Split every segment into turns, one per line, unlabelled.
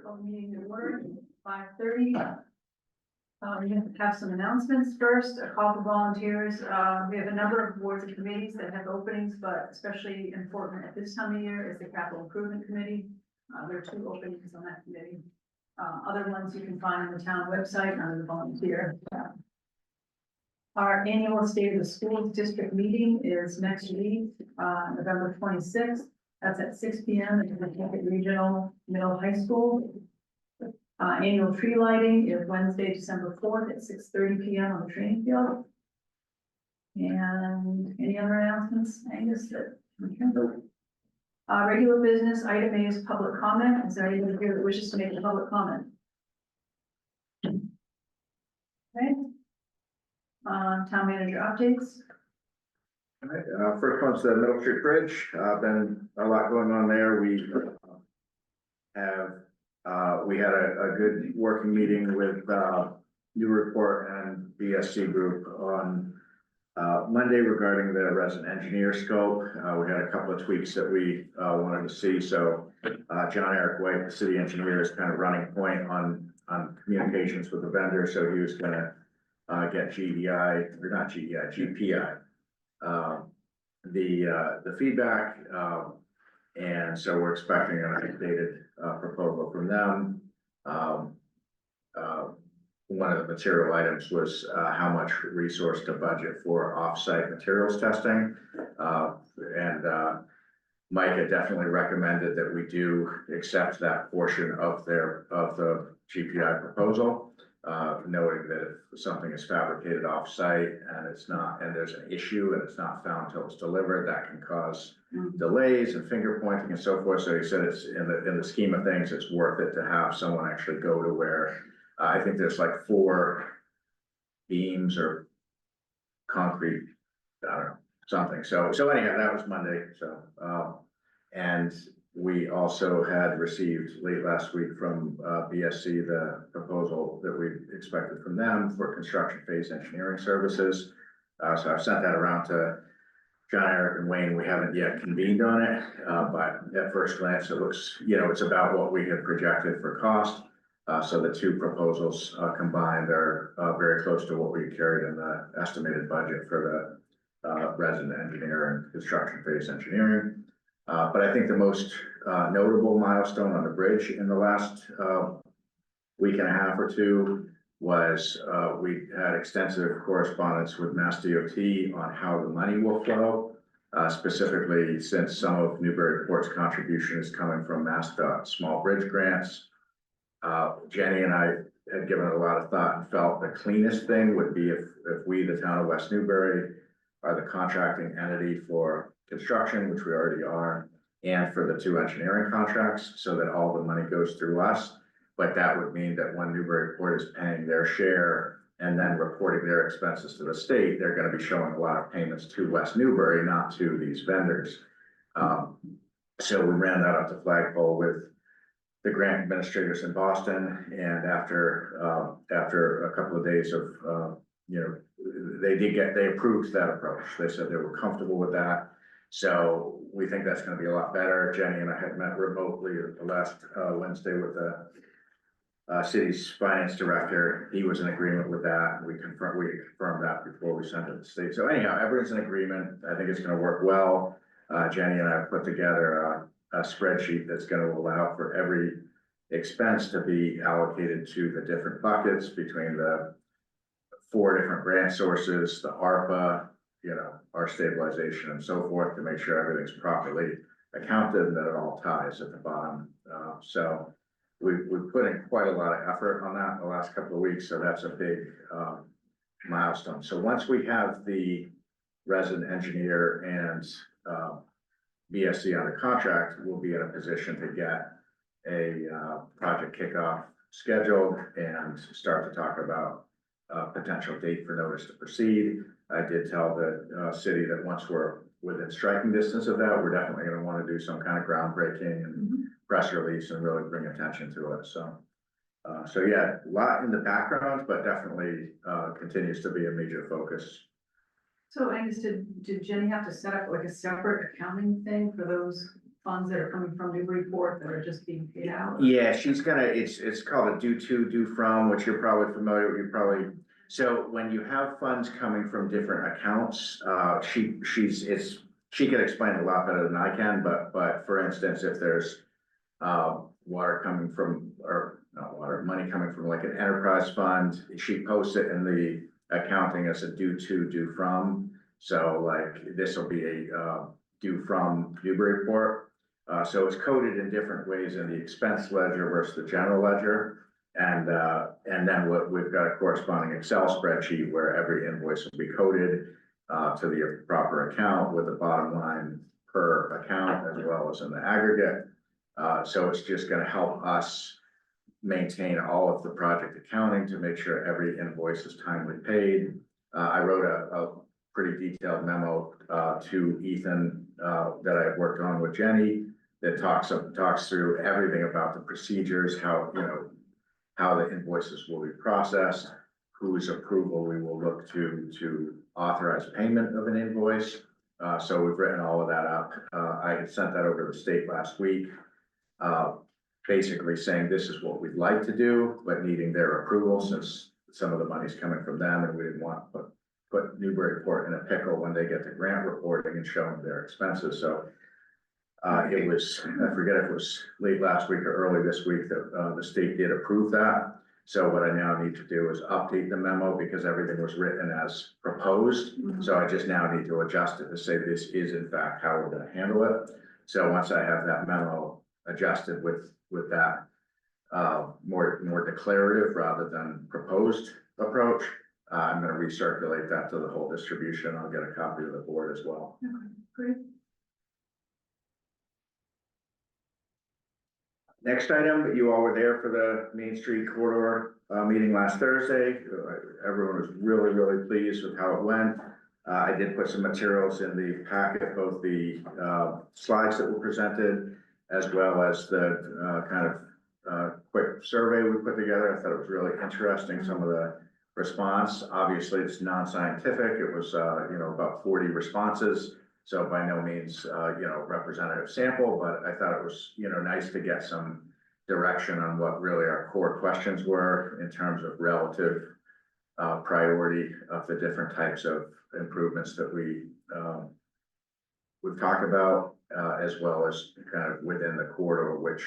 call the meeting to order, 5:30. We have some announcements first, a call for volunteers. We have a number of boards and committees that have openings, but especially important at this time of year is the capital improvement committee. There are 2 openings on that committee. Other ones you can find on the town website under the volunteer tab. Our annual State of the Schools District meeting is next week, November 26th. That's at 6 p.m. at the Kentucky Regional Middle High School. Annual tree lighting is Wednesday, December 4th at 6:30 p.m. on the training field. And any other announcements, Angus, that we can do? Regular business, item A is public comment. Is there anybody here that wishes to make a public comment? Okay. Town manager updates.
All right, first one's the Middle Street Bridge. Been a lot going on there. We had a good working meeting with Newbury and BSC Group on Monday regarding the resident engineer scope. We had a couple of tweaks that we wanted to see. So John Eric White, the city engineer, is kind of running point on communications with the vendor. So he was going to get GPI. The feedback, and so we're expecting an updated proposal from them. One of the material items was how much resource to budget for offsite materials testing, and Mike had definitely recommended that we do accept that portion of the GPI proposal. Knowing that if something is fabricated offsite and it's not, and there's an issue and it's not found until it's delivered, that can cause delays and finger pointing and so forth. So he said it's in the scheme of things, it's worth it to have someone actually go to where I think there's like 4 beams or concrete, I don't know, something. So anyhow, that was Monday. So and we also had received late last week from BSC the proposal that we expected from them for construction phase engineering services. So I've sent that around to John, Eric, and Wayne. We haven't yet convened on it, but at first glance, it looks, it's about what we had projected for cost. So the 2 proposals combined are very close to what we carried in the estimated budget for the resident engineer and construction phase engineering. But I think the most notable milestone on the bridge in the last week and a half or 2 was we had extensive correspondence with Mass DOT on how the money will flow, specifically since some of Newburyport's contribution is coming from MassDOT small bridge grants. Jenny and I had given it a lot of thought and felt the cleanest thing would be if we, the town of West Newbury, are the contracting entity for construction, which we already are, and for the 2 engineering contracts, so that all the money goes through us. But that would mean that when Newburyport is paying their share and then reporting their expenses to the state, they're going to be showing a lot of payments to West Newbury, not to these vendors. So we ran that up the flagpole with the grant administrators in Boston, and after a couple of days of they approved that approach. They said they were comfortable with that. So we think that's going to be a lot better. Jenny and I had met remotely the last Wednesday with the city's finance director. He was in agreement with that. We confirmed that before we sent it to the state. So anyhow, everyone's in agreement. I think it's going to work well. Jenny and I have put together a spreadsheet that's going to allow for every expense to be allocated to the different buckets between the 4 different grant sources, the ARPA, our stabilization and so forth, to make sure everything's properly accounted and that it all ties at the bottom. So we've put in quite a lot of effort on that in the last couple of weeks. So that's a big milestone. So once we have the resident engineer and BSC under contract, we'll be in a position to get a project kickoff scheduled and start to talk about potential date for notice to proceed. I did tell the city that once we're within striking distance of that, we're definitely going to want to do some kind of groundbreaking and press release and really bring attention to it. So yeah, a lot in the background, but definitely continues to be a major focus.
So Angus, did Jenny have to set up like a separate accounting thing for those funds that are coming from Newbury Port that are just being paid out?
Yeah, she's gonna, it's called a due to, due from, which you're probably familiar with, so when you have funds coming from different accounts, she can explain a lot better than I can, but for instance, if there's water coming from, or not water, money coming from like an enterprise fund, she posts it in the accounting as a due to, due from. So like this will be a due from Newbury Port. So it's coded in different ways in the expense ledger versus the general ledger. And then we've got a corresponding Excel spreadsheet where every invoice will be coded to the proper account with the bottom line per account as well as in the aggregate. So it's just gonna help us maintain all of the project accounting to make sure every invoice is timely paid. I wrote a pretty detailed memo to Ethan that I worked on with Jenny that talks through everything about the procedures, how the invoices will be processed, whose approval we will look to authorize payment of an invoice. So we've written all of that up. I had sent that over to the state last week, basically saying this is what we'd like to do, but needing their approval since some of the money's coming from them and we didn't want to put Newbury Port in a pickle when they get the grant reporting and showing their expenses. So it was, I forget if it was late last week or early this week that the state did approve that. So what I now need to do is update the memo because everything was written as proposed. So I just now need to adjust it to say this is in fact how we're going to handle it. So once I have that memo adjusted with that more declarative rather than proposed approach, I'm going to recirculate that to the whole distribution. I'll get a copy of the board as well.
Okay, great.
Next item, you all were there for the Main Street corridor meeting last Thursday. Everyone was really, really pleased with how it went. I did put some materials in the packet, both the slides that were presented, as well as the kind of quick survey we put together. I thought it was really interesting, some of the response. Obviously, it's non-scientific. It was, about 40 responses. So by no means, representative sample, but I thought it was, nice to get some direction on what really our core questions were in terms of relative priority of the different types of improvements that we've talked about, as well as kind of within the corridor, which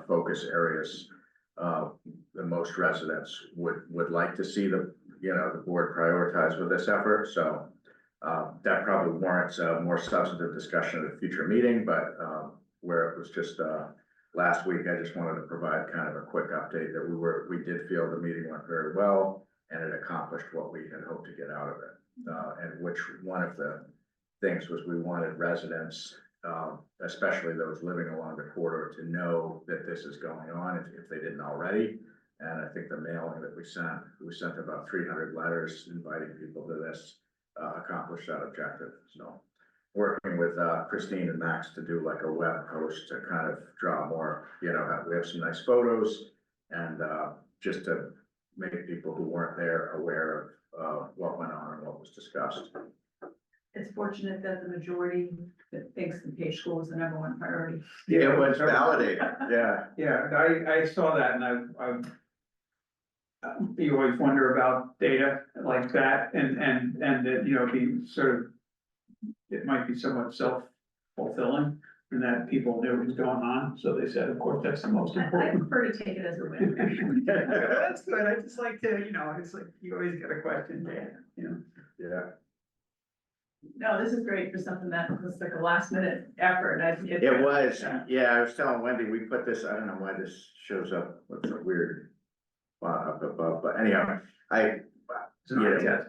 focus areas the most residents would like to see the board prioritize with this effort. So that probably warrants a more substantive discussion at a future meeting, but where it was just last week, I just wanted to provide kind of a quick update that we did feel the meeting went very well and it accomplished what we had hoped to get out of it. And which one of the things was we wanted residents, especially those living along the corridor, to know that this is going on if they didn't already. And I think the mailing that we sent about 300 letters inviting people to this, accomplish that objective. So working with Christine and Max to do like a web post to kind of draw more, we have some nice photos and just to make people who weren't there aware of what went on and what was discussed.
It's fortunate that the majority that thinks the page school is the #1 priority.
Yeah, it was validated. Yeah.
Yeah, I saw that and you always wonder about data like that and that, being sort of, it might be somewhat self-fulfilling and that people knew what was going on. So they said, of course, that's the most
I
important.
prefer to take it as a win.
That's good. I just like to, it's like, you always get a question,
Yeah.
No, this is great for something that was like a last minute effort.
It was, yeah, I was telling Wendy, we put this, I don't know why this shows up with a weird spot up above, but anyhow, I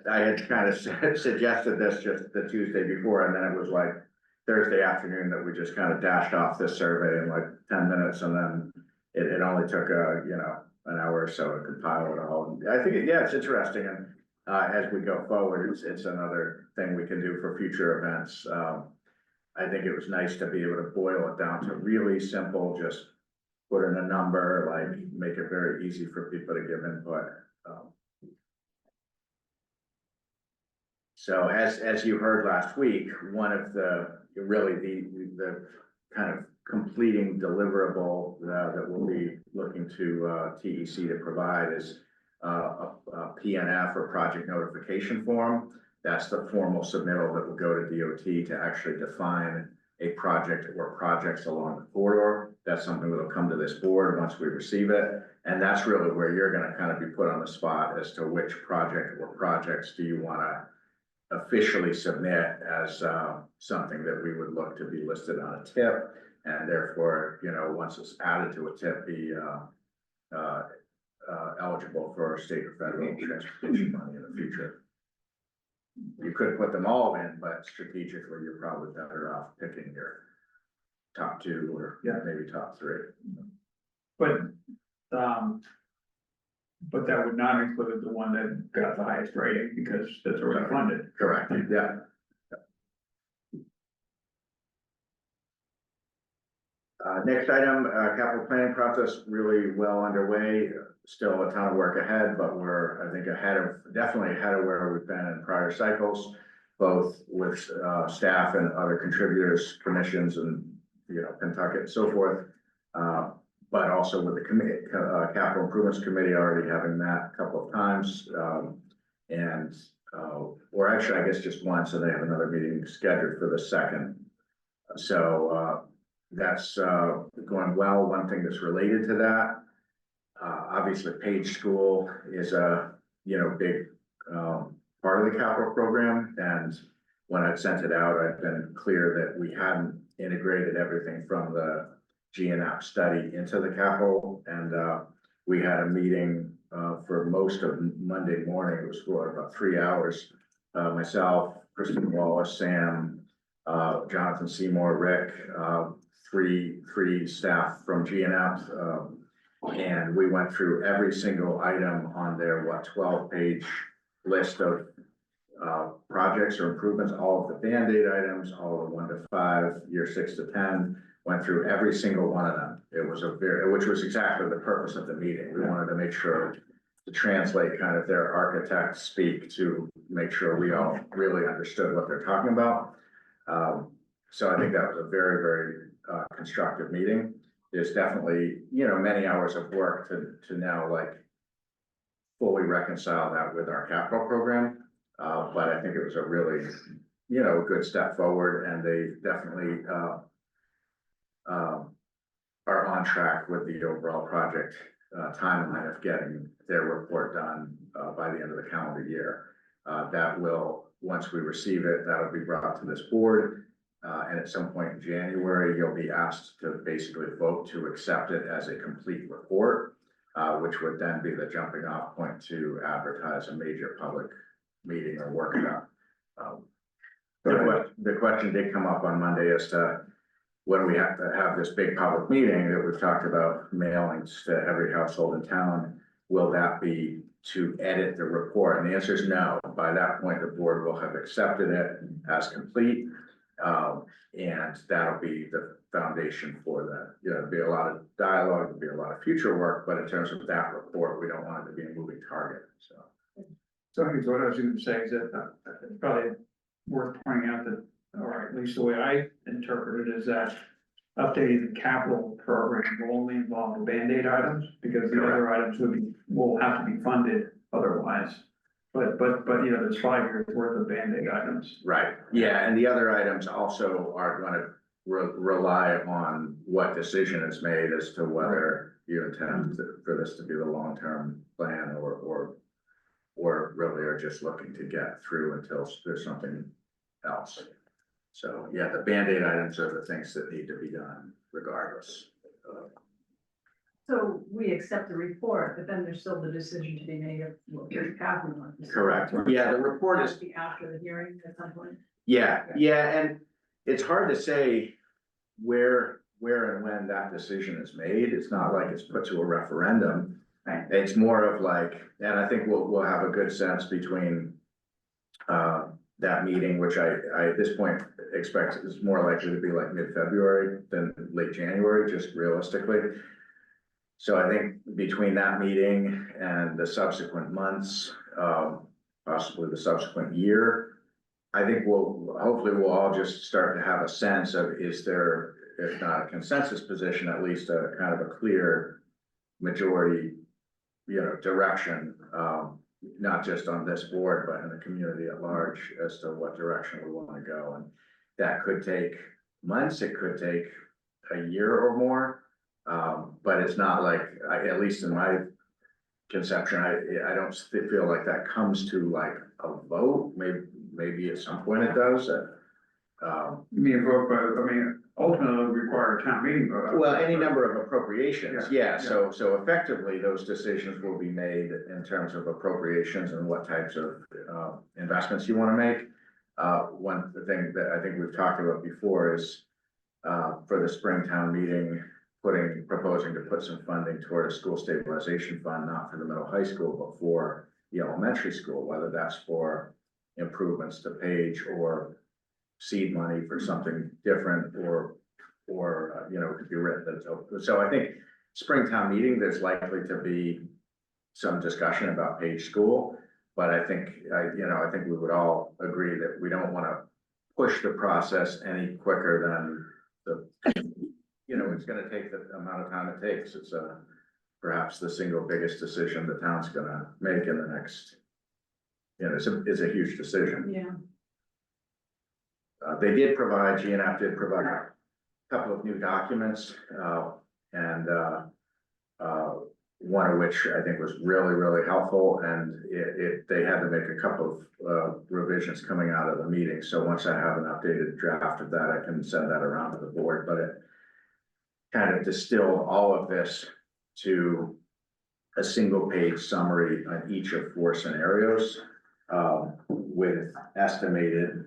had kind of suggested this just the Tuesday before, and then it was like Thursday afternoon that we just kind of dashed off this survey in like 10 minutes, and then it only took an hour or so to compile it all. And I think, it's interesting, and as we go forward, it's another thing we can do for future events. I think it was nice to be able to boil it down to really simple, just put in a number, like make it very easy for people to give input. So as you heard last week, one of the kind of completing deliverable that we'll be looking to TEC to provide is a PNF or project notification form. That's the formal submittal that will go to DOT to actually define a project or projects along the corridor. That's something that'll come to this board once we receive it. And that's really where you're gonna kind of be put on the spot as to which project or projects do you wanna officially submit as something that we would look to be listed on a tip. And therefore, you know, once it's added to a tip, be eligible for state or federal transportation money in the future. You could put them all in, but strategically, you're probably better off picking your top two or maybe top three.
But that would not include the one that got the highest rating because that's already funded.
Correct, yeah. Next item, capital planning process really well underway. Still a ton of work ahead, but we're, I think, definitely ahead of where we've been in prior cycles, both with staff and other contributors, commissions, and Pentucket and so forth. But also with the committee, capital improvements committee already having met a couple of times, or actually, I guess just once, and they have another meeting scheduled for the second. So that's going well. One thing that's related to that, obviously Page School is a big part of the capital program, and when I've sent it out, I've been clear that we hadn't integrated everything from the GNAP study into the capital, and we had a meeting for most of Monday morning. It was for about 3 hours. Myself, Kristen Wallace, Sam, Jonathan Seymour, Rick, three staff from GNAP, and we went through every single item on their 12-page list of projects or improvements, all of the Band-Aid items, all of the 1 to 5, year 6 to 10, went through every single one of them. It was which was exactly the purpose of the meeting. We wanted to make sure to translate kind of their architect speak to make sure we all really understood what they're talking about. So I think that was a very, very constructive meeting. There's definitely, many hours of work to now fully reconcile that with our capital program. But I think it was a really, good step forward, and they definitely are on track with the overall project timeline of getting their report done by the end of the calendar year. That will, once we receive it, that'll be brought to this board. And at some point in January, you'll be asked to basically vote to accept it as a complete report, which would then be the jumping off point to advertise a major public meeting or workshop. The question did come up on Monday as to when we have to have this big public meeting that we've talked about mailings to every household in town. Will that be to edit the report? And the answer is no. By that point, the board will have accepted it as complete. And that'll be the foundation for that. There'll be a lot of dialogue, there'll be a lot of future work, but in terms of that report, we don't want it to be a moving target, so.
So what I was going to say is that it's probably worth pointing out that, or at least the way I interpret it, is that updating the capital program will only involve the Band-Aid items, because the other items will have to be funded otherwise. But there's 5 years worth of Band-Aid items.
Right, yeah, and the other items also are going to rely on what decision is made as to whether you intend for this to be the long-term plan or really are just looking to get through until there's something else. So, yeah, the Band-Aid items are the things that need to be done regardless.
So we accept the report, but then there's still the decision to be made of what the capital wants.
Correct. Yeah, the report is
after the hearing at some point.
Yeah, and it's hard to say where and when that decision is made. It's not like it's put to a referendum.
Right.
It's more of and I think we'll have a good sense between that meeting, which I at this point expect is more likely to be mid-February than late January, just realistically. So I think between that meeting and the subsequent months, possibly the subsequent year, I think hopefully we'll all just start to have a sense of, is there if not a consensus position, at least a kind of a clear majority, direction, not just on this board, but in the community at large as to what direction we want to go. And that could take months, it could take a year or more. But it's not like, at least in my conception, I don't feel like that comes to like a vote. Maybe at some point it does.
You mean vote by, I mean, ultimately it'll require a town meeting vote.
Well, any number of appropriations,
Yeah,
so effectively, those decisions will be made in terms of appropriations and what types of investments you wanna make. One thing that I think we've talked about before is for the Springtown meeting, proposing to put some funding toward a school stabilization fund, not for the middle high school, but for the elementary school, whether that's for improvements to Page or seed money for something different, or it could be written. So I think Springtown meeting, there's likely to be some discussion about Page School, but I think we would all agree that we don't want to push the process any quicker than it's gonna take the amount of time it takes. It's perhaps the single biggest decision the town's gonna make in the next, it's a huge decision.
Yeah.
GNF did provide a couple of new documents, and one of which I think was really, really helpful, and they had to make a couple of revisions coming out of the meeting. So once I have an updated draft of that, I can send that around to the board, but it kind of distilled all of this to a single page summary on each of 4 scenarios, with estimated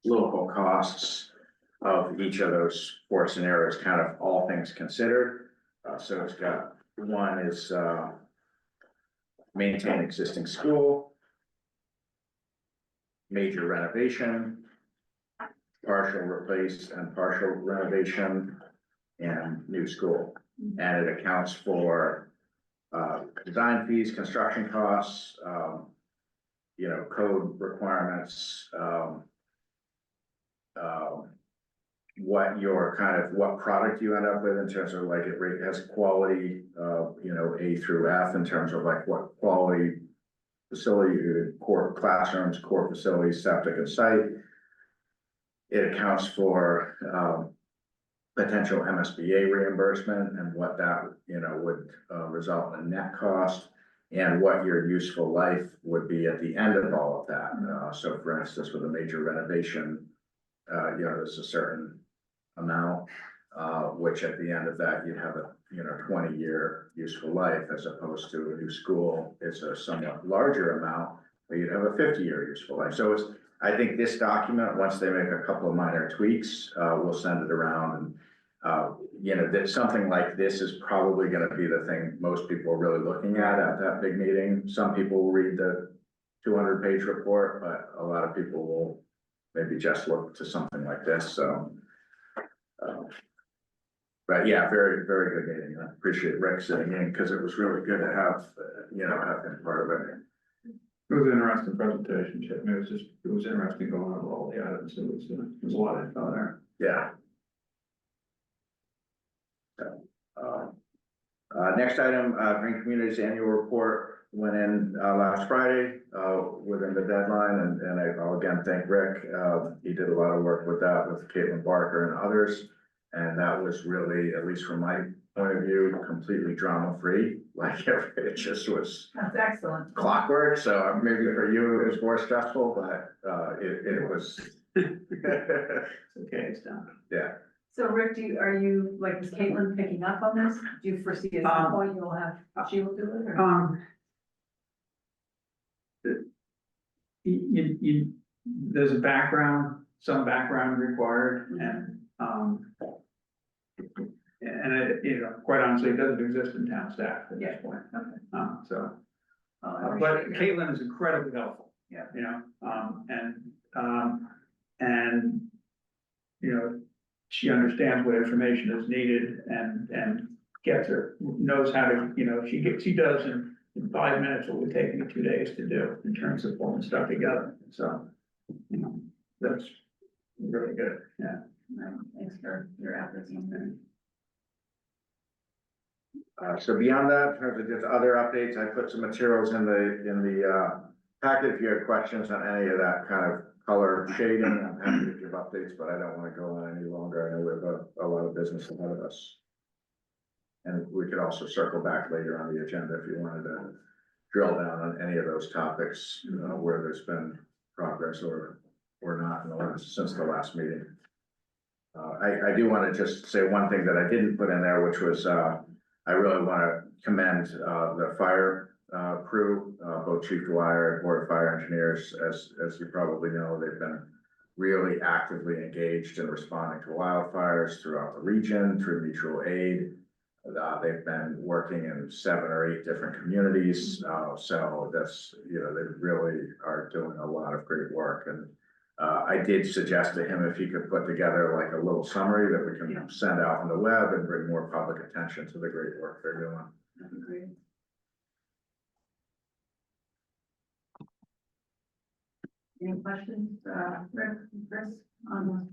local costs of each of those 4 scenarios, kind of all things considered. So it's got, one is maintain existing school, major renovation, partial replace and partial renovation, and new school. And it accounts for design fees, construction costs, code requirements, what product you end up with in terms of like it has quality, A through F in terms of like what quality facility, core classrooms, core facilities, septic and site. It accounts for potential MSBA reimbursement and what that, would result in net cost, and what your useful life would be at the end of all of that. So for instance, with a major renovation, there's a certain amount, which at the end of that, you'd have a 20-year useful life, as opposed to a new school. It's a somewhat larger amount, but you'd have a 50-year useful life. So I think this document, once they make a couple of minor tweaks, we'll send it around, and that something like this is probably going to be the thing most people are really looking at that big meeting. Some people will read the 200-page report, but a lot of people will maybe just look to something like this. So, but yeah, very, very good meeting. I appreciate Rick sitting in, because it was really good to have him part of it.
It was an interesting presentation, Chip. It was interesting going over all the items. It was a lot of info there.
Yeah. Next item, Green Community's annual report went in last Friday within the deadline, and I'll again thank Rick. He did a lot of work with that, with Caitlin Barker and others, and that was really, at least from my point of view, completely drama-free. Like it just was.
That's excellent.
Clockwork. So maybe for you it was more stressful, but it was.
Okay, it's done.
Yeah.
So Rick, is Caitlin picking up on this? Do you foresee at some point she will do it? Or?
There's some background required, and it, quite honestly, it doesn't exist in town staff at this point.
Okay.
But Caitlin is incredibly helpful.
Yeah.
And she understands what information is needed and knows how to, she does in 5 minutes what would take me 2 days to do in terms of pulling stuff together. So, that's really good. Yeah.
Thanks for your efforts on that.
So beyond that, in terms of just other updates, I put some materials in the packet. If you have questions on any of that kind of color shading, I'm happy to give updates, but I don't want to go on any longer. I know we have a lot of business ahead of us. And we could also circle back later on the agenda if you wanted to drill down on any of those topics, where there's been progress or not in the last, since the last meeting. I do want to just say one thing that I didn't put in there, which was, I really want to commend the fire crew, both Chief Dwyer and Board of Fire Engineers. As you probably know, they've been really actively engaged in responding to wildfires throughout the region through mutual aid. They've been working in 7 or 8 different communities, so that's, they really are doing a lot of great work. And I did suggest to him if he could put together like a little summary that we can send out on the web and bring more public attention to the great work they're doing.
That'd be great. Any questions, Rick, Chris, on this?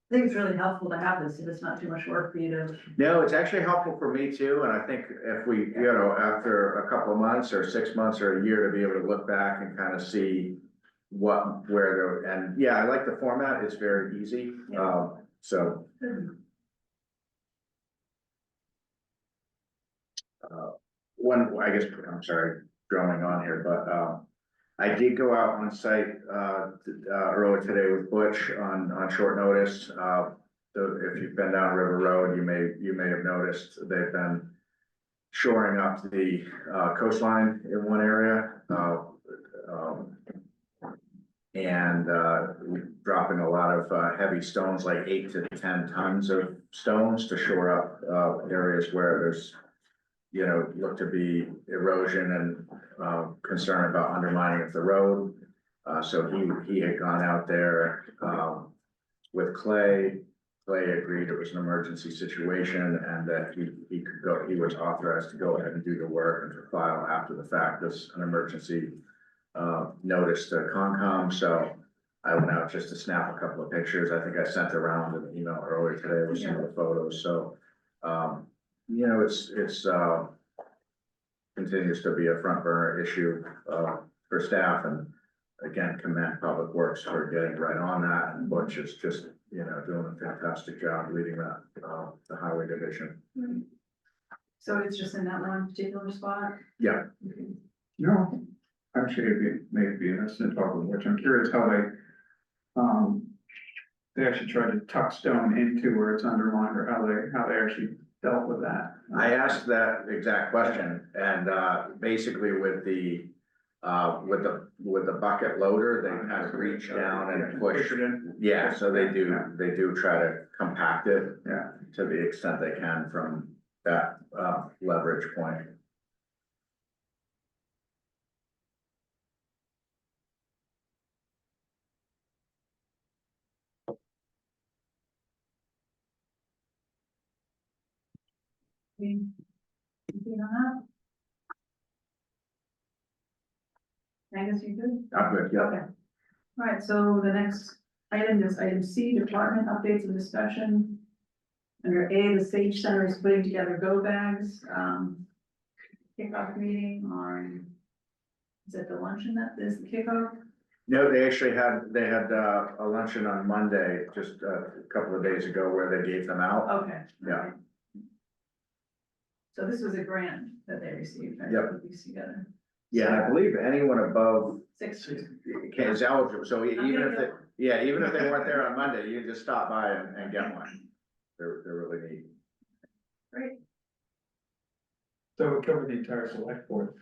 I think it's really helpful to have this, if it's not too much work for you to.
No, it's actually helpful for me too, and I think if we, after a couple of months or 6 months or a year to be able to look back and kind of see where and yeah, I like the format, it's very easy, so. I guess, I'm sorry, droning on here, but, I did go out on site, earlier today with Butch on short notice. If you've been down River Road, you may have noticed they've been shoring up the, coastline in one area. And dropping a lot of heavy stones, like 8 to 10 tons of stones to shore up areas where there's, look to be erosion and concern about undermining of the road. So he had gone out there with Clay. Clay agreed it was an emergency situation and that he could go. He was authorized to go ahead and do the work and to file after the fact as an emergency notice to Concom. So I went out just to snap a couple of pictures. I think I sent around an email earlier today with some of the photos. So it's continues to be a front burner issue for staff, and again, commend Public Works for getting right on that. And Butch is just doing a fantastic job leading that the highway division.
So it's just in that one particular spot?
Yeah.
Okay.
No, actually, maybe interesting to talk with Butch. I'm curious how they actually tried to tuck stone into where it's undermined, or how they actually dealt with that.
I asked that exact question, and basically with the bucket loader, they kind of reach down and push
it in.
Yeah, so they do try to compact it,
Yeah.
to the extent they can from that leverage point.
Anything on that? Angus, you good?
I'm good, yeah.
Okay. All right, so the next item is item C, department updates and discussion. Under A, the Sage Center is putting together go bags, kickoff meeting on, is it the luncheon that is the kickoff?
No, they had a luncheon on Monday, just a couple of days ago, where they gave them out.
Okay.
Yeah.
Okay. So this was a grant that they received, right?
Yep.
Put these together.
Yeah, and I believe anyone above
6.
is eligible, so even if they weren't there on Monday, you just stop by and get one. They're really neat.
Great.
So it covered the entire select board.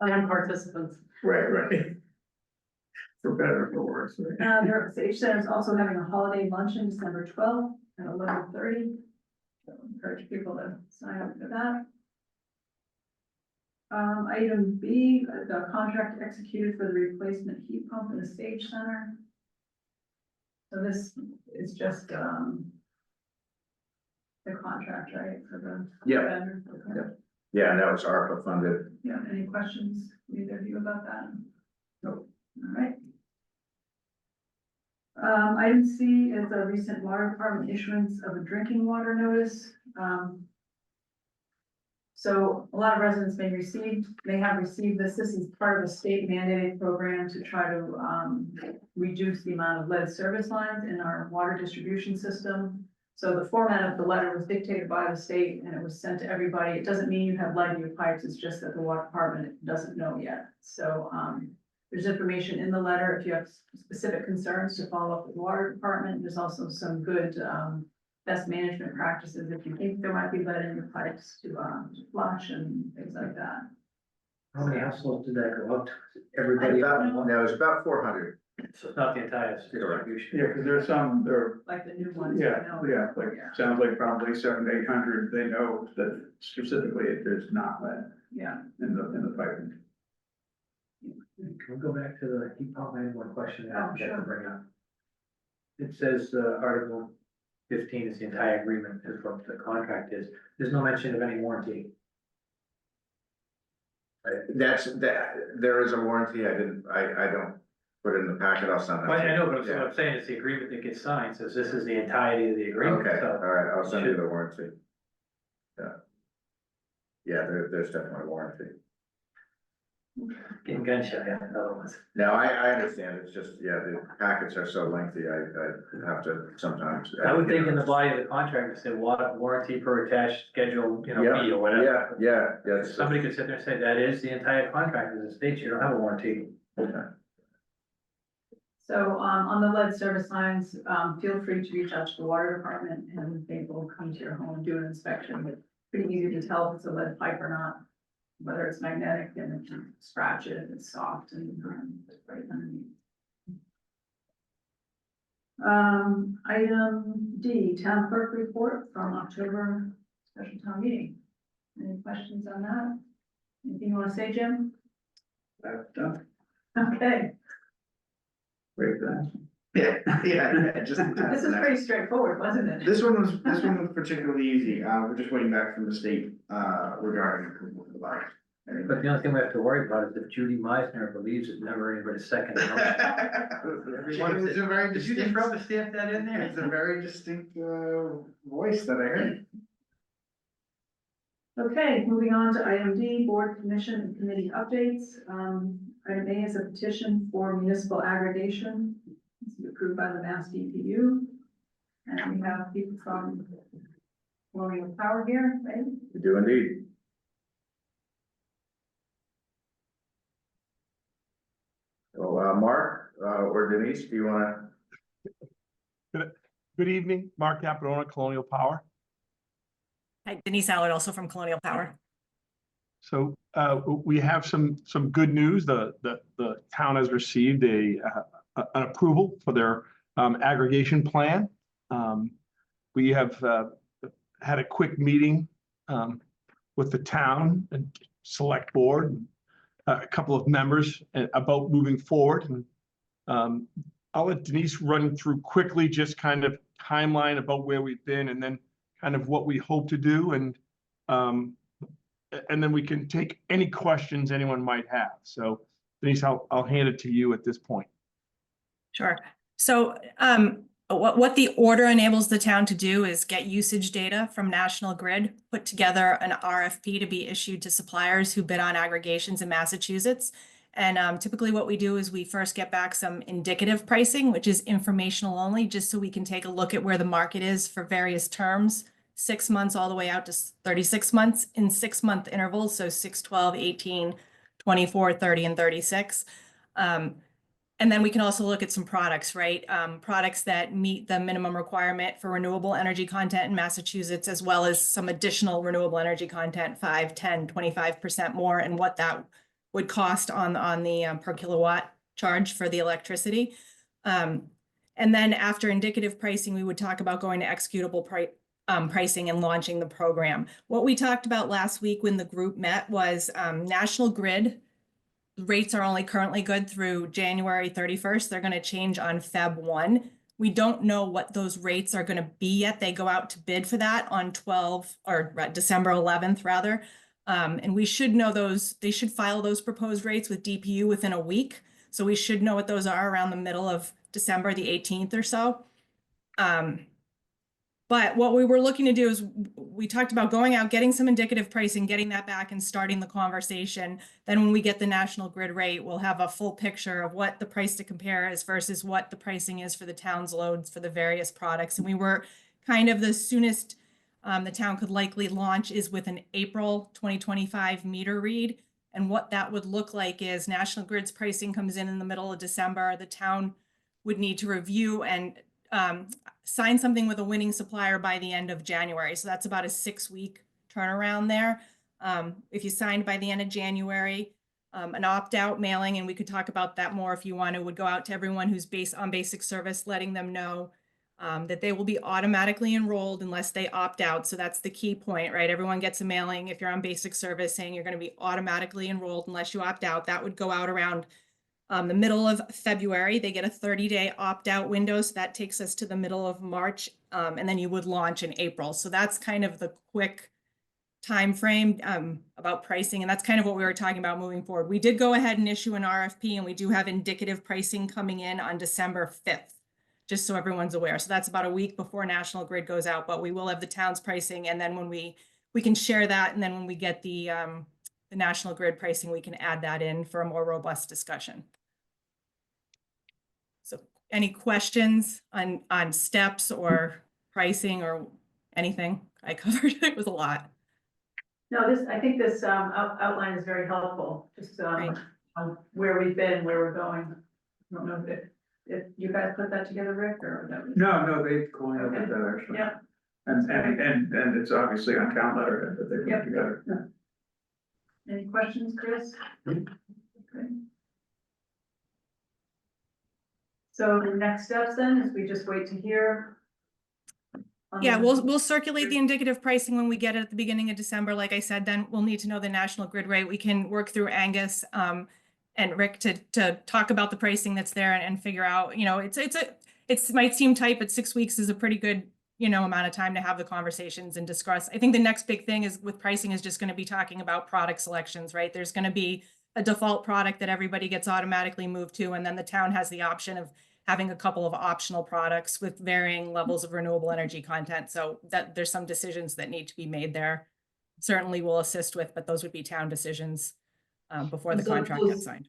And participants.
Right. For better or for worse, right?
Their Sage Center is also having a holiday luncheon December 12th at 11:30. So encourage people to sign up for that. Item B, the contract executed for the replacement heat pump in the Sage Center. So this is just, the contract, right, for the.
Yeah.
vendor? Okay.
Yeah. Yeah, and that was ARPA funded.
Yeah, any questions, either of you about that?
Nope.
All right. Item C is a recent water department issuance of a drinking water notice. So a lot of residents may have received this. This is part of a state mandated program to try to, reduce the amount of lead service lines in our water distribution system. So the format of the letter was dictated by the state and it was sent to everybody. It doesn't mean you have lead in your pipes, it's just that the water department doesn't know yet. So, there's information in the letter if you have specific concerns to follow up with the water department. There's also some good, best management practices if you think there might be lead in your pipes to flush and things like that.
How many households did that go out to? Everybody?
No, it was about 400.
So it's not the entire distribution.
Yeah, because there's some, there,
Like the new ones.
yeah,
you know.
yeah, like, sounds like probably 700-800, they know that specifically there's not lead
Yeah,
in the piping.
Can we go back to the heat pump? I have one question that I
Oh,
forgot to
sure.
bring up. It says, Article 15 is the entire agreement, is what the contract is. There's no mention of any warranty.
There is a warranty. I don't put it in the packet. I'll send that.
Well,
to you.
I know, but
Yeah.
what I'm saying is the agreement that gets signed says this is the entirety of the agreement.
Okay, all
So
right, I'll send you the warranty. Yeah. Yeah, there's definitely a warranty.
getting gun shy, yeah, other ones.
No, I understand, it's just, yeah, the packets are so lengthy, I have to sometimes.
I would think in the body of the contract, it said warranty per attached schedule, you know, B or whatever.
Yeah.
Somebody could sit there and say that is the entire contract, as it states, you don't have a warranty.
so, on the lead service lines, feel free to reach out to the water department and they will come to your home and do an inspection. It's pretty easy to tell if it's a lead pipe or not, whether it's magnetic and if you scratch it, if it's soft and, right underneath. Item D, town clerk report from October special town meeting. Any questions on that? Anything you want to say, Jim?
Done.
Okay,
Great, then.
Yeah, just.
this is pretty straightforward, wasn't it?
This one was particularly easy. We're just waiting back from the state, regarding approval of the bike.
But the only thing we have to worry about is if Judy Meisner believes it, never anybody second. Everyone
It was a very
Did you just
distinct,
rubber stamp that in there?
it's a very distinct, voice that I heard.
Okay, moving on to item D, board, commission, and committee updates. Item A is a petition for municipal aggregation. It's approved by the Mass DPU. And we have people from Colonial Power here, right?
You do indeed. So, Mark, or Denise, do you wanna?
Good evening, Mark Capadona, Colonial Power.
Hi, Denise Allard, also from Colonial Power.
So we have some good news. The town has received an approval for their aggregation plan. We have had a quick meeting with the town and select board, and a couple of members about moving forward. And I'll let Denise run through quickly, just kind of timeline about where we've been and then kind of what we hope to do. And then we can take any questions anyone might have. So Denise, I'll hand it to you at this point.
Sure. So what the order enables the town to do is get usage data from National Grid, put together an RFP to be issued to suppliers who bid on aggregations in Massachusetts. And typically what we do is we first get back some indicative pricing, which is informational only, just so we can take a look at where the market is for various terms, 6 months all the way out to 36 months in 6-month intervals. So 6, 12, 18, 24, 30, and 36. And then we can also look at some products, right? Products that meet the minimum requirement for renewable energy content in Massachusetts, as well as some additional renewable energy content, 5, 10, 25% more, and what that would cost on the per kilowatt charge for the electricity. And then after indicative pricing, we would talk about going to executable pricing and launching the program. What we talked about last week when the group met was National Grid rates are only currently good through January 31st. They're going to change on Feb 1. We don't know what those rates are going to be yet. They go out to bid for that on December 11th rather. And we should know those, they should file those proposed rates with DPU within a week. So we should know what those are around the middle of December, the 18th or so. But what we were looking to do is we talked about going out, getting some indicative pricing, getting that back and starting the conversation. Then when we get the national grid rate, we'll have a full picture of what the price to compare is versus what the pricing is for the town's loads for the various products. And we were kind of the soonest the town could likely launch is with an April 2025 meter read. And what that would look like is National Grid's pricing comes in the middle of December. The town would need to review and sign something with a winning supplier by the end of January. So that's about a 6-week turnaround there. If you signed by the end of January, an opt-out mailing, and we could talk about that more if you want to, would go out to everyone who's on basic service, letting them know that they will be automatically enrolled unless they opt out. So that's the key point, right? Everyone gets a mailing if you're on basic service saying you're going to be automatically enrolled unless you opt out. That would go out around the middle of February. They get a 30-day opt-out window, so that takes us to the middle of March, and then you would launch in April. So that's kind of the quick time frame about pricing, and that's kind of what we were talking about moving forward. We did go ahead and issue an RFP, and we do have indicative pricing coming in on December 5th, just so everyone's aware. So that's about a week before National Grid goes out, but we will have the town's pricing, and then when we can share that, and then when we get the National Grid pricing, we can add that in for a more robust discussion. So any questions on steps or pricing or anything I covered? It was a lot.
No, I think this outline is very helpful, just
Great.
on where we've been, where we're going. I don't know if you guys put that together, Rick, or that was.
No, they've gone over that actually.
Yeah.
And it's obviously on town letter that they
Yep.
put together.
Any questions, Chris? Okay. So the next steps then is we just wait to hear.
Yeah, we'll circulate the indicative pricing when we get it at the beginning of December. Like I said, then we'll need to know the National Grid rate. We can work through Angus and Rick to talk about the pricing that's there and figure out, it might seem tight, but 6 weeks is a pretty good, amount of time to have the conversations and discuss. I think the next big thing is with pricing is just going to be talking about product selections, right? There's going to be a default product that everybody gets automatically moved to, and then the town has the option of having a couple of optional products with varying levels of renewable energy content. So that there's some decisions that need to be made there. Certainly will assist with, but those would be town decisions before the
So
contract gets signed.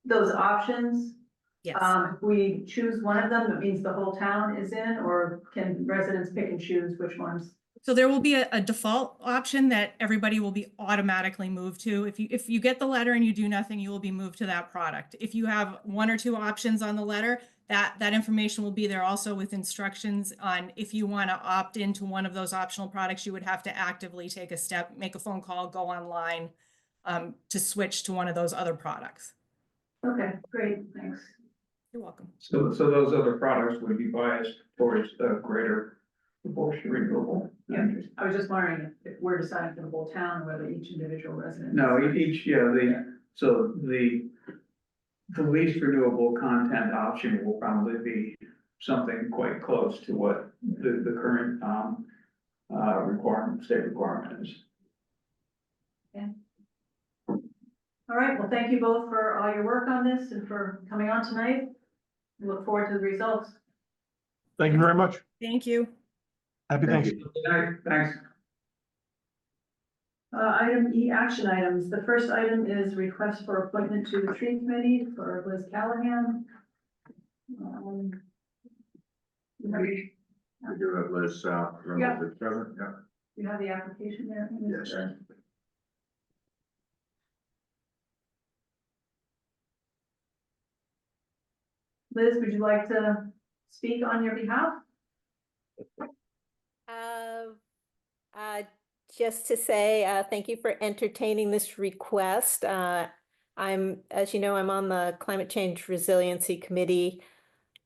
Those options,
Yes.
if we choose one of them, it means the whole town is in, or can residents pick and choose which ones?
So there will be a default option that everybody will be automatically moved to. If you get the letter and you do nothing, you will be moved to that product. If you have 1 or 2 options on the letter, that information will be there also with instructions on if you want to opt into one of those optional products, you would have to actively take a step, make a phone call, go online to switch to one of those other products.
Okay, great, thanks.
You're welcome.
So those other products would be biased towards the greater proportion renewable.
Yeah, I was just wondering if we're deciding for the whole town, or whether each individual resident.
No, the least renewable content option will probably be something quite close to what the current state requirement is.
All right, well, thank you both for all your work on this and for coming on tonight. We look forward to the results.
Thank you very much.
Thank you.
Happy
Thank
Thanksgiving.
Thanks.
Item E, action items. The first item is request for appointment to the tree committee for Liz Callahan.
We do have Liz,
Yeah.
remotely present, yeah.
You have the application there?
Yes.
Liz, would you like to speak on your behalf?
Just to say, thank you for entertaining this request. As you know, I'm on the Climate Change Resiliency Committee,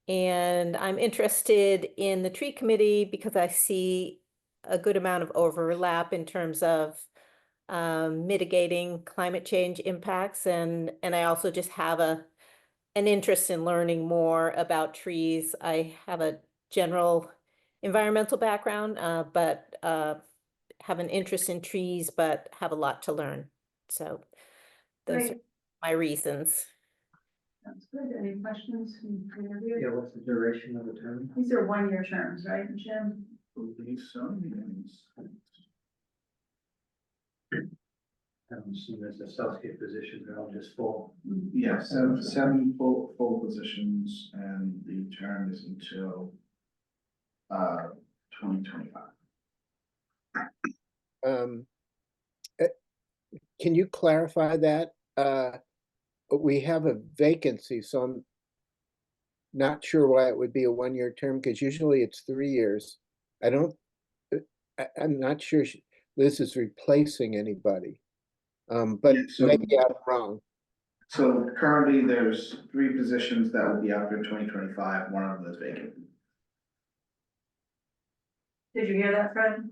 and I'm interested in the tree committee because I see a good amount of overlap in terms of mitigating climate change impacts, and I also just have an interest in learning more about trees. I have a general environmental background, but have an interest in trees, but have a lot to learn. So those are
Great.
my reasons.
That's good. Any questions from either of you?
Yeah, what's the duration of the term?
These are one-year terms, right, Jim?
Believe so, yes.
I'm assuming there's associate positions, they're all just full.
Yeah, seven full positions, and the term is until 2025.
Eh, Can you clarify that? We have a vacancy, so I'm not sure why it would be a one-year term, because usually it's 3 years. I don't, I'm not sure Liz is replacing anybody. But
Yeah, so-
maybe I'm wrong.
So currently, there's 3 positions that will be up in 2025, one of them is vacant.
Did you hear that, Fred?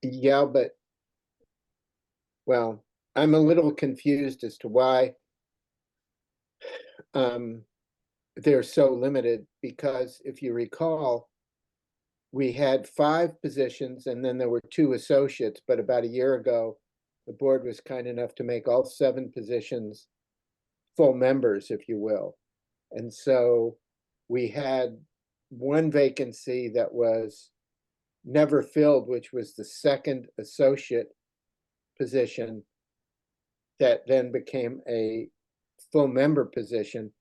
Yeah, but, well, I'm a little confused as to why they're so limited, because if you recall, we had 5 positions and then there were 2 associates, but about a year ago, the board was kind enough to make all 7 positions full members, if you will. And so we had 1 vacancy that was never filled, which was the 2nd associate position that then became a full member position.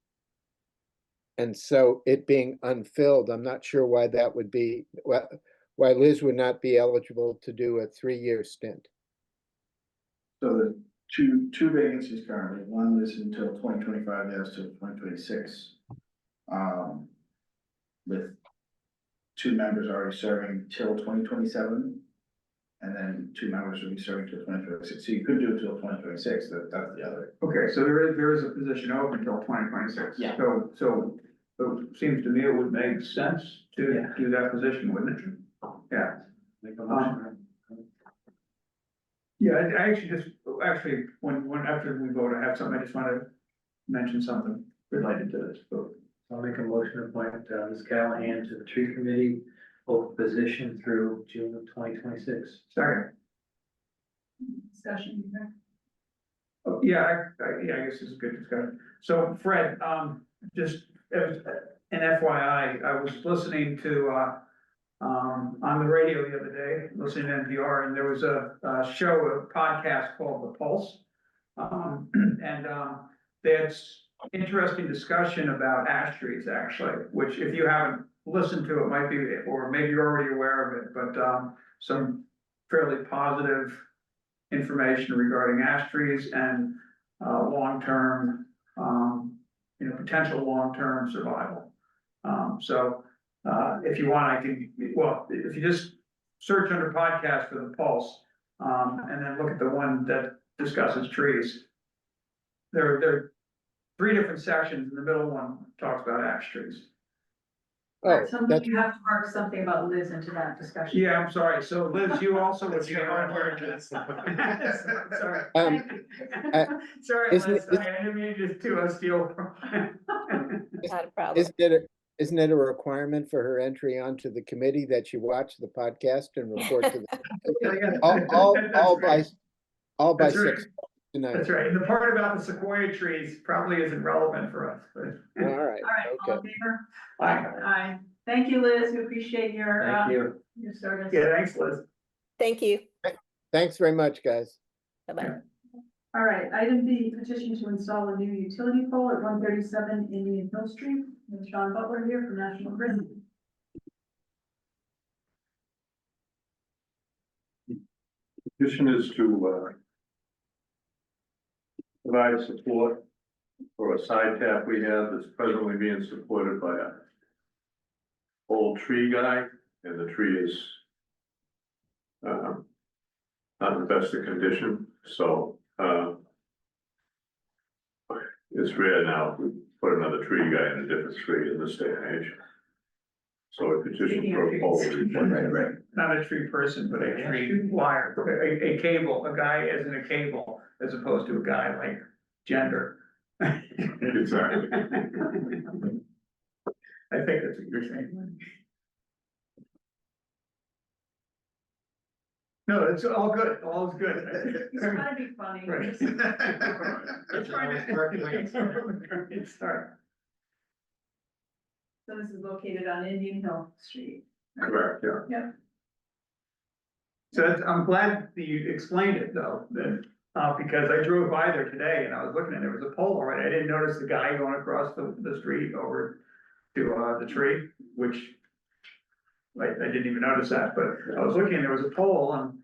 And so it being unfilled, I'm not sure why that would be, why Liz would not be eligible to do a 3-year stint.
So the two vacancies currently, one is until 2025, the other is till 2026. With 2 members already serving till 2027. And then 2 members will be serving till 2026, so you could do it till 2026, that's the other.
Okay, so there is a position open until 2026.
Yeah.
So it seems to me it would make sense to
Yeah.
do that position, wouldn't it? Yeah.
Make a motion.
Yeah, I actually, when after we vote, I have something, I just want to mention something related to this vote.
I'll make a motion to appoint Ms. Callahan to the tree committee, open position through June of 2026.
Sorry.
Discussion, okay?
Oh, yeah, I guess it's a good discussion. So Fred, just as an FYI, I was listening to, on the radio the other day, listening to NPR, and there was a podcast called The Pulse. They had interesting discussion about ash trees, actually, which if you haven't listened to it, might be, or maybe you're already aware of it, but some fairly positive information regarding ash trees and long-term, potential long-term survival. If you want, I can, well, if you just search under podcast for The Pulse, and then look at the one that discusses trees. There are 3 different sections, and the middle one talks about ash trees.
Oh,
Something
that's,
you have to mark something about Liz into that discussion.
Yeah, I'm sorry, so Liz, you also would.
Sorry.
Sorry. Sorry,
isn't
Liz,
it-
I didn't mean to steal.
Not a problem.
isn't it a requirement for her entry onto the committee that you watch the podcast and report to the, all by
That's right.
6 tonight?
That's right, and the part about the sequoia trees probably isn't relevant for us, but.
All right,
All right, all
okay.
in favor?
Aye.
Aye. Thank you, Liz. We appreciate your,
Thank you.
your service.
Yeah, thanks, Liz.
Thank you.
Thanks very much, guys.
Bye-bye.
All right, item B, petition to install a new utility pole at 137 Indian Hill Street. With Sean Butler here from National Grid.
Petition is to provide support for a side tap we have that's presently being supported by a old tree guy, and the tree is not in the best of condition, so it's rare now to put another tree guy in a different tree in this day and age. So a petition for a pole.
Right. Not a tree person, but a tree wire, a cable, a guy as in a cable, as opposed to a guy like gender.
Exactly.
I think that's what you're saying. No, it's all good, all's good.
He's trying to be funny.
Right.
It's
Great start.
So this is located on Indian Hill Street.
Correct, yeah.
Yep.
So I'm glad that you explained it though, that, because I drove by there today and I was looking and there was a pole already. I didn't notice the guy going across the street over to, the tree, which like, I didn't even notice that, but I was looking and there was a pole and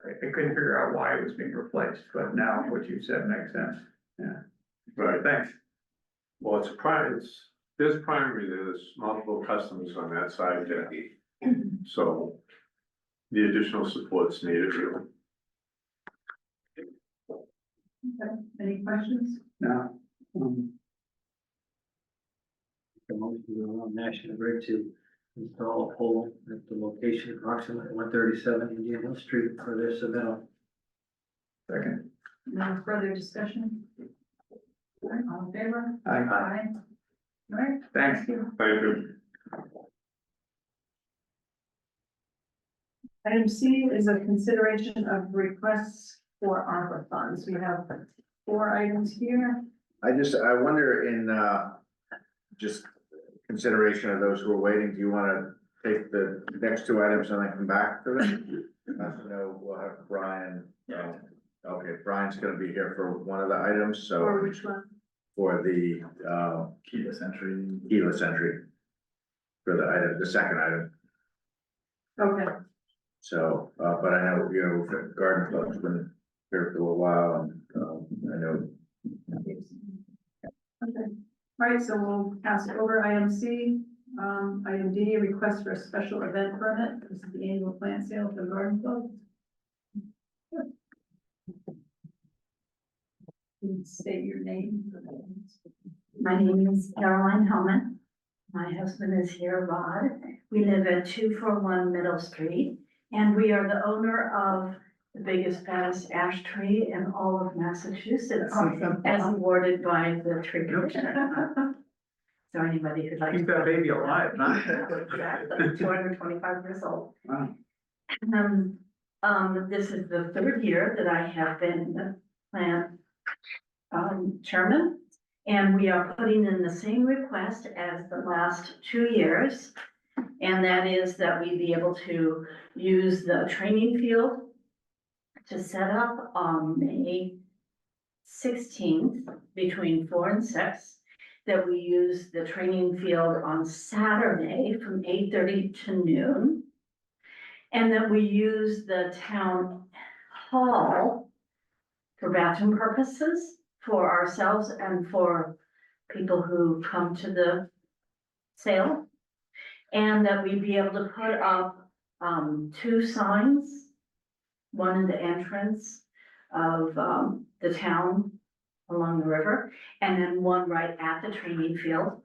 I couldn't figure out why it was being replaced, but now what you said makes sense. Yeah,
Right,
thanks.
well, there's primary, there's multiple customers on that side, Jackie. So the additional support's needed, really.
Okay, any questions?
No.
The motion to allow National Grid to install a pole at the location approximately 137 Indian Hill Street for their submittal.
Second.
No further discussion? All right, all in favor?
Aye.
Aye. All right.
Thanks.
Thank you.
Thank you.
Item C is a consideration of requests for ARPA funds. We have 4 items here.
I wonder in, just consideration of those who are waiting, do you wanna take the next 2 items and then come back to them? As you know, we'll have Brian, okay, Brian's gonna be here for one of the items,
Or
so
which one?
for the,
Keyless entry.
keyless entry. For the item, the second item,
Okay.
so, but I know, you know, Garden Club's been here for a while, and, I know.
Okay. All right, so we'll pass it over. Item C, item D, request for a special event permit. This is the annual plant sale for the Garden Club. Please state your name.
My name is Caroline Hellman. My husband is here, Rod. We live at 241 Middle Street, and we are the owner of the biggest, fattest ash tree in all of Massachusetts, as awarded by the tree commissioner. So anybody who'd like.
Keep that baby alive, huh?
Exactly, 225 years old.
Wow.
This is the 3rd year that I have been the plant chairman, and we are putting in the same request as the last 2 years. And that is that we be able to use the training field to set up on May 16th between 4 and 6. That we use the training field on Saturday from 8:30 to noon. And that we use the town hall for bathroom purposes for ourselves and for people who come to the sale. And that we be able to put up 2 signs, one in the entrance of the town along the river, and then one right at the training field.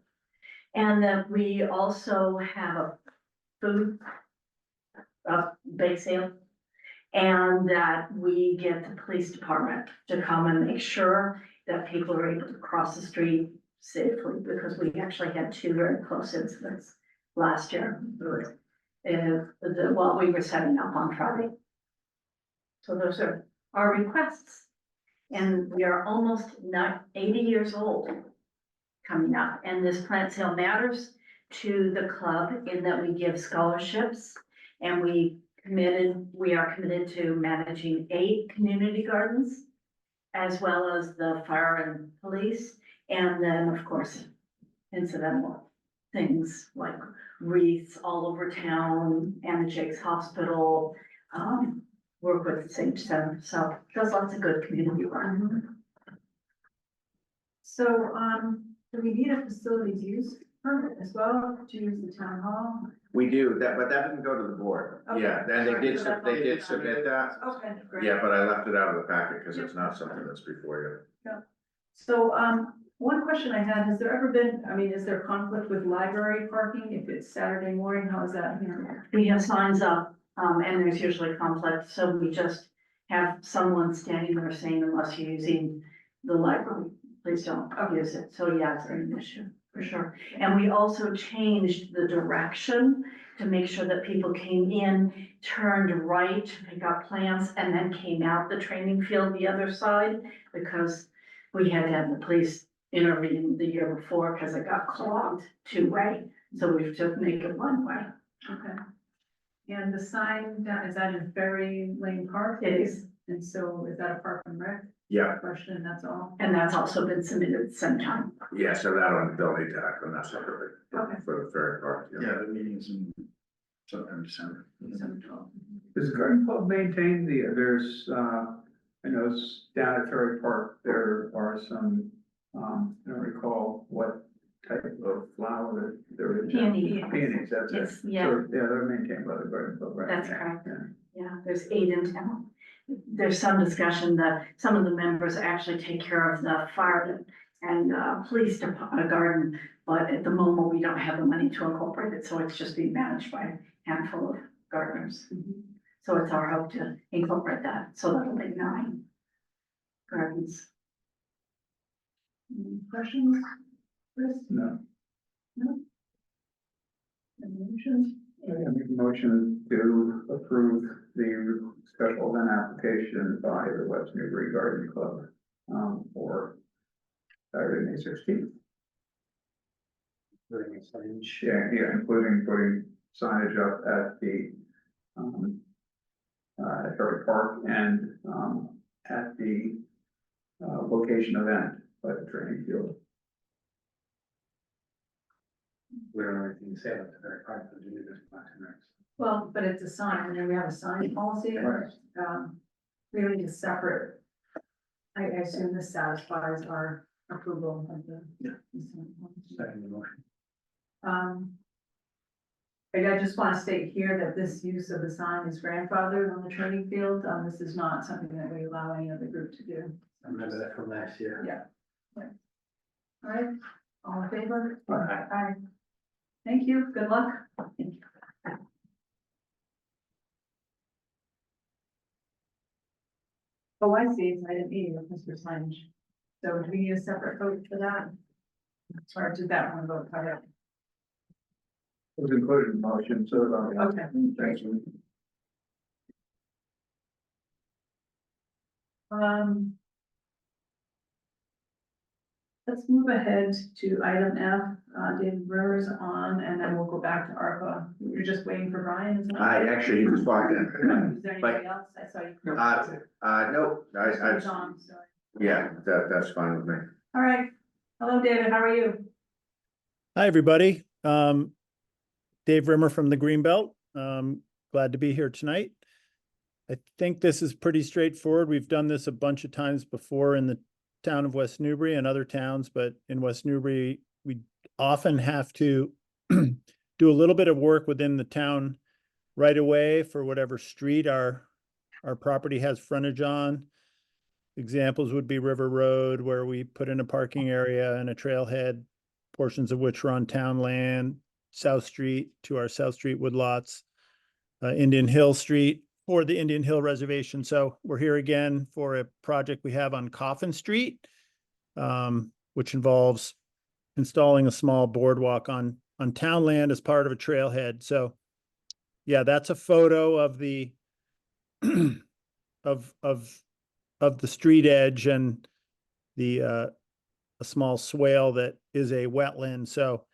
And that we also have a food bake sale. And that we get the police department to come and make sure that people are able to cross the street safely, because we actually had 2 very close incidents last year. While we were setting up on Friday. So those are our requests. And we are almost 80 years old coming up, and this plant sale matters to the club in that we give scholarships, and we are committed to managing 8 community gardens, as well as the fire and police, and then, of course, incidental things like wreaths all over town, Anna Jake's Hospital, work with the Sage Center, so does lots of good community work.
So, do we need a facilities use permit as well to use the town hall?
We do that, but that didn't go to the board.
Okay.
Yeah, and they did,
So that's
they
all
did
we-
submit that.
Okay, great.
Yeah, but I left it out of the packet because it's not something that's before you.
So, one question I had, has there ever been, is there conflict with library parking if it's Saturday morning? How is that handled?
We have signs up, and there's usually conflict, so we just have someone standing there saying, unless you're using the library, please don't use it. So yeah, it's an issue, for sure. And we also changed the direction to make sure that people came in turned right to pick up plants and then came out the training field the other side because we had had the police intervene the year before because it got clogged two-way. So we've just made it one-way.
Okay. And the sign down, is that in Ferry Lane Park?
It is.
And so is that a park and rec
Yeah,
question, that's all?
And that's also been submitted at the same time.
yeah, so that one, they'll need to act on that separately.
Okay.
For the ferry park, yeah.
Yeah, the meeting's in sometime December.
December 12th.
Does the garden club maintain there's, I know down at Ferry Park, there are some, I don't recall what type of flower there is.
Peony.
Peonies, that's it.
Yes, yeah.
So, yeah, they're maintained by the garden club, right?
That's
Yeah,
correct.
yeah.
Yeah, there's 8 in town. There's some discussion that some of the members actually take care of the fire and police department garden, but at the moment, we don't have the money to incorporate it, so it's just being managed by a handful of gardeners. So it's our hope to incorporate that, so that'll make 9 gardens.
Any questions? Chris?
No,
No? Any motion?
I make a motion to approve the special event application by the West Newbury Garden Club, for Saturday, May 16th.
Putting a signage.
Yeah, including putting signage up at the, at Ferry Park and, at the, location event by the training field.
We don't have anything to say about the very part of the do this class next.
Well, but it's a sign, and then we have a sign policy.
Right.
We need a separate, I assume this satisfies our approval of the.
Yeah.
Second motion.
I just want to state here that this use of the sign is grandfathered on the training field. This is not something that we allow any other group to do.
I remember that from last year.
Yeah. All right, all in favor?
Aye.
Aye. Thank you, good luck. Oh, I see, it's item E, Mr. Signage. So do we need a separate vote for that? Or did that one vote cover
It was included in the motion, so,
it? Okay.
thank you.
Let's move ahead to item F, David Rivers on, and then we'll go back to ARPA. You're just waiting for Brian, isn't it?
Actually, he just walked in.
Is there anybody else? I saw you.
Nope,
Tom, sorry.
yeah, that's fine with me.
All right. Hello, David, how are you?
Hi, everybody. Dave Rimmer from the Greenbelt. Glad to be here tonight. I think this is pretty straightforward. We've done this a bunch of times before in the town of West Newbury and other towns, but in West Newbury, we often have to do a little bit of work within the town right away for whatever street our property has frontage on. Examples would be River Road, where we put in a parking area and a trailhead, portions of which are on town land, South Street to our South Street woodlots, Indian Hill Street for the Indian Hill Reservation. So we're here again for a project we have on Coffin Street, which involves installing a small boardwalk on town land as part of a trailhead. So yeah, that's a photo of the of the street edge and the a small swale that is a wetland. So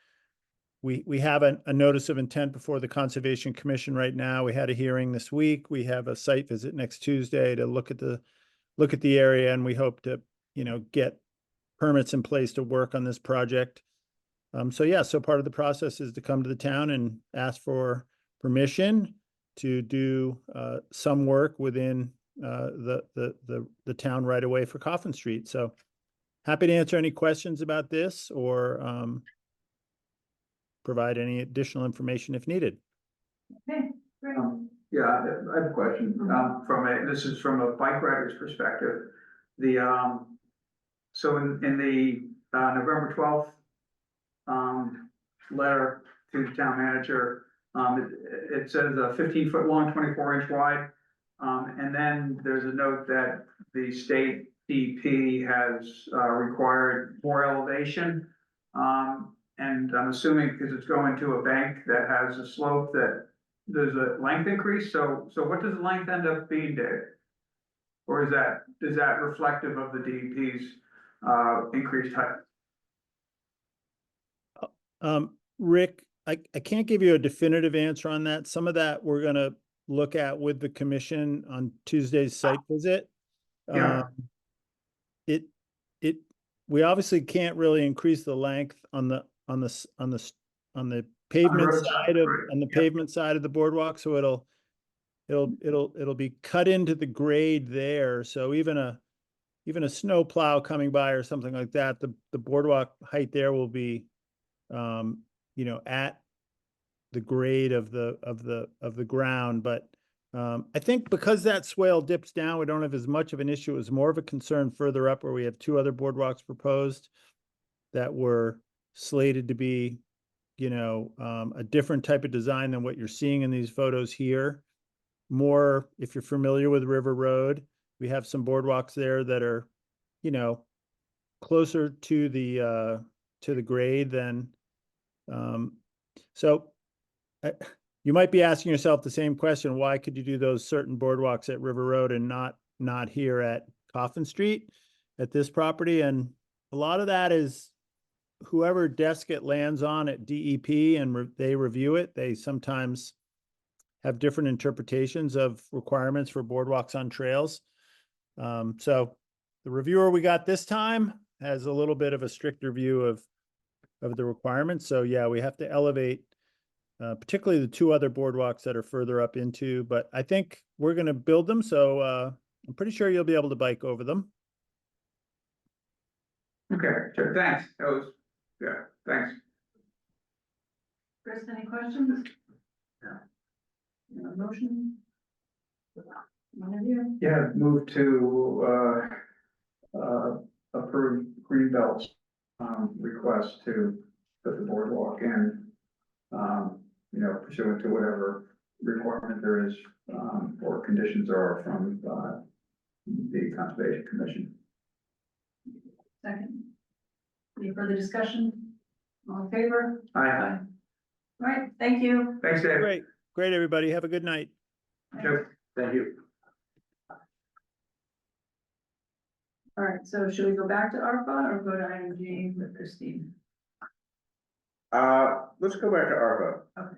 we have a notice of intent before the Conservation Commission right now. We had a hearing this week. We have a site visit next Tuesday to look at the area, and we hope to, get permits in place to work on this project. So part of the process is to come to the town and ask for permission to do some work within the town right away for Coffin Street. So happy to answer any questions about this or provide any additional information if needed.
Okay, great.
Yeah, I have a question, this is from a bike rider's perspective. So in the, November 12th, letter to the town manager, it says a 15-foot long, 24-inch wide. And then there's a note that the state DP has, required more elevation. And I'm assuming because it's going to a bank that has a slope that there's a length increase, so what does the length end up being, Dave? Or is that reflective of the DEP's, increased height?
Rick, I can't give you a definitive answer on that. Some of that we're gonna look at with the commission on Tuesday's site visit.
Yeah.
We obviously can't really increase the length on the pavement
roadside,
side of,
right,
on the
yeah.
pavement side of the boardwalk, so it'll be cut into the grade there, so even a snow plow coming by or something like that, the boardwalk height there will be, at the grade of the ground, but I think because that swale dips down, we don't have as much of an issue. It was more of a concern further up where we have two other boardwalks proposed that were slated to be, a different type of design than what you're seeing in these photos here. More, if you're familiar with River Road, we have some boardwalks there that are, closer to the grade than, so you might be asking yourself the same question, why could you do those certain boardwalks at River Road and not here at Coffin Street at this property? And a lot of that is whoever desk it lands on at DEP and they review it, they sometimes have different interpretations of requirements for boardwalks on trails. So the reviewer we got this time has a little bit of a stricter view of the requirements. So yeah, we have to elevate particularly the two other boardwalks that are further up into, but I think we're going to build them. So I'm pretty sure you'll be able to bike over them.
Okay, sure, thanks, thanks.
Chris, any questions? No. Motion? One of you?
Yeah, move to, approve Greenbelt's, request to put the boardwalk in, pursuant to whatever requirement there is, or conditions are from, the Conservation Commission.
Second. Any further discussion? All in favor?
Aye.
All right, thank you.
Thanks, Dave.
Great, everybody. Have a good night.
Sure.
Thank you.
All right, so should we go back to ARPA or go to IMG with Christine?
Let's go back to ARPA.
Okay.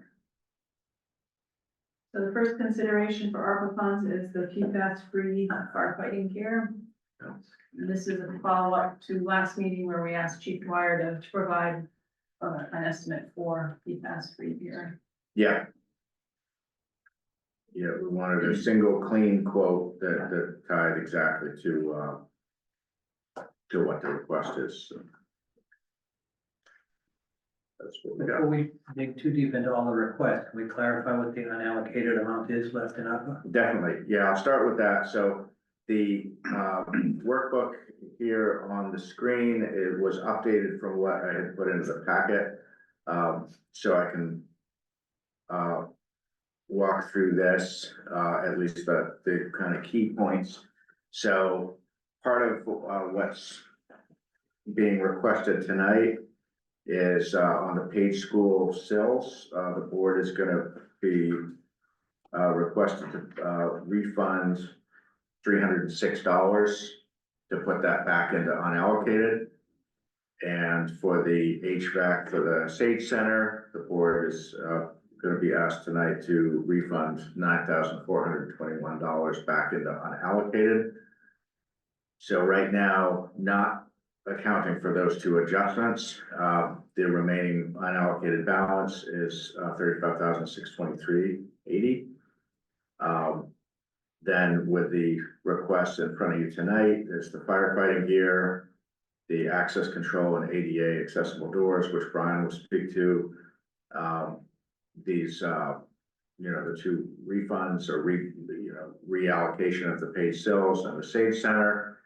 So the first consideration for ARPA funds is the PFAS-free firefighting gear. And this is a follow-up to last meeting where we asked Chief Dwyer to provide an estimate for PFAS-free gear.
Yeah. Yeah, we wanted a single clean quote that tied exactly to what the request is. So that's what we got.
Before we dig too deep into all the requests, can we clarify what the unallocated amount is left in ARPA?
Definitely, yeah, I'll start with that. So the workbook here on the screen, it was updated from what I had put into the packet. So I can walk through this, at least the kind of key points. So part of what's being requested tonight is on the Page School sills. The board is going to be requested to refund $306 to put that back into unallocated. And for the HVAC for the Sage Center, the board is going to be asked tonight to refund $9,421 back into unallocated. So right now, not accounting for those two adjustments, the remaining unallocated balance is $35,623.80. Then with the request in front of you tonight, there's the firefighting gear, the access control and ADA accessible doors, which Brian will speak to. These, the two refunds or reallocation of the paid sills and the Sage Center.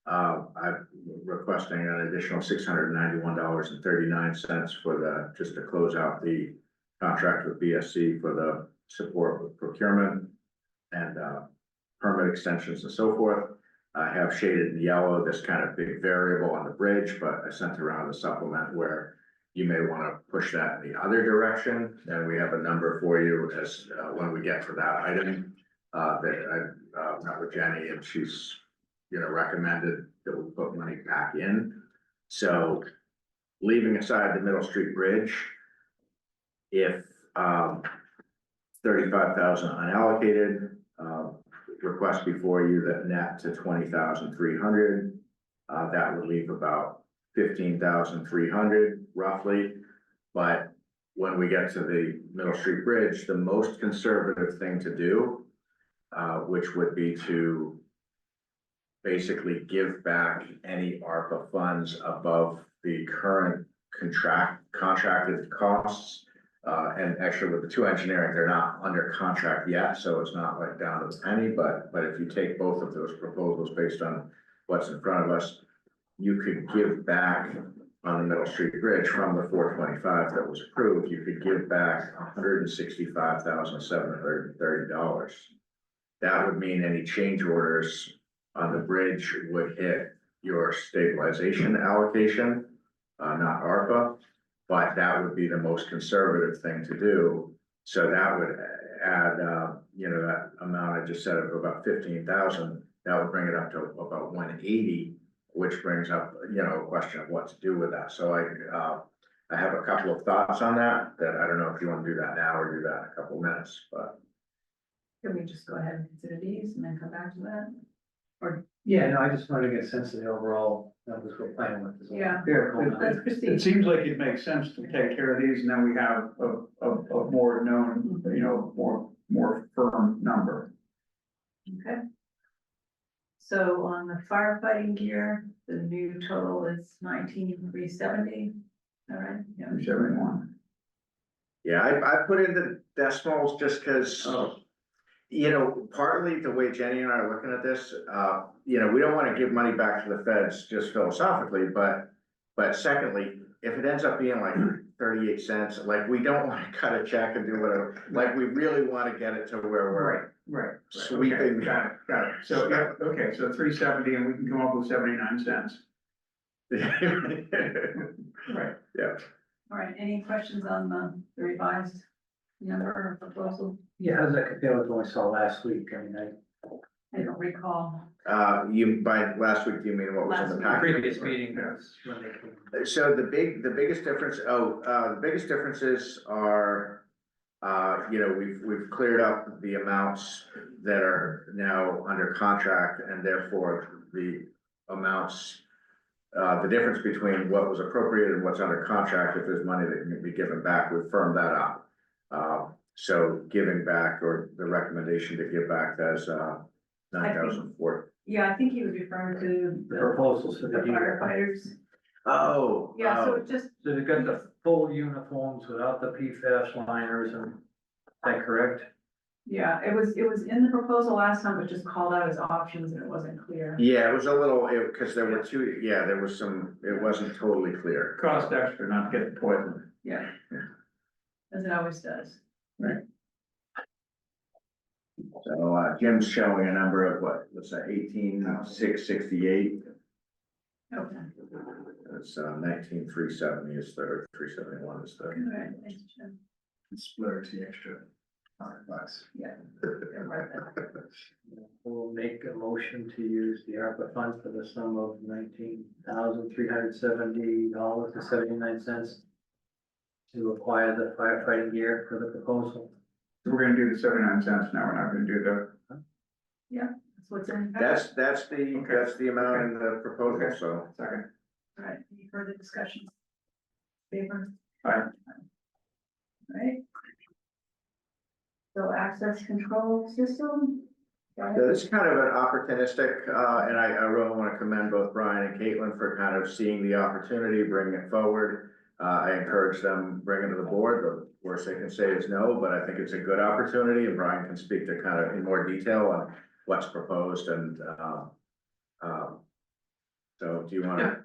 I'm requesting an additional $691.39 for just to close out the contract with BSC for the support with procurement and permit extensions and so forth. I have shaded in yellow this kind of big variable on the bridge, but I sent around a supplement where you may want to push that in the other direction, and we have a number for you as, when we get to that item. That I, met with Jenny, and she's, recommended that we put money back in. So leaving aside the Middle Street Bridge, if, 35,000 unallocated, request before you that net to 20,300, that would leave about 15,300 roughly. But when we get to the Middle Street Bridge, the most conservative thing to do, which would be to basically give back any ARPA funds above the current contracted costs. And actually with the two engineering, they're not under contract yet, so it's not like down to the penny, but if you take both of those proposals based on what's in front of us, you could give back on the Middle Street Bridge from the 425 that was approved, you could give back $165,730. That would mean any change orders on the bridge would hit your stabilization allocation, not ARPA. But that would be the most conservative thing to do. So that would add, that amount I just said of about 15,000, that would bring it up to about 180, which brings up, a question of what to do with that. So I have a couple of thoughts on that I don't know if you want to do that now or do that in a couple of minutes, but.
Can we just go ahead and consider these and then come back to that? Or,
Yeah, no, I just wanted to get a sense of the overall numbers we're playing with. is all.
yeah,
Yeah,
let's proceed.
it seems like it makes sense to take care of these, and then we have a more known, more firm number.
Okay. So on the firefighting gear, the new total is 19,370. All right, yeah.
71.
Yeah, I put in the decimals just because, partly the way Jenny and I are looking at this, we don't want to give money back to the feds just philosophically, but secondly, if it ends up being like 38 cents, like we don't want to cut a check and do whatever, like we really want to get it to where we're
Right.
sweeping.
Okay, got it. So, yeah, okay, so 370, and we can come up with 79 cents. Right.
Yeah.
All right, any questions on the revised number or proposal?
Yeah, how does that compare with what we saw last week? I mean,
I don't recall.
By last week, do you mean what was in the
Last
packet?
previous meeting, that's when they came.
So the biggest difference, the biggest differences are, we've cleared up the amounts that are now under contract, and therefore the amounts, the difference between what was appropriated and what's under contract, if there's money that can be given back, we've firmed that up. So giving back, or the recommendation to give back, that's 9,004.
Yeah, I think he was referring to
The proposals for
the
the year.
firefighters.
Oh.
Yeah, so it just,
So they got the full uniforms without the PFAS liners, and is that correct?
yeah, it was in the proposal last time, but just called out as options and it wasn't clear.
Yeah, it was a little, because there were two, there was some, it wasn't totally clear.
Cost extra not to get the poison.
Yeah. As it always does.
So, Jim's showing a number of what's that, 18,668.
Okay.
It's 19,370 is the, or 371 is the.
All right, thanks, Jim.
Splurge the extra $100.
Yeah. Yeah, right there.
We'll make a motion to use the ARPA funds for the sum of $19,370.79 to acquire the firefighting gear for the proposal.
So we're gonna do the 79 cents now, we're not gonna do the,
That's what's in.
That's the amount in the proposal, so.
second.
All right, any further discussion? Favor?
Aye.
All right. So access control system? Got it?
It's kind of an opportunistic, and I really want to commend both Brian and Caitlin for kind of seeing the opportunity, bringing it forward. I encourage them, bring it to the board. The worst they can say is no, but I think it's a good opportunity, and Brian can speak to kind of in more detail on what's proposed and, so do you want to?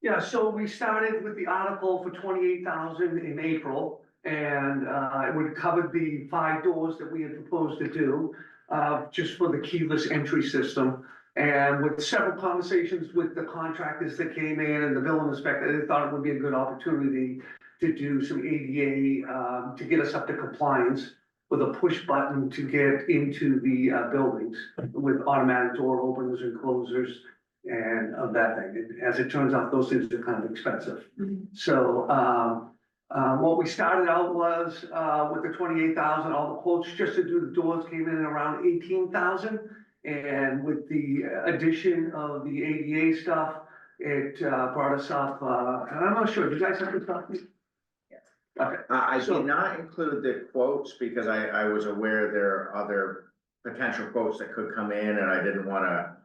Yeah, so we started with the article for 28,000 in April, and it would cover the 5 doors that we had proposed to do, just for the keyless entry system. And with several conversations with the contractors that came in and the building inspector, they thought it would be a good opportunity to do some ADA, to get us up to compliance with a push button to get into the buildings with automatic door openers and closers and of that thing. And as it turns out, those things are kind of expensive. So, what we started out was, with the 28,000, all the quotes just to do the doors came in around 18,000. And with the addition of the ADA stuff, it, brought us up, and I'm not sure, do you guys have this copy?
Yes.
Okay,
I
So-
did not include the quotes because I was aware there are other potential quotes that could come in and I didn't wanna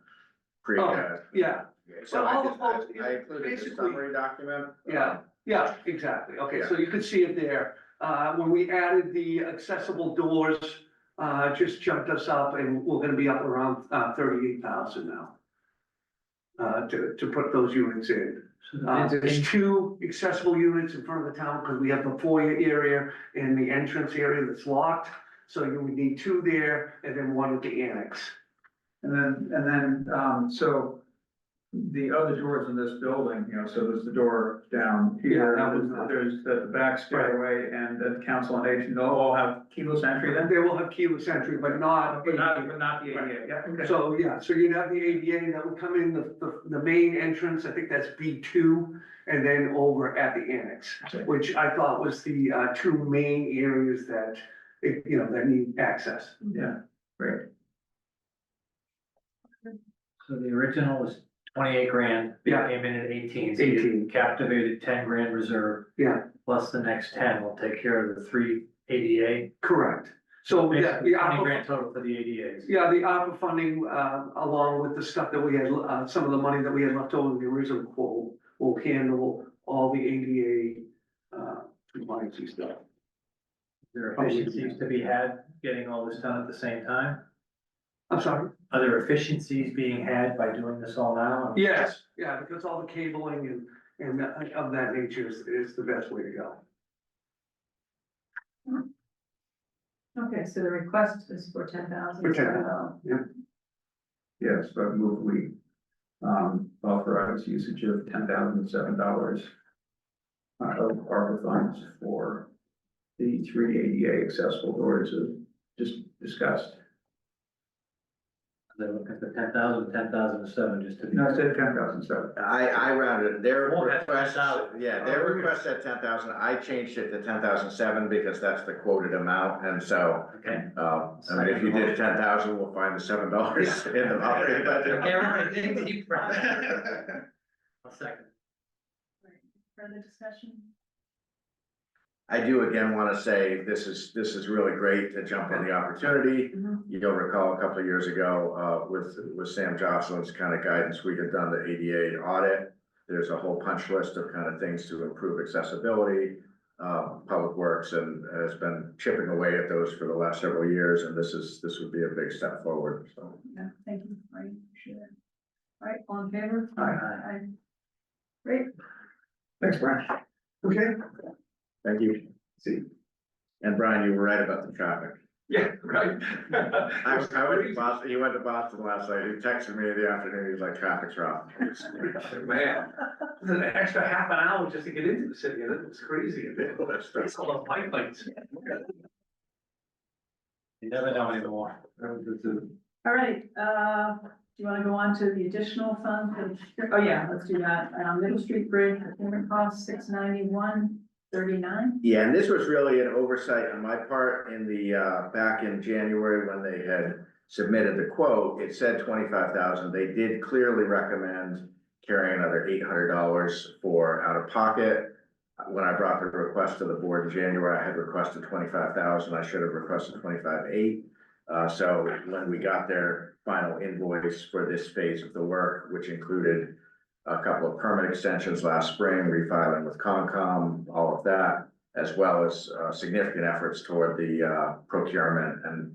create a.
yeah,
So
Well, all
I
the quotes,
just, I included the
basically-
summary document.
yeah, yeah, exactly. Okay, so you could see it there. When we added the accessible doors, just jumped us up and we're gonna be up around, 38,000 now. To put those units in. There's two accessible units in front of the town, because we have the foyer area and the entrance area that's locked. So you would need two there and then one at the annex.
And then, so the other doors in this building, you know, so there's the door down here,
Yeah, that was not-
there's the back stairway and the council on aging, they'll all have keyless entry then?
They will have keyless entry, but not.
But not the ADA, yeah, okay.
So, yeah, so you'd have the ADA that would come in the main entrance, I think that's B2, and then over at the annex, which I thought was the two main areas that, that need access.
Yeah, great.
So the original was 28 grand. It
Yeah.
Came in at 18. So you
18.
Captivated 10 grand reserve,
Yeah,
plus the next 10 will take care of the 3 ADA.
correct. So, yeah,
Basically
the
20
ARPA,
grand total for the ADAs.
yeah, the ARPA funding, along with the stuff that we had, some of the money that we had left over in the original quote, will handle all the ADA, compliance stuff.
There are efficiencies to be had getting all this done at the same time.
I'm sorry?
Are there efficiencies being had by doing this all now?
Yes, yeah, because all the cabling and of that nature is the best way to go.
Okay, so the request is for 10,000.
For 10,000, yeah.
Yes, I move we, authorize usage of $10,007 of ARPA funds for the 3 ADA accessible doors as just discussed.
They're looking for 10,000, 10,007, just to be.
No, I said 10,007.
I rounded their
Oh, that's
request,
10,000.
yeah, their request at 10,000, I changed it to 10,007 because that's the quoted amount, and so.
Okay.
I mean, if you did 10,000, we'll find the $7 in the operating budget.
A second.
Further discussion?
I do again want to say, this is really great to jump on the opportunity.
Mhm.
You'll recall a couple of years ago, with Sam Jocelyn's kind of guidance, we had done the ADA audit. There's a whole punch list of kind of things to improve accessibility. Public Works and has been chipping away at those for the last several years, and this would be a big step forward, so.
Yeah, thank you, right, appreciate it. All right, all in favor?
Aye.
Great.
Thanks, Brian.
Okay,
Thank you.
See.
And Brian, you were right about the traffic.
Yeah, right.
I went to Boston, he went to Boston last night, he texted me in the afternoon, he's like, traffic's rough.
man, it's an extra half an hour just to get into the city, and it was crazy. It's all the bike lanes.
You never know anymore.
All right, do you wanna go on to the additional fund? Oh, yeah, let's do that. Middle Street Bridge, procurement cost, $691.39.
Yeah, and this was really an oversight on my part in the, back in January when they had submitted the quote, it said 25,000. They did clearly recommend carrying another $800 for out of pocket. When I brought the request to the board in January, I had requested 25,000. I should have requested 25,800. So when we got their final invoice for this phase of the work, which included a couple of permit extensions last spring, refiling with Concom, all of that, as well as significant efforts toward the procurement and,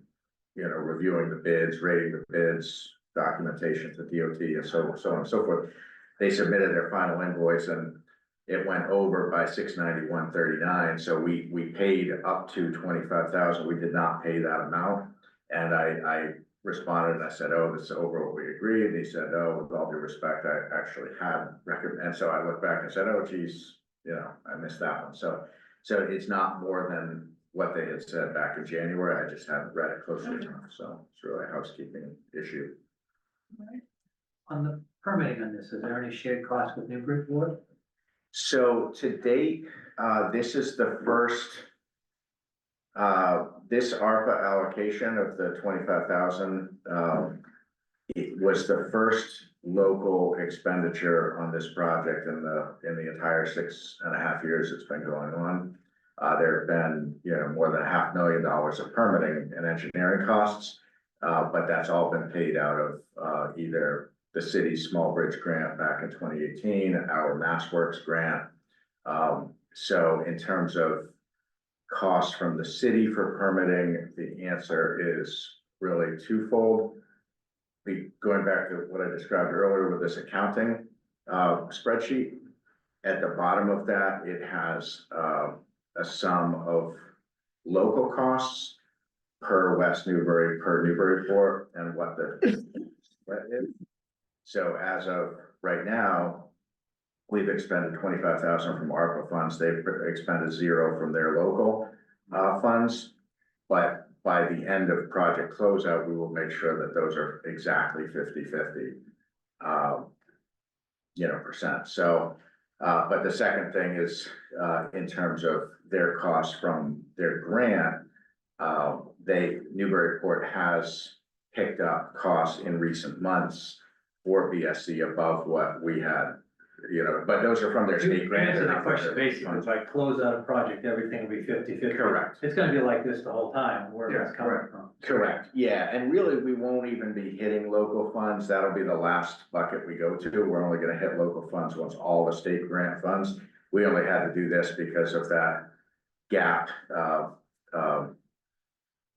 reviewing the bids, rating the bids, documentation to DOT and so on and so forth. They submitted their final invoice and it went over by $691.39. So we paid up to 25,000. We did not pay that amount. And I responded and I said, oh, this is over what we agreed. And he said, no, with all due respect, I actually had recommend, and so I looked back and said, oh geez, you know, I missed that one. So it's not more than what they had said back in January. I just haven't read it closely enough. So it's really a housekeeping issue.
On the permitting on this, is there any shared cost with Newburyport?
So to date, this is the first, this ARPA allocation of the 25,000, it was the first local expenditure on this project in the entire 6.5 years it's been going on. There have been, you know, more than $500,000 of permitting and engineering costs, but that's all been paid out of either the city's small bridge grant back in 2018, our MassWorks grant. So in terms of costs from the city for permitting, the answer is really twofold. Going back to what I described earlier with this accounting spreadsheet, at the bottom of that, it has a sum of local costs per West Newbury, per Newburyport, and what the what is. So as of right now, we've expended 25,000 from ARPA funds. They've expended 0 from their local funds. But by the end of project closeout, we will make sure that those are exactly 50-50, you know, percent. So, but the second thing is, in terms of their costs from their grant, Newburyport has picked up costs in recent months for BSC above what we had, you know, but those are from their state grant.
Answer the question, basically, if I close out a project, everything will be 50-50.
Correct.
It's gonna be like this the whole time, where it's coming from.
Correct, yeah, and really, we won't even be hitting local funds. That'll be the last bucket we go to. We're only gonna hit local funds once all the state grant funds. We only had to do this because of that gap,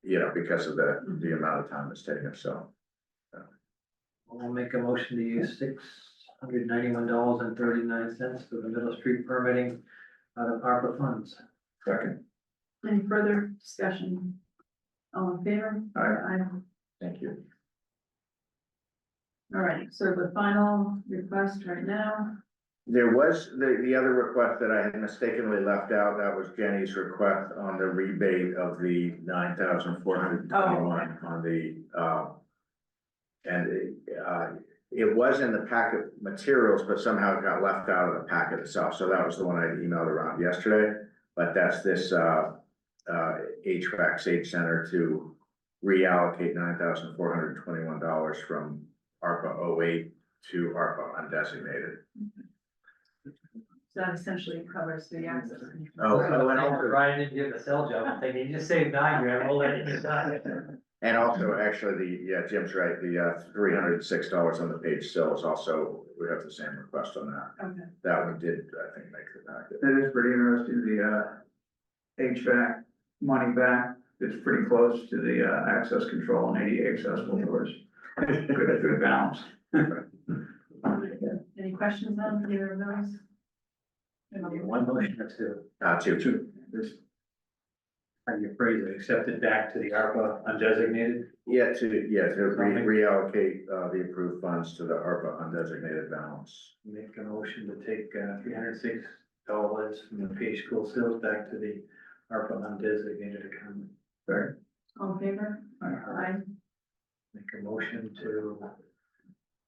you know, because of the amount of time it's taken, so.
I'll make a motion to use $691.39 for the Middle Street permitting out of ARPA funds.
Second.
Any further discussion? All in favor? Aye.
Thank you.
All right, so the final request right now,
There was the other request that I had mistakenly left out. That was Jenny's request on the rebate of the 9,421 on the, and it was in the packet materials, but somehow it got left out of the packet itself. So that was the one I emailed around yesterday. But that's this HVAC Sage Center to reallocate $9,421 from ARPA 08 to ARPA undesignated.
so that essentially covers the access.
Oh,
And also, Ryan didn't give a sell job, I'm thinking, you just saved $9,000, we'll let it decide.
and also, actually, Jim's right, the $306 on the page still is also, we have the same request on that.
Okay.
That one did, I think, make the packet.
That is pretty interesting, the HVAC money back, it's pretty close to the access control and ADA accessible doors. Good balance.
Any questions on either of those?
One motion or two,
Two.
how do you phrase it, accept it back to the ARPA undesignated?
To reallocate the approved funds to the ARPA undesignated balance.
Make a motion to take $306 from the page school sales back to the ARPA undesignated account.
Sorry.
All in favor? Aye.
Make a motion to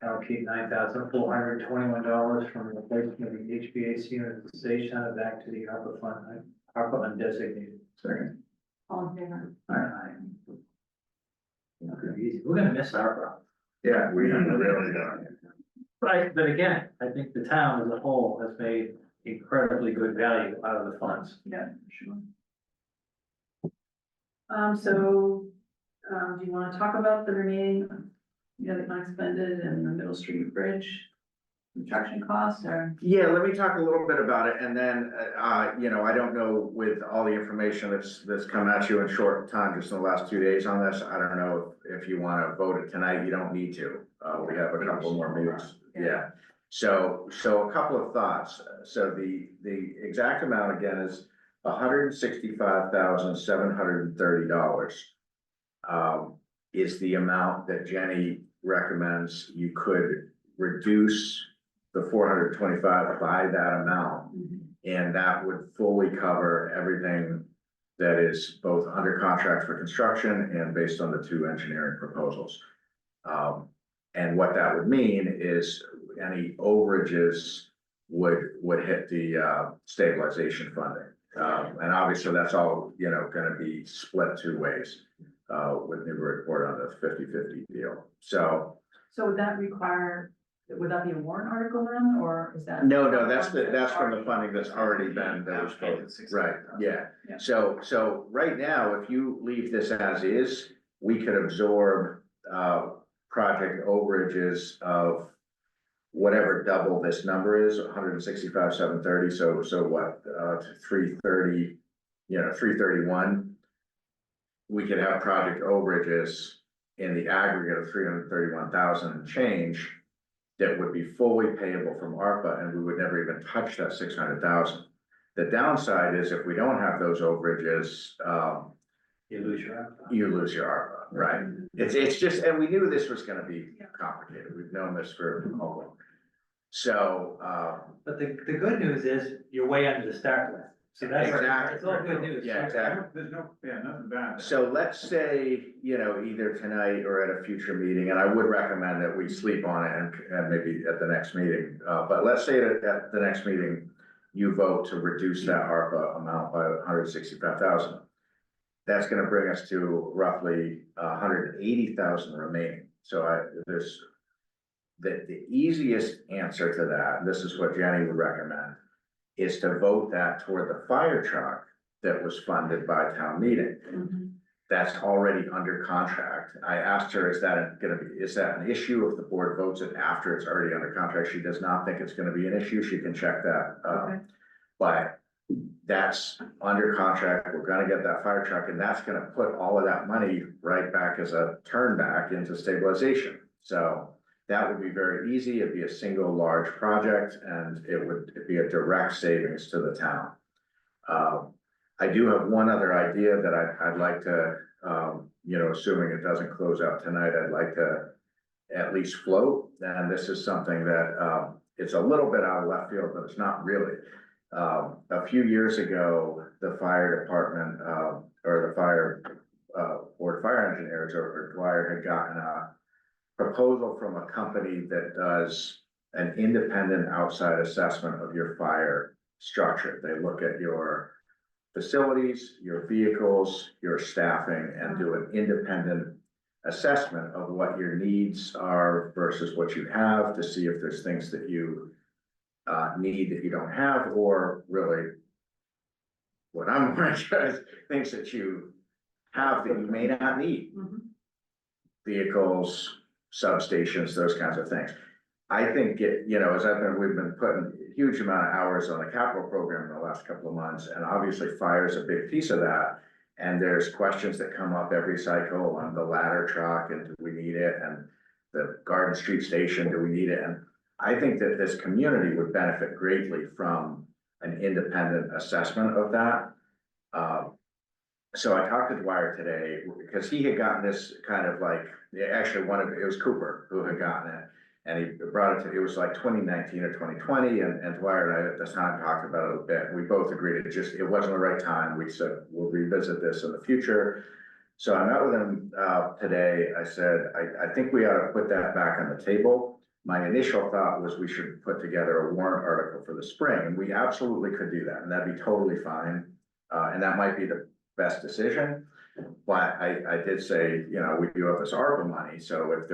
allocate $9,421 from the replacement of the HVAC unit at the Sage Center back to the ARPA fund, ARPA undesignated.
Second.
All in favor?
Aye. Easy. We're gonna miss ARPA.
Yeah,
We really are.
But again, I think the town as a whole has made incredibly good value out of the funds.
Yeah, sure. Do you want to talk about the remaining, the unexpended and the Middle Street Bridge construction costs, or?
Yeah, let me talk a little bit about it, and then, you know, I don't know with all the information that's come at you in short time, just in the last 2 days on this, I don't know if you wanna vote it tonight, you don't need to. We have a couple more meetings, yeah. So a couple of thoughts. So the exact amount again is $165,730. is the amount that Jenny recommends you could reduce the 425 by that amount. And that would fully cover everything that is both under contract for construction and based on the two engineering proposals. And what that would mean is any overages would hit the stabilization funding. And obviously that's all, you know, gonna be split two ways with Newbury Port on the 50-50 deal. So
So would that require, would that be a warrant article then, or is that?
no, that's from the funding that's already been, that was voted, right, yeah.
Yeah.
So right now, if you leave this as is, we could absorb project overages of whatever double this number is, 165,730, so what, 330, you know, 331. We could have project overages in the aggregate of 331,000 and change that would be fully payable from ARPA, and we would never even touch that 600,000. The downside is if we don't have those overages,
You lose your ARPA.
you lose your ARPA, right? It's just, and we knew this was gonna be complicated. We've known this for a while. So,
But the good news is you're way under to start with. So that's,
Exactly.
it's all good news.
yeah, exactly.
There's no, yeah, nothing bad.
So let's say, you know, either tonight or at a future meeting, and I would recommend that we sleep on it and maybe at the next meeting. But let's say that at the next meeting, you vote to reduce that ARPA amount by 165,000. That's gonna bring us to roughly 180,000 remaining. So there's the easiest answer to that, and this is what Jenny would recommend, is to vote that toward the fire truck that was funded by town meeting. That's already under contract. I asked her, is that an issue if the board votes it after it's already under contract? She does not think it's gonna be an issue. She can check that.
Okay.
But that's under contract. We're gonna get that fire truck, and that's gonna put all of that money right back as a turn back into stabilization. So that would be very easy. It'd be a single large project, and it would be a direct savings to the town. I do have one other idea that I'd like to, you know, assuming it doesn't close out tonight, I'd like to at least float. And this is something that, it's a little bit out of left field, but it's not really. A few years ago, the fire department, or the fire, board of fire engineers or Dwyer had gotten a proposal from a company that does an independent outside assessment of your fire structure. They look at your facilities, your vehicles, your staffing, and do an independent assessment of what your needs are versus what you have, to see if there's things that you need that you don't have, or really what I'm worried about is things that you have that you may not need. Vehicles, substations, those kinds of things. I think you know, we've been putting a huge amount of hours on the capital program in the last couple of months, and obviously fire is a big piece of that. And there's questions that come up every cycle on the ladder truck, and do we need it? And the Garden Street Station, do we need it? And I think that this community would benefit greatly from an independent assessment of that. So I talked to Dwyer today because he had gotten this kind of like, actually it was Cooper who had gotten it. And he brought it was like 2019 or 2020, and Dwyer and I at the time talked about it a bit. We both agreed it wasn't the right time. We said, we'll revisit this in the future. So I met with him today. I said, I think we ought to put that back on the table. My initial thought was we should put together a warrant article for the spring, and we absolutely could do that, and that'd be totally fine. And that might be the best decision. But I did say, you know, we do have this ARPA money, so if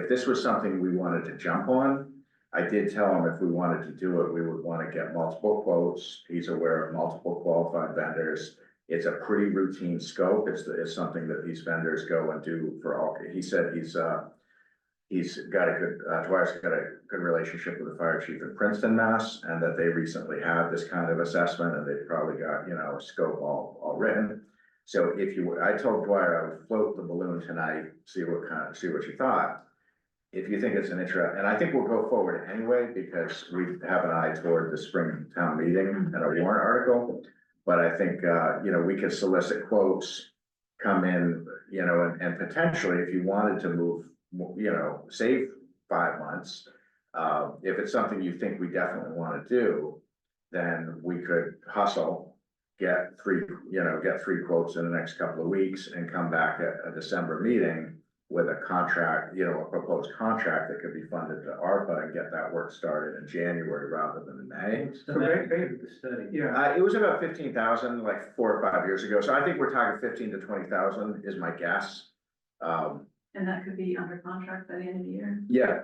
this was something we wanted to jump on, I did tell him if we wanted to do it, we would want to get multiple quotes. He's aware of multiple qualified vendors. It's a pretty routine scope. It's something that these vendors go and do for all. He said he's got Dwyer's got a good relationship with the fire chief in Princeton, Mass, and that they recently had this kind of assessment, and they've probably got, you know, a scope all written. So I told Dwyer I would float the balloon tonight, see what you thought. If you think it's an interest, and I think we'll go forward anyway, because we have an eye toward the spring town meeting and a warrant article. But I think, you know, we could solicit quotes come in, you know, and potentially if you wanted to move, you know, save 5 months. If it's something you think we definitely want to do, then we could hustle, get three quotes in the next couple of weeks and come back at a December meeting with a contract, you know, a proposed contract that could be funded to ARPA and get that work started in January rather than in May.
So that paid the study.
Yeah,
It was about 15,000, like 4 or 5 years ago, so I think we're talking 15 to 20,000 is my guess.
And that could be under contract by the end of the year.
Yeah,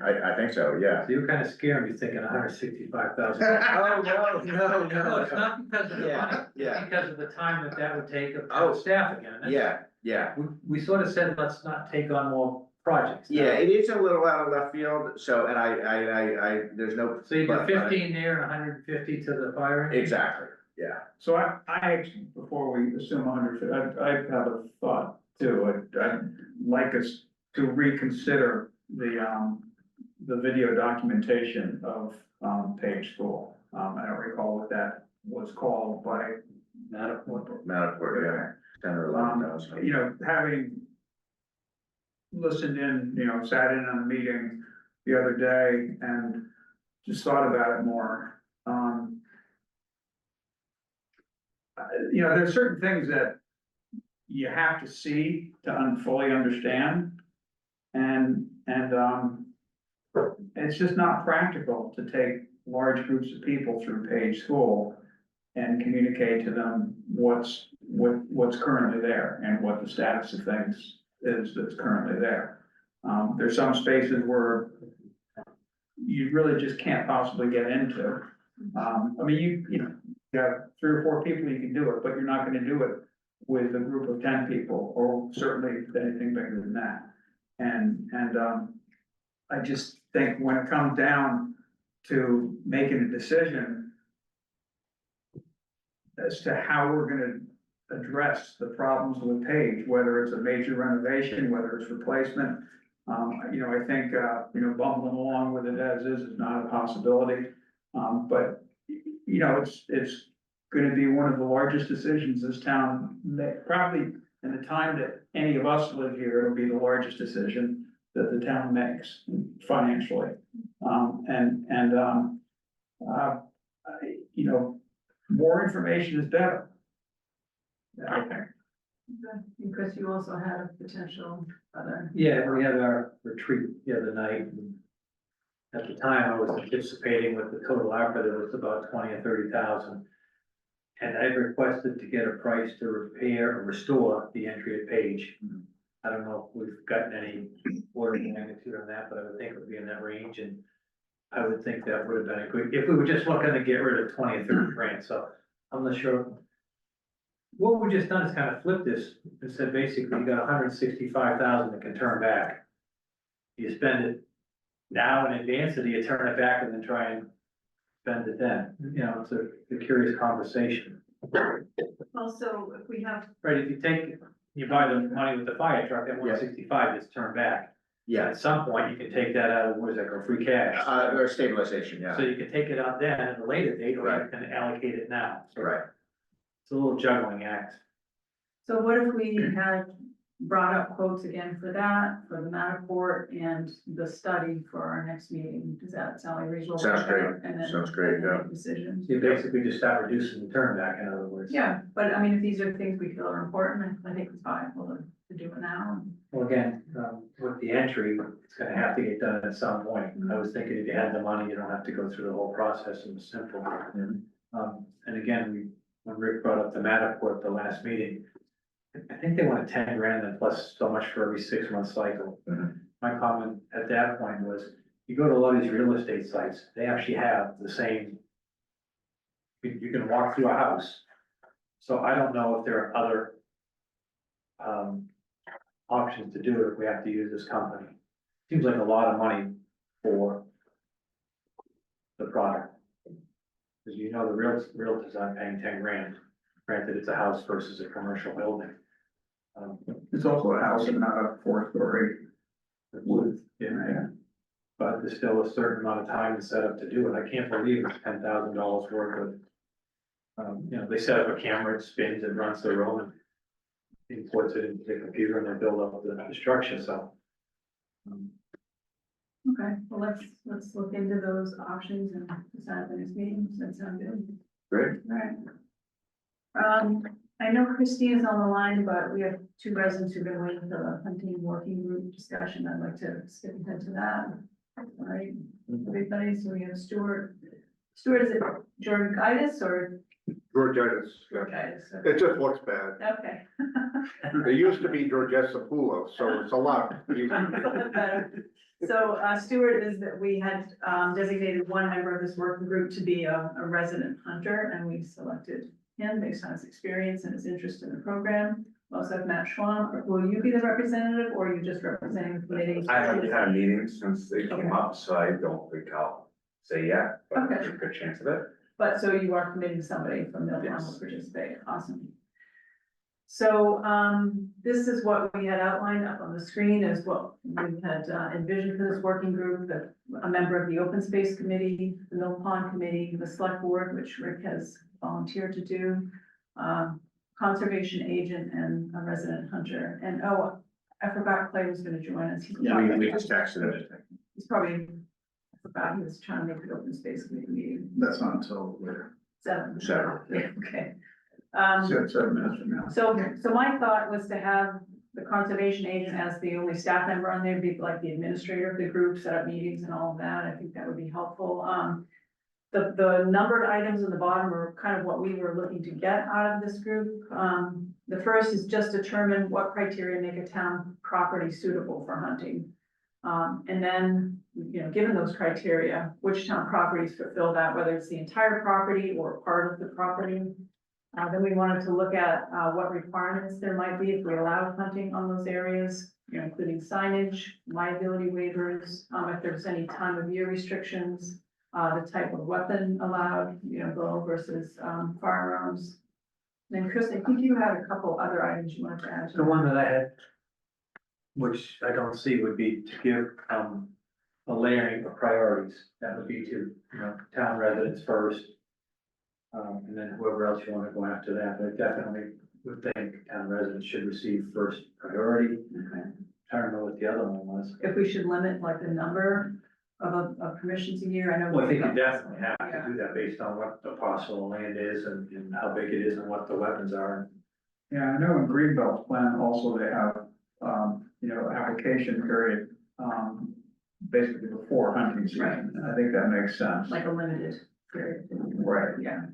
I think so, yeah.
So you were kind of scared me thinking 165,000.
Oh, no,
No, it's not because of the money,
Yeah,
it's because of the time that would take of
Oh.
staff again. That's-
yeah.
We sort of said, let's not take on more projects.
Yeah, it is a little out of left field, so, and I, there's no.
So you
but-
did 15 there and 150 to the fire engine?
Exactly, yeah.
so I actually, before we assume 100, I have a thought too. I'd like us to reconsider the video documentation of Page School. I don't recall what that was called by.
Matterport, yeah, 10 or 11,000.
You know, having listened in, you know, sat in on a meeting the other day and just thought about it more. You know, there's certain things that you have to see to fully understand. And it's just not practical to take large groups of people through Page School and communicate to them what's currently there and what the status of things is that's currently there. There's some spaces where you really just can't possibly get into. I mean, you know, you have 3 or 4 people, you can do it, but you're not gonna do it with a group of 10 people, or certainly anything bigger than that. And I just think when it comes down to making a decision as to how we're gonna address the problems with Page, whether it's a major renovation, whether it's replacement. You know, I think, you know, bumbling along with it as is not a possibility. But, you know, it's gonna be one of the largest decisions this town, probably in the time that any of us live here, it'll be the largest decision that the town makes financially. You know, more information is better. I think.
And Chris, you also had a potential other.
Yeah, we had our retreat the other night. And at the time, I was anticipating with the total ARPA, that was about 20 or 30,000. And I requested to get a price to repair or restore the entry at Page. I don't know if we've gotten any order of magnitude on that, but I would think it would be in that range, and I would think that would have been a good, if we were just looking to get rid of 20 or 30 grand, so I'm not sure. What we just done is kind of flip this and said, basically, you got 165,000 that can turn back. You spend it now in advance, or do you turn it back and then try and spend it then? You know, it's a curious conversation.
Also, if we have,
Right, if you buy the money with the fire truck, that 165 gets turned back.
Yeah,
At some point, you can take that out of, what is that, or free cash?
or stabilization, yeah,
So you can take it out then at a later date, or you
Right.
can allocate it now. So
right.
It's a little juggling act.
so what if we had brought up quotes again for that, for the Matterport and the study for our next meeting? Does that sound like reasonable?
Sounds great.
And then
Sounds great, yeah.
make Decisions.
You basically just start reducing the turn back, in other words.
Yeah, but I mean, if these are things we feel are important, I think it's viable to do it now.
Well, again, with the entry, it's gonna have to get done at some point. I was thinking if you had the money, you don't have to go through the whole process, and it's simple. And again, when Rick brought up the Matterport, the last meeting, I think they wanted 10 grand and plus so much for every 6-month cycle. My comment at that point was, you go to a lot of these real estate sites, they actually have the same. You can walk through a house. So I don't know if there are other options to do it if we have to use this company. Seems like a lot of money for the product. Because you know, the realtors aren't paying 10 grand. Granted, it's a house versus a commercial building.
It's also a house and not a 4-story with,
Yeah, but there's still a certain amount of time and setup to do it. I can't believe it's $10,000 worth of. You know, they set up a camera, it spins, it runs the room, and inputs it into the computer and then build up the structure, so.
Okay, well, let's look into those options and decide the next meeting. Does that sound good?
Great.
Right. I know Christine is on the line, but we have two residents who've been waiting for the hunting working group discussion. I'd like to skip ahead to that. All right, everybody, so we have Stuart. Stuart, is it Georgitis or
Georgitis,
Georgitis?
it just looks bad.
Okay.
It used to be Georgesopoulos, so it's a lot easier.
So, Stuart is that we had, designated one member of this working group to be a resident hunter, and we selected him based on his experience and his interest in the program. We also have Matt Schwam. Will you be the representative, or are you just representing the committee?
I haven't had meetings since they came up, so I don't think I'll say yeah, but there's a good chance of it.
But so you are committing somebody from Mill Pond
Yes.
to participate. Awesome. So, this is what we had outlined up on the screen is what we had envisioned for this working group, that a member of the Open Space Committee, the Mill Pond Committee, the Select Board, which Rick has volunteered to do, conservation agent and a resident hunter. And oh, I forgot Clay was gonna join us.
Yeah, we just texted it.
He's probably, I forgot he was trying to make the Open Space Committee meeting.
That's not until later.
Seven.
Seven.
Yeah, okay.
So it's 7 minutes from now.
So my thought was to have the conservation agent as the only staff member on there, be like the administrator of the group, set up meetings and all of that. I think that would be helpful. The numbered items in the bottom are kind of what we were looking to get out of this group. The first is just determine what criteria make a town property suitable for hunting. And then, given those criteria, which town properties fulfill that, whether it's the entire property or part of the property. Then we wanted to look at, what requirements there might be if we allow hunting on those areas, including signage, liability waivers, if there's any time of year restrictions, the type of weapon allowed, bow versus, firearms. And then Chris, I think you had a couple other items you wanted to add.
The one that I had, which I don't see, would be to give, a layering of priorities. That would be to, town residents first. And then whoever else you want to go after that, but I definitely would think town residents should receive first priority.
Okay.
I don't know what the other one was.
If we should limit like the number of permissions a year, I know.
Well, I think you definitely have to do that based on what the parcel of land is and how big it is and what the weapons are.
Yeah, I know in Greenbelt plan also they have, application period, basically before hunting season.
Right.
And I think that makes sense.
Like a limited period.
Right.
Yeah.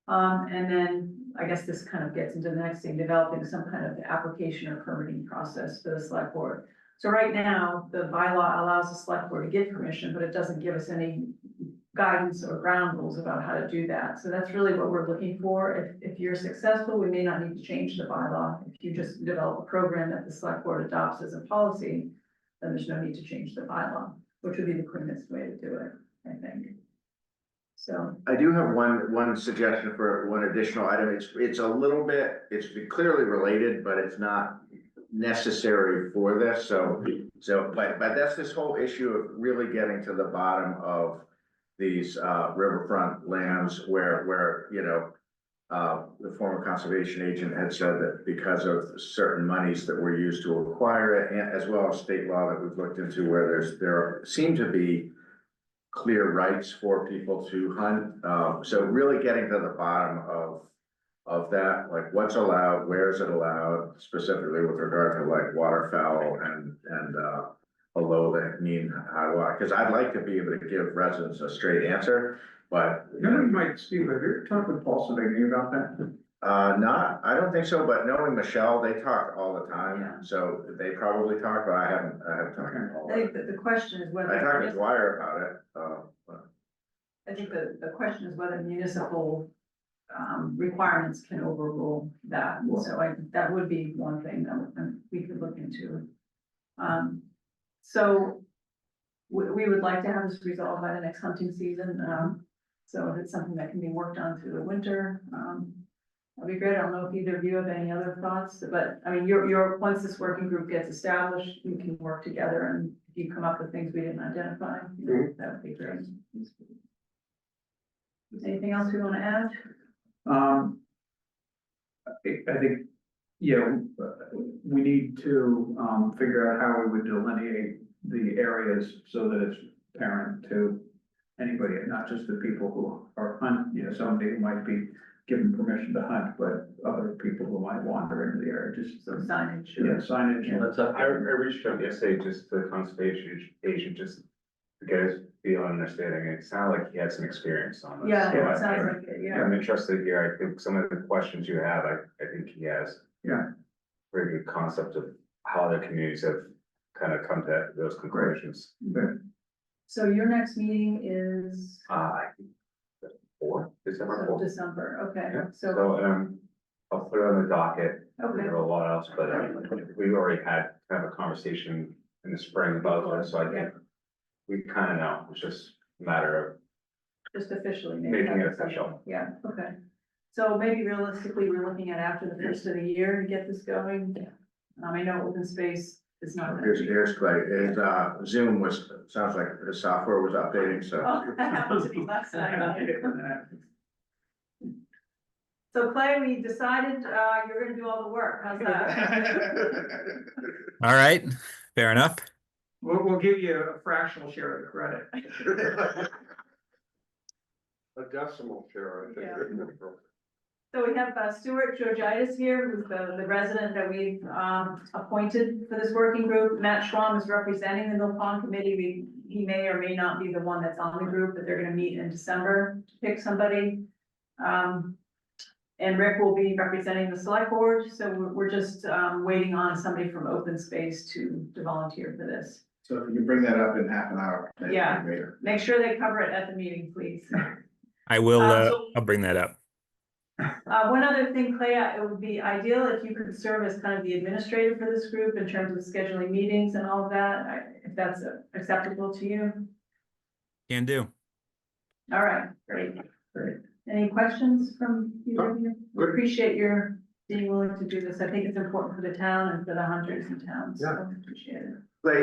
And then I guess this kind of gets into the next thing, developing some kind of application or permitting process for the select board. So right now, the bylaw allows the select board to give permission, but it doesn't give us any guidance or ground rules about how to do that. So that's really what we're looking for. If you're successful, we may not need to change the bylaw. If you just develop a program that the select board adopts as a policy, then there's no need to change the bylaw, which would be the cleanest way to do it, I think. So,
I do have one suggestion for one additional item. It's a little bit, it's clearly related, but it's not necessary for this. But that's this whole issue of really getting to the bottom of these riverfront lands where the former conservation agent had said that because of certain monies that were used to acquire it, and as well as state law that we've looked into, where there seem to be clear rights for people to hunt. So really getting to the bottom of that, like what's allowed, where is it allowed, specifically with regard to like waterfowl and below the mean high water. Because I'd like to be able to give residents a straight answer, but
You might, Steve, have you talked with Paul Savigny about that?
I don't think so, but knowing Michelle, they talk all the time,
Yeah.
so they probably talk, but I haven't talked to Paul.
I think that the question is whether.
I talked to Dwyer about it, but
I think the question is whether municipal requirements can overrule that. So that would be one thing that we could look into. So we would like to have this resolved by the next hunting season. So if it's something that can be worked on through the winter, that'd be great. I don't know if either of you have any other thoughts, but I mean, once this working group gets established, we can work together, and if you come up with things we didn't identify, that would be great. Anything else we want to add?
I think Yeah, we need to, figure out how we would delineate the areas so that it's apparent to anybody, not just the people who are hunt, somebody who might be given permission to hunt, but other people who might wander into the area, just,
So signage.
signage.
Well, that's up.
I reached out yesterday just to the conservation agent, just to get his feel and understanding. It sounded like he had some experience on this.
Yeah,
So
it
I-
sounds like it, yeah.
I'm interested here. I think some of the questions you have, I think he has.
Yeah.
Very good concept of how other communities have kind of come to those conclusions.
So your next meeting is
I think December 4th.
December, okay,
Yeah,
so,
so, I'll put it on the docket. We
okay,
have a lot else, but we already had kind of a conversation in the spring about this, so I think we kind of know. It's just a matter
just officially.
Making it official.
Yeah, okay. So maybe realistically, we're looking at after the first of the year to get this going. I know open space is not.
Here's Clay, his, Zoom was, sounds like his software was updating, so.
Oh, that happened to be last night. So Clay, we decided, you're gonna do all the work, how's that?
All right, fair enough.
We'll give you a fractional share of the credit.
A decimal share,
think. So we have Stuart Georgitis here, who's the resident that we've appointed for this working group. Matt Schwam is representing the Mill Pond Committee. He may or may not be the one that's on the group, but they're gonna meet in December to pick somebody. And Rick will be representing the select board, so we're just waiting on somebody from open space to volunteer for this.
So if you can bring that up in half an hour. that'd be
Yeah.
great.
Make sure they cover it at the meeting, please.
I will,
so-
I'll bring that up.
One other thing, Clay, it would be ideal if you could serve as kind of the administrator for this group in terms of scheduling meetings and all of that, if that's acceptable to you.
Can do.
All right, great. Any questions from either of you? We appreciate your being willing to do this. I think it's important for the town and for the hunters in town, so I appreciate it.
Clay,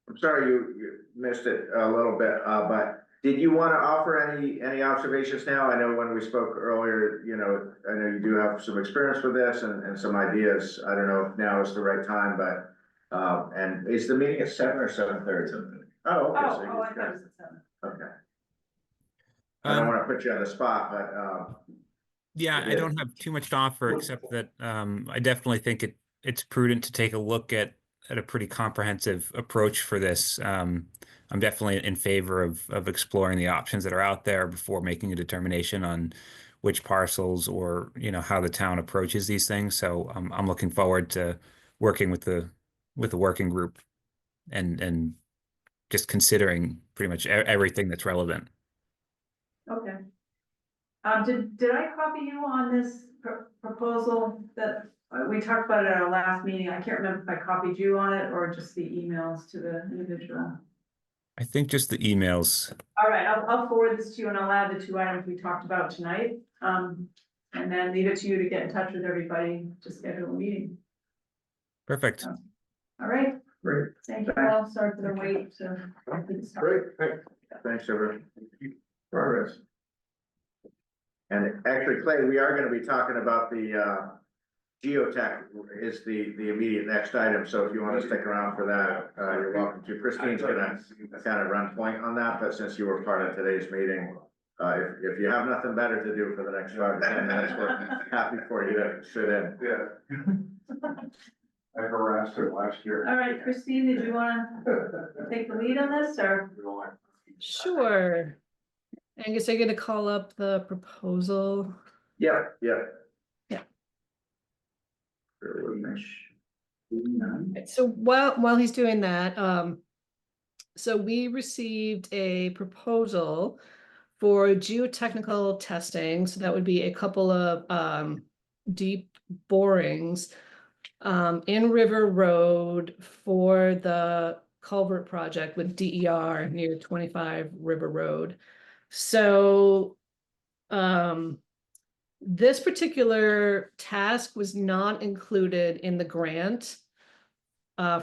I'm sorry you missed it a little bit, but did you want to offer any observations now? I know when we spoke earlier, I know you do have some experience with this and some ideas. I don't know if now is the right time, but, and is the meeting at 7 or 7:30? Oh, okay.
Oh,
so
I
you-
thought it was at 7.
Okay. I don't want to put you on the spot, but,
Yeah, I don't have too much to offer, except that I definitely think it's prudent to take a look at a pretty comprehensive approach for this. I'm definitely in favor of exploring the options that are out there before making a determination on which parcels or how the town approaches these things. So I'm looking forward to working with the working group and just considering pretty much everything that's relevant.
Okay. Did I copy you on this proposal that we talked about it at our last meeting? I can't remember if I copied you on it or just the emails to the individual.
I think just the emails.
All right, I'll forward this to you and I'll add the 2 items we talked about tonight. And then leave it to you to get in touch with everybody to schedule a meeting.
Perfect.
All right,
Great.
thank you all. Sorry for the wait.
great, thanks, everyone.
Progress.
And actually, Clay, we are gonna be talking about the geotech is the immediate next item, so if you wanna stick around for that, you're welcome to. Christine's gonna kind of run point on that, but since you were part of today's meeting, if you have nothing better to do for the next 5 to 10 minutes, we're happy for you to sit in.
Yeah. I harassed her last year.
All right, Christine, did you wanna take the lead on this or?
Sure. Angus, are you gonna call up the proposal?
Yeah.
Yeah. So while he's doing that, so we received a proposal for geotechnical testing. So that would be a couple of deep borings in River Road for the culvert project with DER near 25 River Road. So this particular task was not included in the grant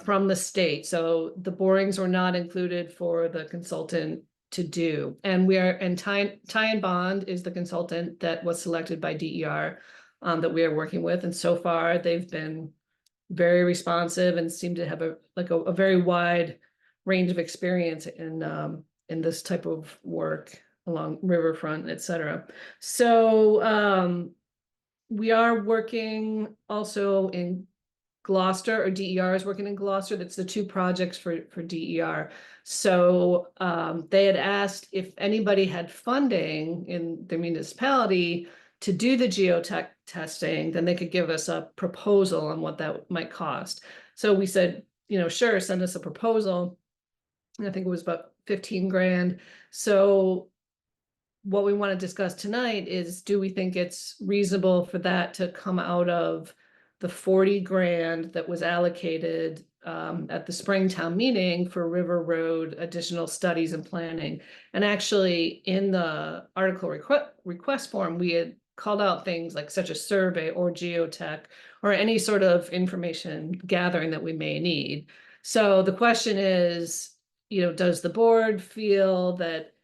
from the state. So the borings were not included for the consultant to do. And Ty and Bond is the consultant that was selected by DER. that we are working with. And so far, they've been very responsive and seem to have a very wide range of experience in this type of work along riverfront, et cetera. So we are working also in Gloucester, or DER is working in Gloucester. That's the two projects for DER. So they had asked if anybody had funding in the municipality to do the geotech testing, then they could give us a proposal on what that might cost. So we said, sure, send us a proposal. And I think it was about 15 grand. So what we want to discuss tonight is, do we think it's reasonable for that to come out of the 40 grand that was allocated at the Springtown meeting for River Road additional studies and planning? And actually, in the article request form, we had called out things like such a survey or geotech or any sort of information gathering that we may need. So the question is, does the board feel that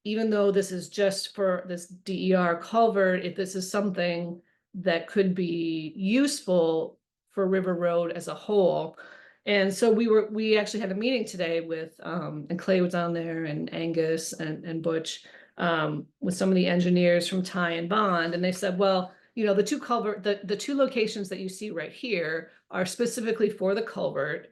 even though this is just for this DER culvert, if this is something that could be useful for River Road as a whole? And so we actually had a meeting today with, and Clay was on there, and Angus and Butch, with some of the engineers from Ty and Bond, and they said, well, the two locations that you see right here are specifically for the culvert.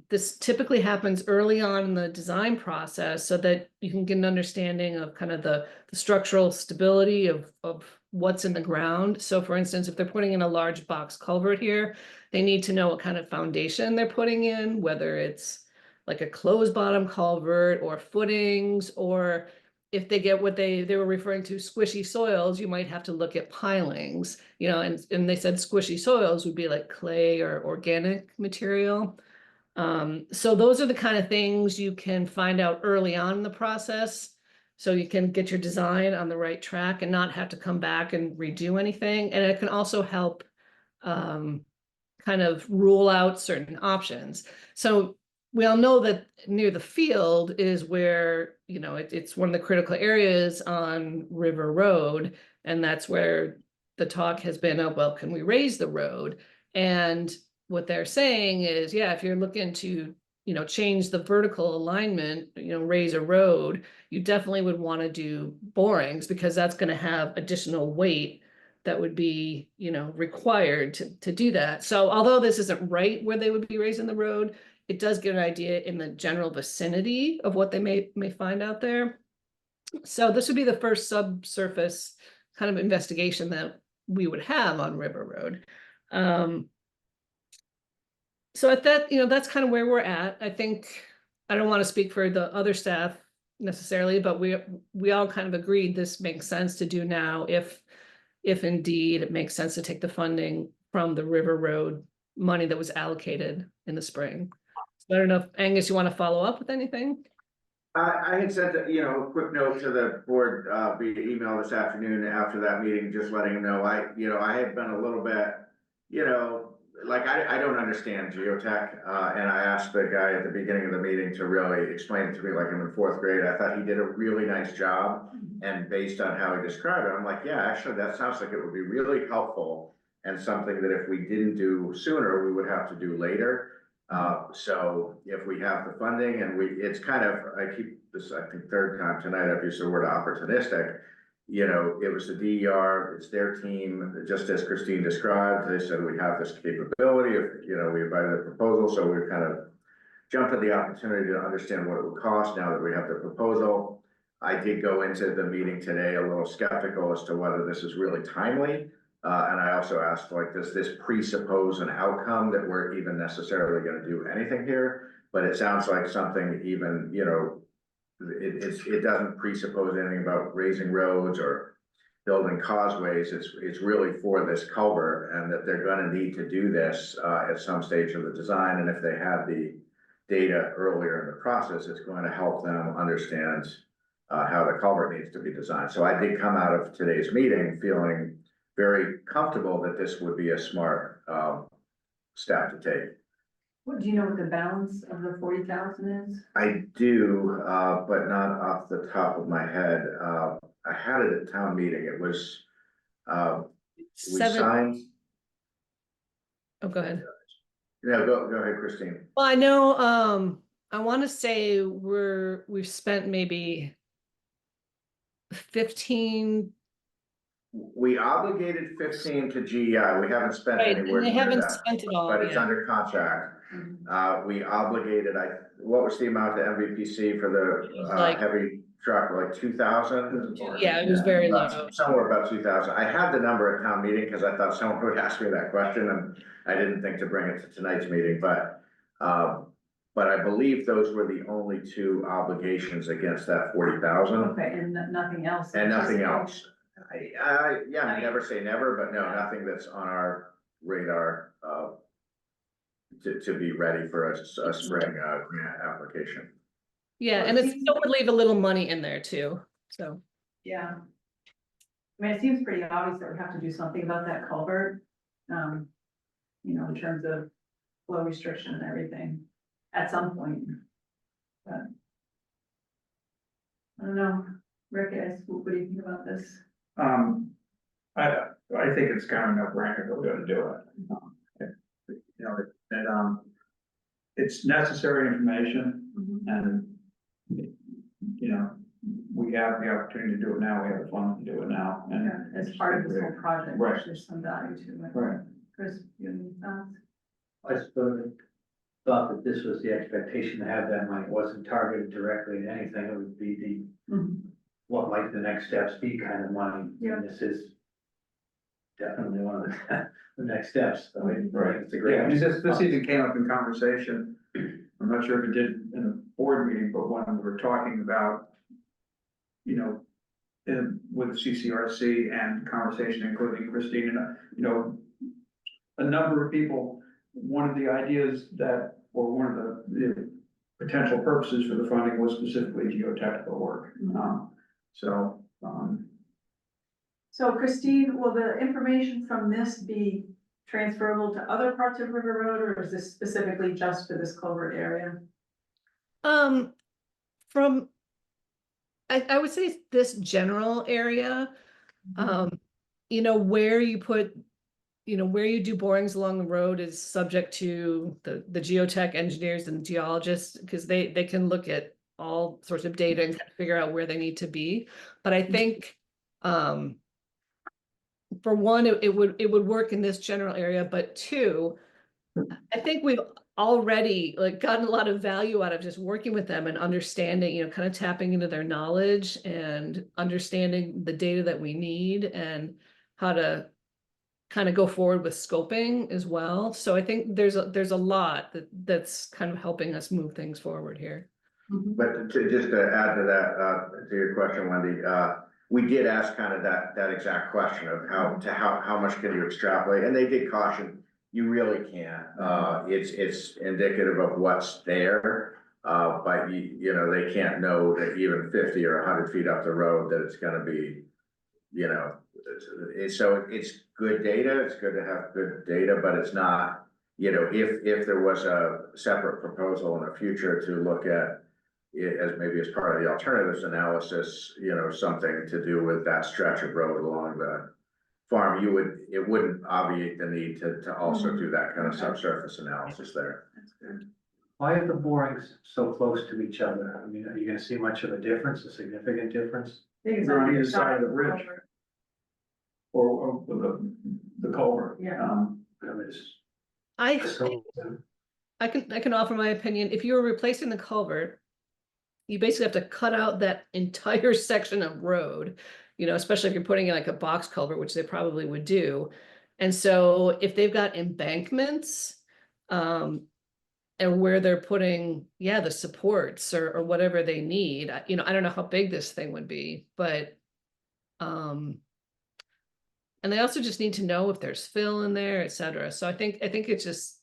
This typically happens early on in the design process so that you can get an understanding of kind of the structural stability of what's in the ground. So for instance, if they're putting in a large box culvert here, they need to know what kind of foundation they're putting in, whether it's like a closed bottom culvert or footings, or if they get what they were referring to squishy soils, you might have to look at pilings, and they said squishy soils would be like clay or organic material. So those are the kind of things you can find out early on in the process, so you can get your design on the right track and not have to come back and redo anything. And it can also help kind of rule out certain options. So we all know that near the field is where, it's one of the critical areas on River Road. And that's where the talk has been, oh, well, can we raise the road? And what they're saying is, yeah, if you're looking to, change the vertical alignment, raise a road, you definitely would want to do borings, because that's going to have additional weight that would be, required to do that. So although this isn't right where they would be raising the road, it does give an idea in the general vicinity of what they may find out there. So this would be the first subsurface kind of investigation that we would have on River Road. So at that, that's kind of where we're at. I think, I don't want to speak for the other staff necessarily, but we all kind of agreed this makes sense to do now if indeed it makes sense to take the funding from the River Road money that was allocated in the spring. So I don't know if Angus, you want to follow up with anything?
I had sent a quick note to the board via email this afternoon after that meeting, just letting them know I had been a little bit, like I don't understand geotech, and I asked the guy at the beginning of the meeting to really explain it to me like I'm in fourth grade. I thought he did a really nice job, and based on how he described it, I'm like, yeah, actually that sounds like it would be really helpful and something that if we didn't do sooner, we would have to do later. So if we have the funding and it's kind of, I keep this, I think third time tonight I've used the word opportunistic. It was the DER, it's their team, just as Christine described. They said we have this capability of, we invited a proposal, so we kind of jumped at the opportunity to understand what it would cost now that we have the proposal. I did go into the meeting today a little skeptical as to whether this is really timely. And I also asked, like, does this presuppose an outcome that we're even necessarily going to do anything here? But it sounds like something even, it doesn't presuppose anything about raising roads or building causeways. It's really for this culvert, and that they're going to need to do this at some stage of the design. And if they have the data earlier in the process, it's going to help them understand how the culvert needs to be designed. So I did come out of today's meeting feeling very comfortable that this would be a smart step to take.
What, do you know what the balance of the 40,000 is?
I do, but not off the top of my head. I had it at town meeting. It was we
7.
signed,
Oh, go ahead.
no, go ahead, Christine.
Well, I know, I want to say we've spent maybe 15.
We obligated 15 to GEI, we haven't spent
Right,
anywhere
and they
near
haven't
that,
spent it all
but it's
yet.
under contract.
Mhm.
We obligated, what was the amount to MVPC for
It
the
was like-
heavy truck, like 2,000?
Yeah, it was very low.
Somewhere about 2,000. I had the number at town meeting because I thought someone would ask me that question and I didn't think to bring it to tonight's meeting, but I believe those were the only two obligations against that 40,000
Okay, and nothing else.
and nothing else. Yeah, never say never, but no, nothing that's on our radar, to be ready for a spring, grant application.
Yeah,
Well,
and
it
it
seems-
still would leave a little money in there too, so.
Yeah. I mean, it seems pretty obvious that we have to do something about that culvert. You know, in terms of flow restriction and everything at some point. But I don't know, Rick, what do you think about this?
I think it's kind of no brainer that we're gonna do it. You know, it's necessary information and, you know, we have the opportunity to do it now, we have the funds to do it now. And
Yeah, as part of this whole project,
Right.
there's some value to it.
Right.
Chris, you have any thoughts?
I suppose, thought that this was the expectation to have that money. It wasn't targeted directly to anything. It would be what might the next steps be kind of money.
Yeah.
And this is definitely one of the next steps. So
Right.
it's a great.
Yeah, I mean, this even came up in conversation. I'm not sure if it did in a board meeting, but when we were talking about, you know, with CCRC and conversation, including Christine and, you know, a number of people, one of the ideas that, or one of the potential purposes for the funding was specifically geotechnical work.
So Christine, will the information from this be transferable to other parts of River Road, or is this specifically just for this culvert area?
From, I would say this general area, you know, where you put, you know, where you do borings along the road is subject to the geotech engineers and geologists, because they can look at all sorts of data and kind of figure out where they need to be. But I think, for one, it would work in this general area, but two, I think we've already like gotten a lot of value out of just working with them and understanding, you know, kind of tapping into their knowledge and understanding the data that we need and how to kind of go forward with scoping as well. So I think there's a lot that's kind of helping us move things forward here.
But just to add to that, to your question, Wendy, we did ask kind of that exact question of how much can you extrapolate, and they did caution, you really can't. It's indicative of what's there, but you know, they can't know that even 50 or 100 feet up the road that it's gonna be, you know, so it's good data, it's good to have good data, but it's not, you know, if there was a separate proposal in the future to look at it as maybe as part of the alternatives analysis, you know, something to do with that stretch of road along the farm, it wouldn't obviate the need to also do that kind of subsurface analysis there.
That's good.
Why are the borings so close to each other? I mean, are you gonna see much of a difference, a significant difference?
I think it's
They're on
either
either side of the ridge.
culvert.
Or the culvert.
Yeah.
I mean, it's
I
so-
I can offer my opinion. If you were replacing the culvert, you basically have to cut out that entire section of road, you know, especially if you're putting in like a box culvert, which they probably would do. And so if they've got embankments, and where they're putting, the supports or whatever they need, you know, I don't know how big this thing would be, but, and they also just need to know if there's fill in there, et cetera. So I think it's just,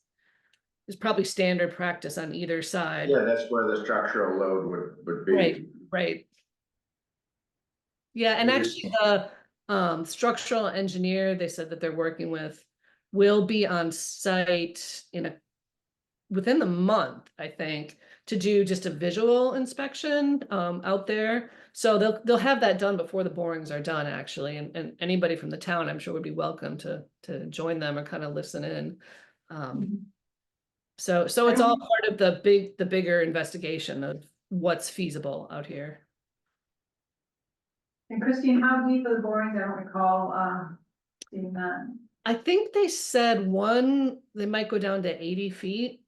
it's probably standard practice on either side.
Yeah, that's where the structural load would be.
Right. Yeah, and actually the structural engineer, they said that they're working with, will be on site within the month, I think, to do just a visual inspection out there. So they'll have that done before the borings are done, actually, and anybody from the town, I'm sure, would be welcome to join them or kind of listen in. So it's all part of the bigger investigation of what's feasible out here.
And Christine, how deep are the borings? I don't recall, seeing that.
I think they said they might go down to 80 feet.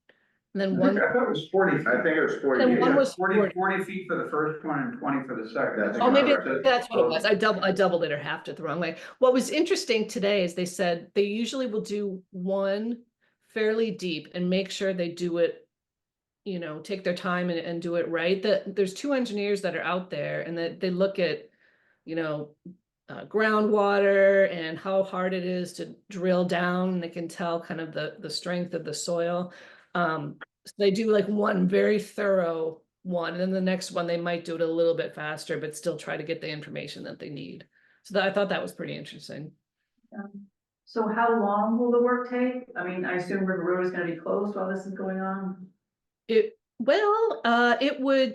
And then
I
one,
thought it was 40 feet.
I think it was 40.
and one
yeah.
was
40 feet for the first one and 20 for the second.
oh, maybe
Correct.
that's what it was. I doubled it or halved it the wrong way. What was interesting today is they said they usually will do one fairly deep and make sure they do it, take their time and do it right. There's 2 engineers that are out there and that they look at, groundwater and how hard it is to drill down. They can tell kind of the strength of the soil. So they do like one very thorough one, and then the next one they might do it a little bit faster, but still try to get the information that they need. So I thought that was pretty interesting.
So how long will the work take? I mean, I assume River Road is gonna be closed while this is going on.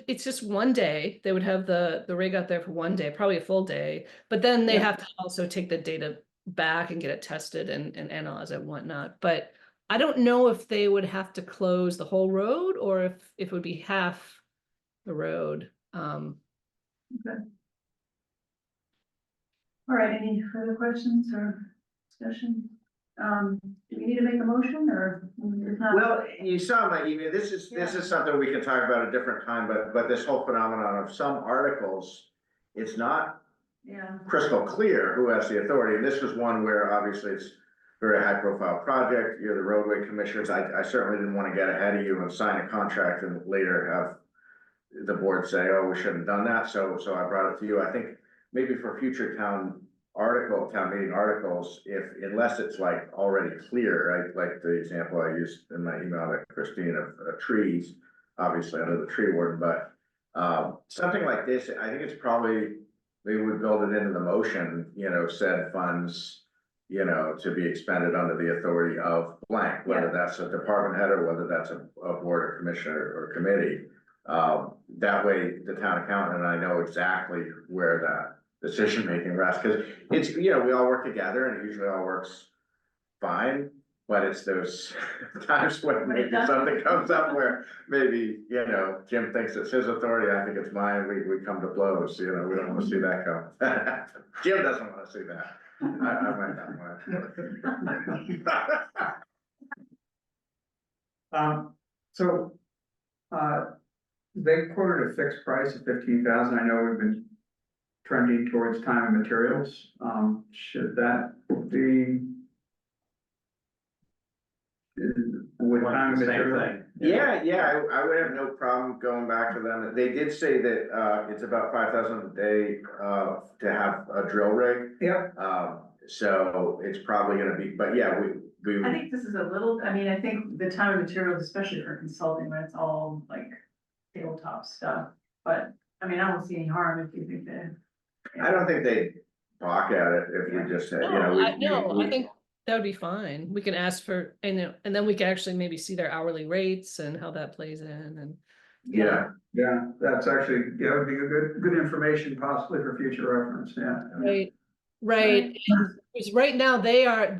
It's just one day. They would have the rig out there for one day, probably a full day, but then they have to also take the data back and get it tested and analyze it and whatnot. But I don't know if they would have to close the whole road or if it would be half the road.
Okay. All right, any further questions or discussion? Do we need to make a motion or? If not?
Well, you saw my email. This is something we can talk about at a different time, but this whole phenomenon of some articles, it's not
Yeah.
crystal clear who has the authority. And this was one where obviously it's a very high profile project. You're the roadway commissioners. I certainly didn't want to get ahead of you and sign a contract and later have the board say, oh, we shouldn't have done that. So I brought it to you. I think maybe for future town meeting articles, unless it's like already clear, right? Like the example I used in my email to Christine of trees, obviously under the tree warden, but something like this, I think it's probably, maybe we build it into the motion, said funds, to be expended under the authority of blank, whether that's a department head or whether that's a board or commissioner or committee. That way the town accountant and I know exactly where that decision-making rests, because it's, we all work together and it usually all works fine, but it's those times when maybe something comes up where maybe, Jim thinks it's his authority, I think it's mine, we come to blows, we don't want to see that come. Jim doesn't want to see that. I might not want.
They quoted a fixed price of 15,000. I know we've been trending towards time and materials. Should that be? With time and material?
Yeah, I would have no problem going back to them. They did say that, it's about 5,000 a day, to have a drill rig.
Yeah.
So it's probably gonna be, but yeah, we.
I think this is a little, I think the time and materials, especially for consulting, when it's all like tabletop stuff, but I don't see any harm if you think that.
I don't think they balk at it if we just say,
I think that would be fine. We can ask for, and then we can actually maybe see their hourly rates and how that plays in and.
Yeah,
That's actually, would be a good information possibly for future reference, yeah.
Right. Because right now they are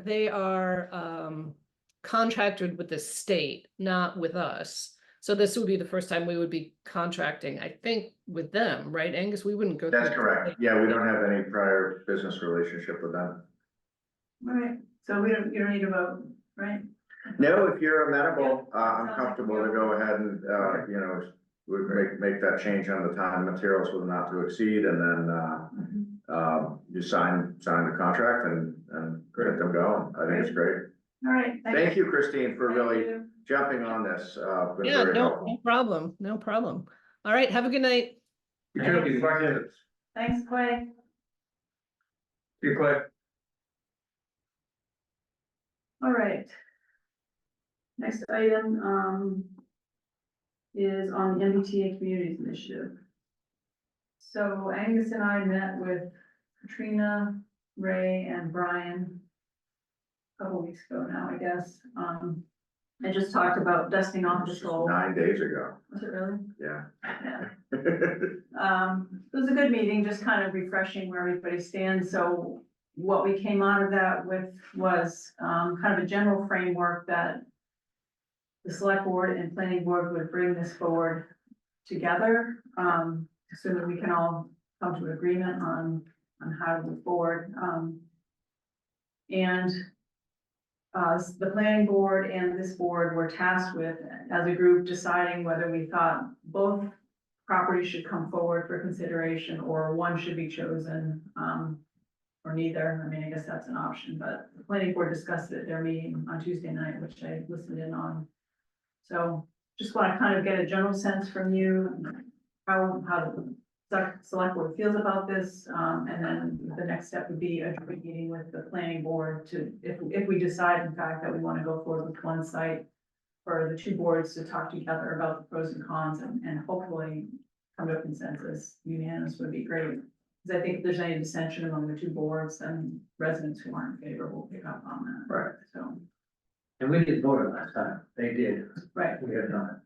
contracted with the state, not with us. So this would be the first time we would be contracting, I think, with them, right, Angus? We wouldn't go.
that's correct. Yeah, we don't have any prior business relationship with them.
All right, so you don't need to vote, right?
No, if you're amenable, I'm comfortable to go ahead and, we make that change on the time and materials with not to exceed, and then, you sign the contract and get them going. I think it's great.
All right.
Thank you, Christine, for
Thank
really
you.
jumping on this. Been
Yeah,
very
no
helpful.
problem. No problem. All right, have a good night.
Thanks, Clay.
See you, Clay.
All right. Next item, is on the MBTA Communities Initiative. So Angus and I met with Katrina, Ray, and Brian a couple weeks ago now, I guess. I just talked about dusting off the
This was
soul.
9 days ago,
Was it really?
yeah.
Yeah. It was a good meeting, just kind of refreshing where everybody stands. So what we came out of that with was, kind of a general framework that the select board and planning board would bring this forward together, so that we can all come to an agreement on how to move forward. And the planning board and this board were tasked with, as a group, deciding whether we thought both properties should come forward for consideration or one should be chosen, or neither. I mean, I guess that's an option, but the planning board discussed it at their meeting on Tuesday night, which I listened in on. So just want to kind of get a general sense from you, how the select board feels about this, and then the next step would be a joint meeting with the planning board to, if we decide in fact that we want to go forward with one site, for the two boards to talk together about the pros and cons and hopefully come to a consensus. Unanimous would be great. Because I think if there's any dissension among the two boards, then residents who aren't in favor will pick up on that.
Right.
So,
And we did vote it last time. They did.
right,
We have not.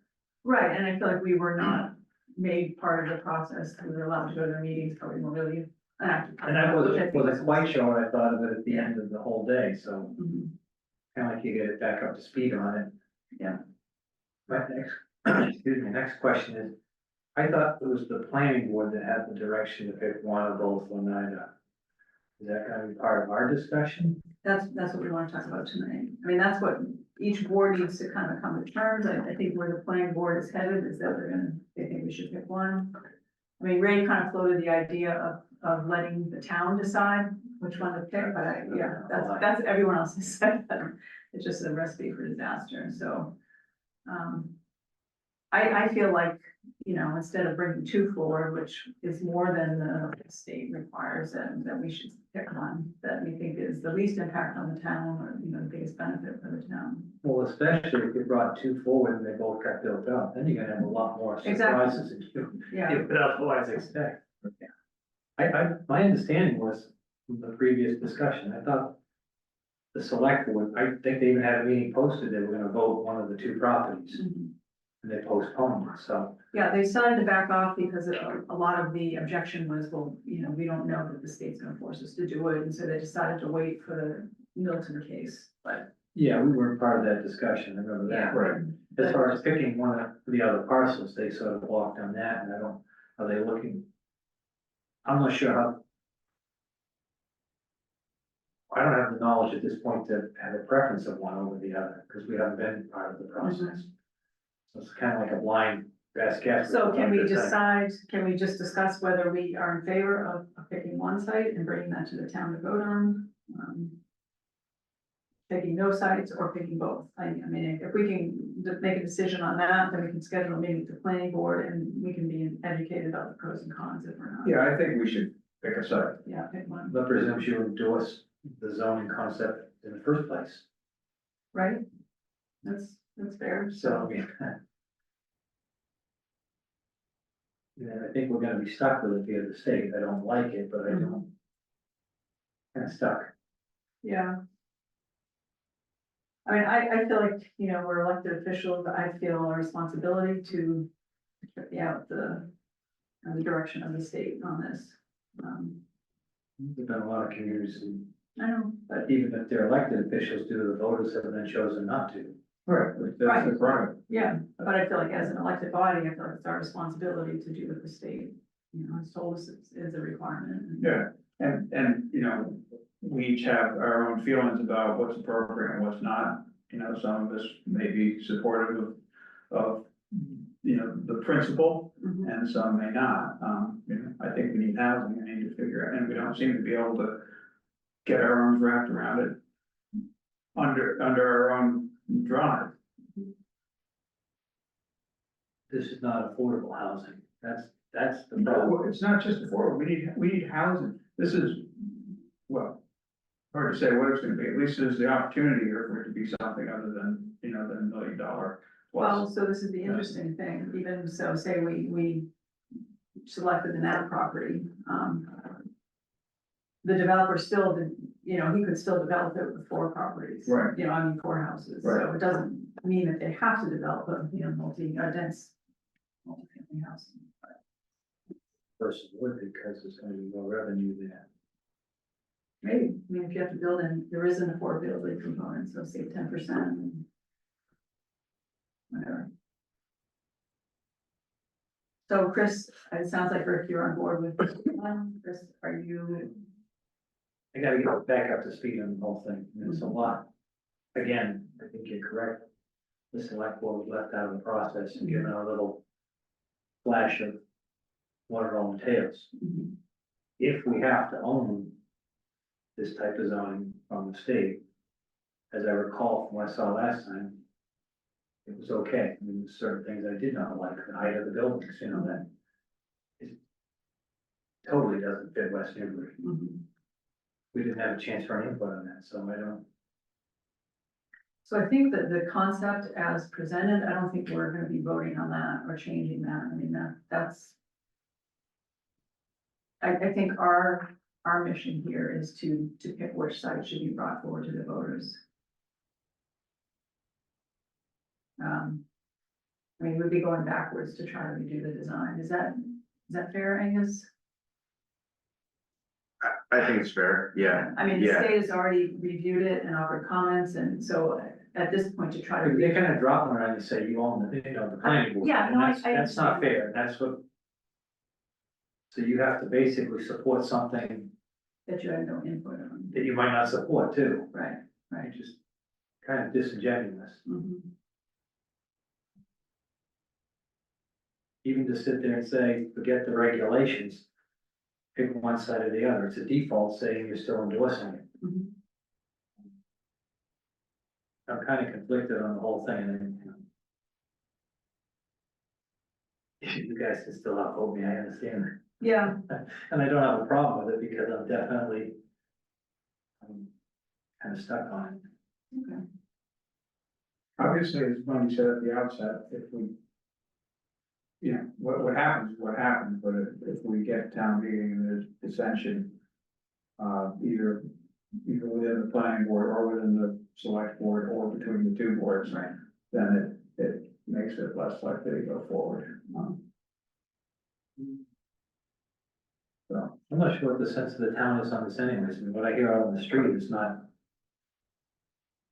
right. And I feel like we were not made part of the process. We were allowed to go to their meetings, but we weren't really active.
And I
which think
wasn't
is-
quite sure. I thought of it at the end of the whole day, so
Mhm.
kind of like you get it back up to speed on it.
Yeah.
My next, excuse me, next question is, I thought it was the planning board that had the direction to pick one of both Oneida. Is that gonna be part of our discussion?
That's what we want to talk about tonight. I mean, that's what each board needs to kind of come to terms. I think where the planning board is headed is that they think we should pick one. I mean, Ray kind of floated the idea of letting the town decide which one to pick, but yeah, that's everyone else has said that. It's just a recipe for disaster, so. I feel like, you know, instead of bringing two forward, which is more than the state requires, that we should pick one that we think is the least impact on the town, or, you know, the biggest benefit for the town.
Well, especially if you brought two forward and they both got built up, then you're gonna have a lot more
Exactly.
surprises than
Yeah,
you would otherwise expect. My understanding was from the previous discussion, I thought the select board, I think they even had a meeting posted, they were gonna vote one of the two properties,
Mhm.
and they postponed it, so.
Yeah, they decided to back off because a lot of the objection was, well, you know, we don't know that the state's gonna force us to do it, and so they decided to wait for the Milton case, but.
Yeah, we weren't part of that discussion, I remember that.
Right.
As far as picking one of the other parcels, they sort of walked on that, and are they looking? I'm not sure how. I don't have the knowledge at this point to have a preference of one over the other, because we haven't been part of the process. So it's kind of like a blind best guess.
So can we just discuss whether we are in favor of picking one site and bringing that to the town to vote on? Picking no sites or picking both? I mean, if we can make a decision on that, then we can schedule a meeting with the planning board and we can be educated about the pros and cons if we're not.
Yeah, I think we should pick a site.
Yeah, pick one,
That presumes you endorse the zoning concept in the first place,
right? That's fair,
so. Yeah, I think we're gonna be stuck with it via the state, I don't like it, but I don't. Kind of stuck.
yeah. I mean, I feel like, you know, we're elected officials, I feel a responsibility to carry out the direction of the state on this.
There've been a lot of communities, who,
I know, but
even if they're elected officials, the voters have then chosen not to.
Right, that's the problem.
yeah, but I feel like as an elected body, I feel like it's our responsibility to do what the state, you know, has told us is a requirement.
Yeah, and, you know, we each have our own feelings about what's appropriate and what's not. You know, some of us may be supportive of, you know, the principle,
Mhm.
and some may not. You know, I think we need housing, we need to figure out, and we don't seem to be able to get our arms wrapped around it under our own drive.
This is not affordable housing, that's the
No,
problem.
it's not just affordable, we need housing. This is, well, hard to say what it's gonna be. At least there's the opportunity here for it to be something other than, you know, than $1 million
Well,
plus.
so this is the interesting thing, even so, say we selected the NAP property, the developer still you know, he could still develop it with 4 properties.
Right.
You know, I mean, 4 houses, so
Right.
it doesn't mean that they have to develop a, you know, dense multi-family house.
Person would, because there's gonna be more revenue there.
Maybe, I mean, if you have to build in, there is an affordability component, so say 10%. Whatever. So Chris, it sounds like Rick, you're on board with this one. Chris, are you?
I gotta get back up to speed on the whole thing, and it's a lot. Again, I think you're correct. The select board was left out of the process and given a little flash of what it all entails.
Mhm.
If we have to own this type of zoning from the state, as I recall from what I saw last time, it was okay. I mean, there's certain things I did not like, the height of the buildings, you know, that it totally doesn't fit West Newbury.
Mhm.
We didn't have a chance for any input on that, so I don't.
So I think that the concept as presented, I don't think we're gonna be voting on that or changing that. I mean, that's. I think our mission here is to pick which site should be brought forward to the voters. I mean, we'd be going backwards to try to redo the design. Is that fair, Angus?
I think it's fair, yeah.
I mean, the
Yeah.
state has already reviewed it and offered comments, and so at this point to try to.
They're kind of dropping around and say you own the, you know, the planning board.
Yeah,
and
no, I
that's not
understand.
fair, that's what. So you have to basically support something
That you had no input on.
that you might not support too,
Right, right.
right, just kind of disingenuous.
Mhm.
Even to sit there and say, forget the regulations, pick one side or the other, it's a default saying you're still endorsing it.
Mhm.
I'm kind of conflicted on the whole thing, and you know. You guys can still uphold me, I understand.
Yeah,
And I don't have a problem with it because I'm definitely kind of stuck on it.
okay.
Obviously, as Tony said at the outset, if we. You know, what happens, is what happens, but if we get town meeting and there's dissension. Either within the planning board or within the select board or between the 2 boards.
Right.
Then it makes it less likely to go forward. So,
I'm not sure what the sense of the town is on this anyways, I mean, what I hear out on the street is not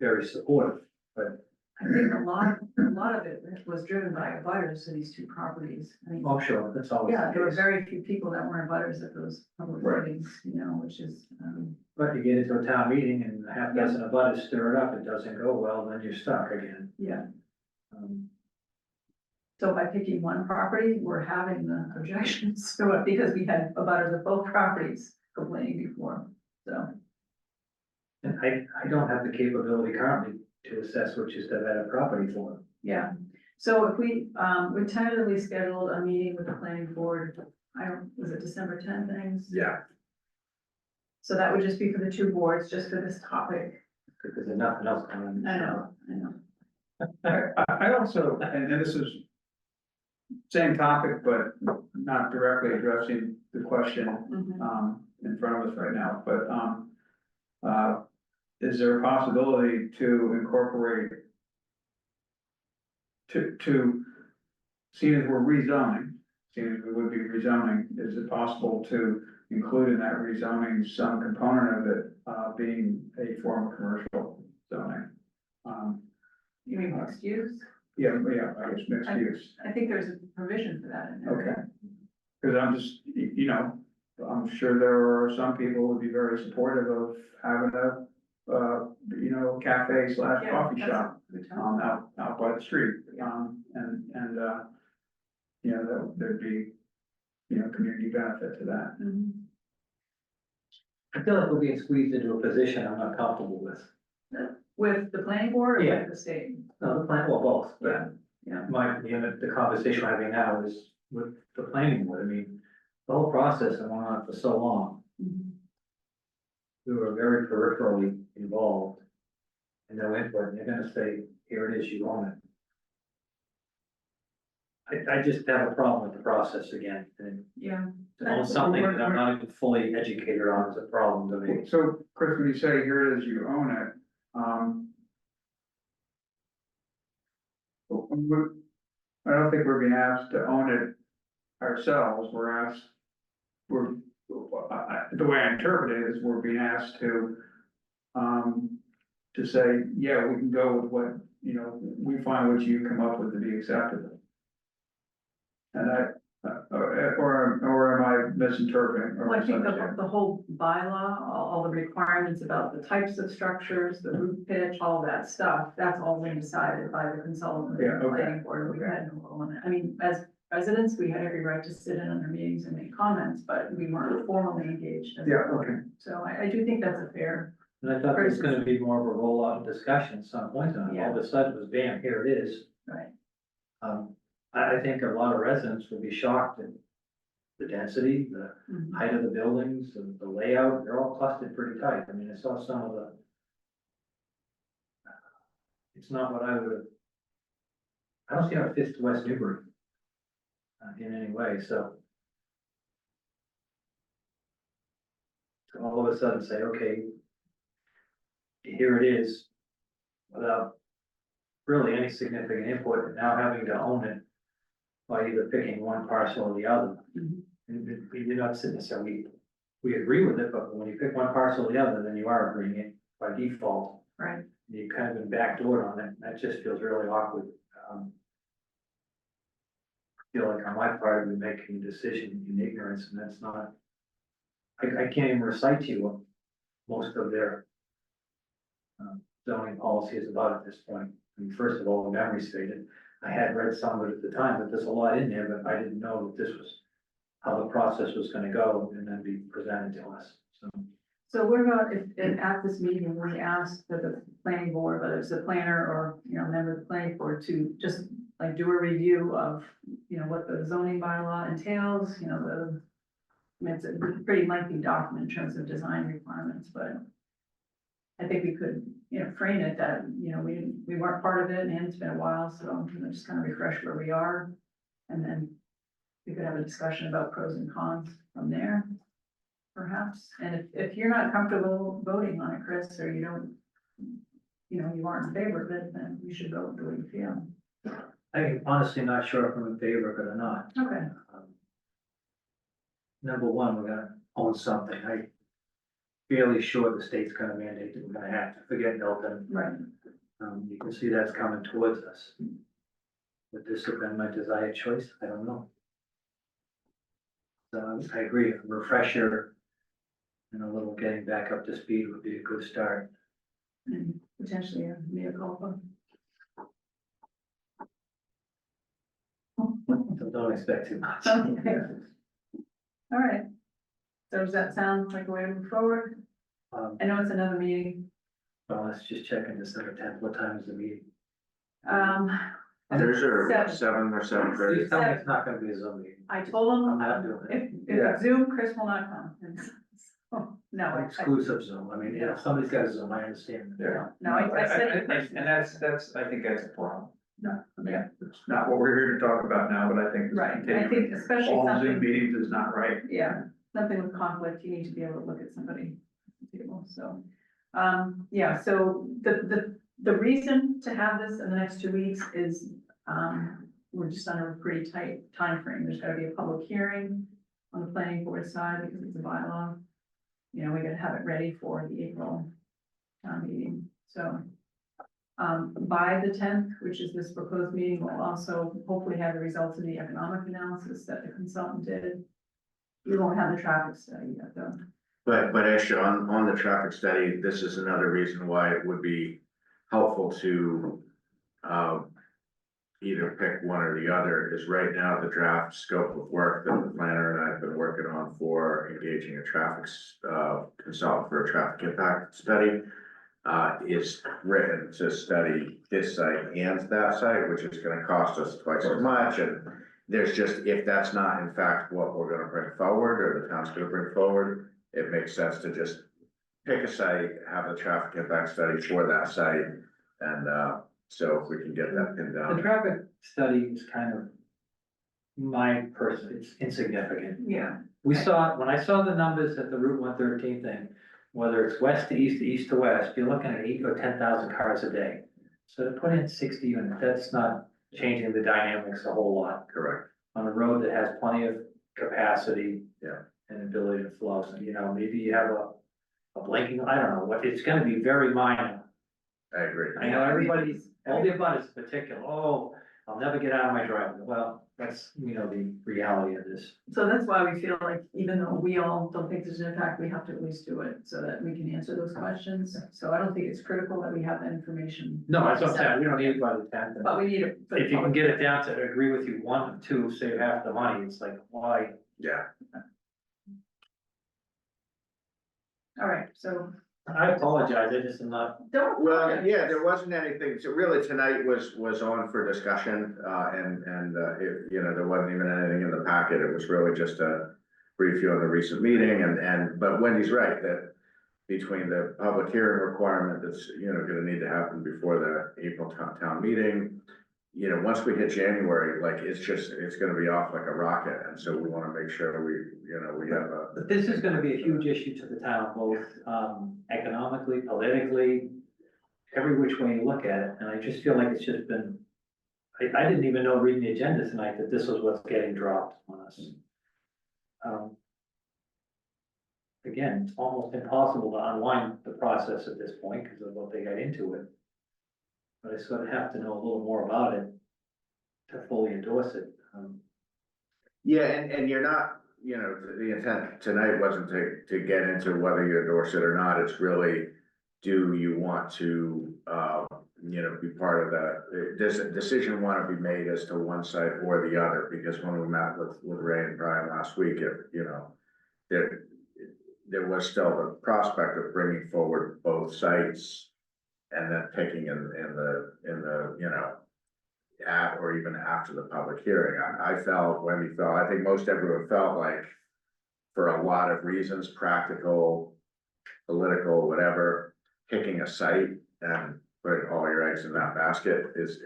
very supportive, but,
I think a lot of it was driven by abutters to these 2 properties. I mean,
oh, sure, that's always
yeah,
the
there were
case.
very few people that weren't abutters at those public
Right.
meetings, you know, which is,
But you get into a town meeting and a half dozen of others stir it up, it doesn't go well, then you're stuck again.
yeah.
Um,
So by picking one property, we're having the objections to it because we had abutters of both properties complaining before, so.
And I don't have the capability currently to assess which is the better property for them.
Yeah, so if we tentatively scheduled a meeting with the planning board, was it December 10th, things?
Yeah,
So that would just be for the 2 boards, just for this topic.
Because there's nothing else going on.
I know.
I also, and this is. Same topic, but not directly addressing the question,
Mhm.
in front of us right now, but, is there a possibility to incorporate? Seeing as we're rezoning, seeing as we would be rezoning, is it possible to include in that rezoning some component of it, being a form of commercial zoning?
You mean mixed use?
Yeah, I guess mixed use.
I think there's a provision for that in there.
Okay. Cause I'm just, you know, I'm sure there are some people who would be very supportive of having a, you know, cafe /
Yeah,
coffee
that's a
shop,
good time.
out by the street. You know, there'd be, you know, community benefit to that.
Mhm.
I feel like we're being squeezed into a position I'm not comfortable with.
With the planning board or
Yeah.
with the state?
No, the plan, well, both, but
Yeah.
the conversation we're having now is with the planning board, I mean, the whole process went on for so long.
Mhm.
We were very peripherally involved. And no input, and they're gonna say, here it is, you own it. I just have a problem with the process again, and
Yeah.
to own something that I'm not even fully educated on is a problem to me.
So, Chris, when you say here it is, you own it, I don't think we're being asked to own it ourselves, the way I interpret it is we're being asked to say, yeah, we can go with what, you know, we find what you come up with to be acceptable. And or am I misinterpreting? or
Well, I think
misunderstanding?
the whole bylaw, all the requirements about the types of structures, the roof pitch, all that stuff, that's all been decided by the consultant.
Yeah, okay.
Planning board, we had no role in it. I mean, as residents, we had every right to sit in on their meetings and make comments, but we weren't formally engaged. As a
Yeah,
board.
okay.
So I do think that's a fair.
And I thought there was gonna be more of a rollout discussion at some point, and all of a sudden it was, bam, here it is.
Right.
I think a lot of residents would be shocked at the density, the
Mhm.
height of the buildings, the layout, they're all clustered pretty tight. I mean, I saw some of the. It's not what I would. I don't see how it fits to West Newbury. In any way, so. To all of a sudden say, okay. Here it is. Without really any significant input, and now having to own it. By either picking one parcel or the other.
Mhm.
And you're not sitting there saying, we agree with it, but when you pick one parcel or the other, then you are agreeing it by default.
Right.
You've kind of been backdoored on it, that just feels really awkward. I feel like on my part, we're making a decision in ignorance, and that's not. I can't even recite to you what most of their zoning policy is about at this point. I mean, first of all, the memory's faded. I had read some of it at the time, but there's a lot in there, but I didn't know that this was how the process was gonna go and then be presented to us, so.
So what about if at this meeting, we asked the planning board, whether it's the planner or, you know, member of the planning board, to just like do a review of, you know, what the zoning bylaw entails, you know, I mean, it's a pretty lengthy document in terms of design requirements, but I think we could, you know, frame it that, you know, we weren't part of it and it's been a while, so, you know, just kind of refresh where we are. And then we could have a discussion about pros and cons from there, perhaps. And if you're not comfortable voting on it, Chris, or you don't, you know, you aren't in favor of it, then you should vote the way you feel.
I'm honestly not sure if I'm in favor of it or not.
Okay.
Number one, we're gonna own something, I'm fairly sure the state's gonna mandate that we're gonna have to forget Milton.
Right.
You can see that's coming towards us. Would this have been my desired choice? I don't know. So I agree, a refresher and a little getting back up to speed would be a good start.
And potentially a mea culpa.
So don't expect too much.
Okay. All right. So does that sound like a way to move forward? I know it's another meeting.
Well, let's just check in December 10th. What time is the meeting?
There's
Seven.
7 or 7:30.
Please tell me it's not gonna be a Zoom meeting.
I told him,
I'm not doing
if it's Zoom, Chris will not come. Oh, no, I,
Exclusive Zoom. I mean, yeah, if somebody's got a Zoom, I understand.
Yeah.
no, I said.
And that's, I think that's a problem.
No,
Yeah, it's not what we're here to talk about now, but I think.
right, I think especially
All Zoom
something,
meetings is not right.
yeah, something with conflict, you need to be able to look at somebody at the table, so. Yeah, so the reason to have this in the next 2 weeks is, we're just under a pretty tight time frame. There's gotta be a public hearing on the planning board side because it's a bylaw. You know, we gotta have it ready for the April town meeting, so. By the 10th, which is this proposed meeting, we'll also hopefully have the results of the economic analysis that the consultant did. We won't have the traffic study yet, though.
But actually, on the traffic study, this is another reason why it would be helpful to either pick one or the other, is right now the draft scope of work that the planner and I have been working on for engaging a traffic consultant for a traffic impact study is written to study this site and that site, which is gonna cost us twice as much. And there's just, if that's not in fact what we're gonna bring forward, or the town's gonna bring forward, it makes sense to just pick a site, have the traffic impact study for that site. And so if we can get that pinned
The
down.
traffic study is kind of my person, it's insignificant.
Yeah,
We saw, when I saw the numbers at the Route 113 thing, whether it's west to east to west, you're looking at 8 or 10,000 cars a day. So to put in 60 units, that's not changing the dynamics a whole lot.
Correct.
On a road that has plenty of capacity.
Yeah.
And ability to flow, so, you know, maybe you have a blinking, I don't know, what, it's gonna be very minor.
I agree.
I know everybody's, all the about is particular, oh, I'll never get out of my driveway, well, that's, you know, the reality of this.
so that's why we feel like even though we all don't think there's an impact, we have to at least do it so that we can answer those questions. So I don't think it's critical that we have that information.
No, that's what I'm saying, we don't need it by the 10th.
But we need it. for the
If you can
public.
get it down to agree with you, 1 or 2, save half the money, it's like, why?
Yeah.
All right, so
I apologize, I just am not.
don't.
Well, yeah, there wasn't anything, so really tonight was on for discussion, and it, you know, there wasn't even anything in the packet, it was really just a brief view on the recent meeting, but Wendy's right, that between the public hearing requirement that's, you know, gonna need to happen before the April town meeting, you know, once we hit January, like, it's gonna be off like a rocket, and so we wanna make sure we have a.
But this is gonna be a huge issue to the town, both, economically, politically, every which way you look at it, and I just feel like it's just been. I didn't even know reading the agenda tonight that this was what's getting dropped on us. Again, it's almost impossible to unwind the process at this point because of what they got into it. But I sort of have to know a little more about it to fully endorse it.
Yeah, and you're not, you know, the intent tonight wasn't to get into whether you endorse it or not, it's really, do you want to, you know, be part of that? Does a decision want to be made as to one side or the other? Because when we met with Ray and Brian last week, you know, there was still the prospect of bringing forward both sites and then picking in the, you know, at or even after the public hearing. I felt, Wendy felt, I think most everyone felt like, for a lot of reasons, practical, political, whatever, picking a site and putting all your eggs in that basket is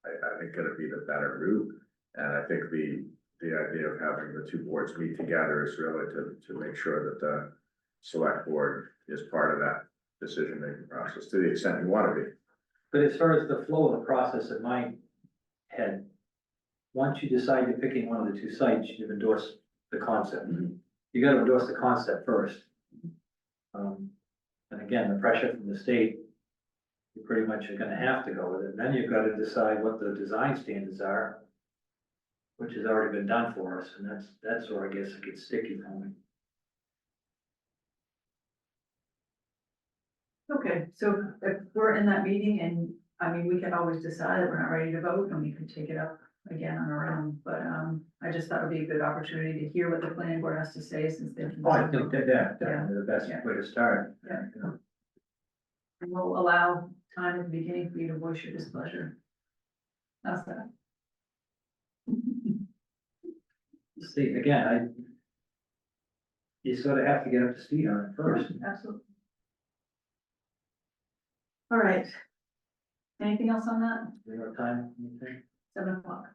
I think gonna be the better route. And I think the idea of having the two boards meet together is really to make sure that the select board is part of that decision-making process to the extent you want to be.
But as far as the flow of the process in my head, once you decide you're picking one of the two sites, you've endorsed the concept. You gotta endorse the concept first. And again, the pressure from the state, you pretty much are gonna have to go with it. And then you've gotta decide what the design standards are, which has already been done for us, and that's where I guess it gets sticky for me.
Okay, so if we're in that meeting and, I mean, we can always decide that we're not ready to vote and we can take it up again on our own, but, I just thought it would be a good opportunity to hear what the planning board has to say since they've.
Oh, I think that, definitely the best way to start.
Yeah. And we'll allow time at the beginning for you to voice your displeasure. How's that?
See, again, you sort of have to get up to speed on it first.
Absolutely. All right. Anything else on that?
You know, time, anything?
7:00.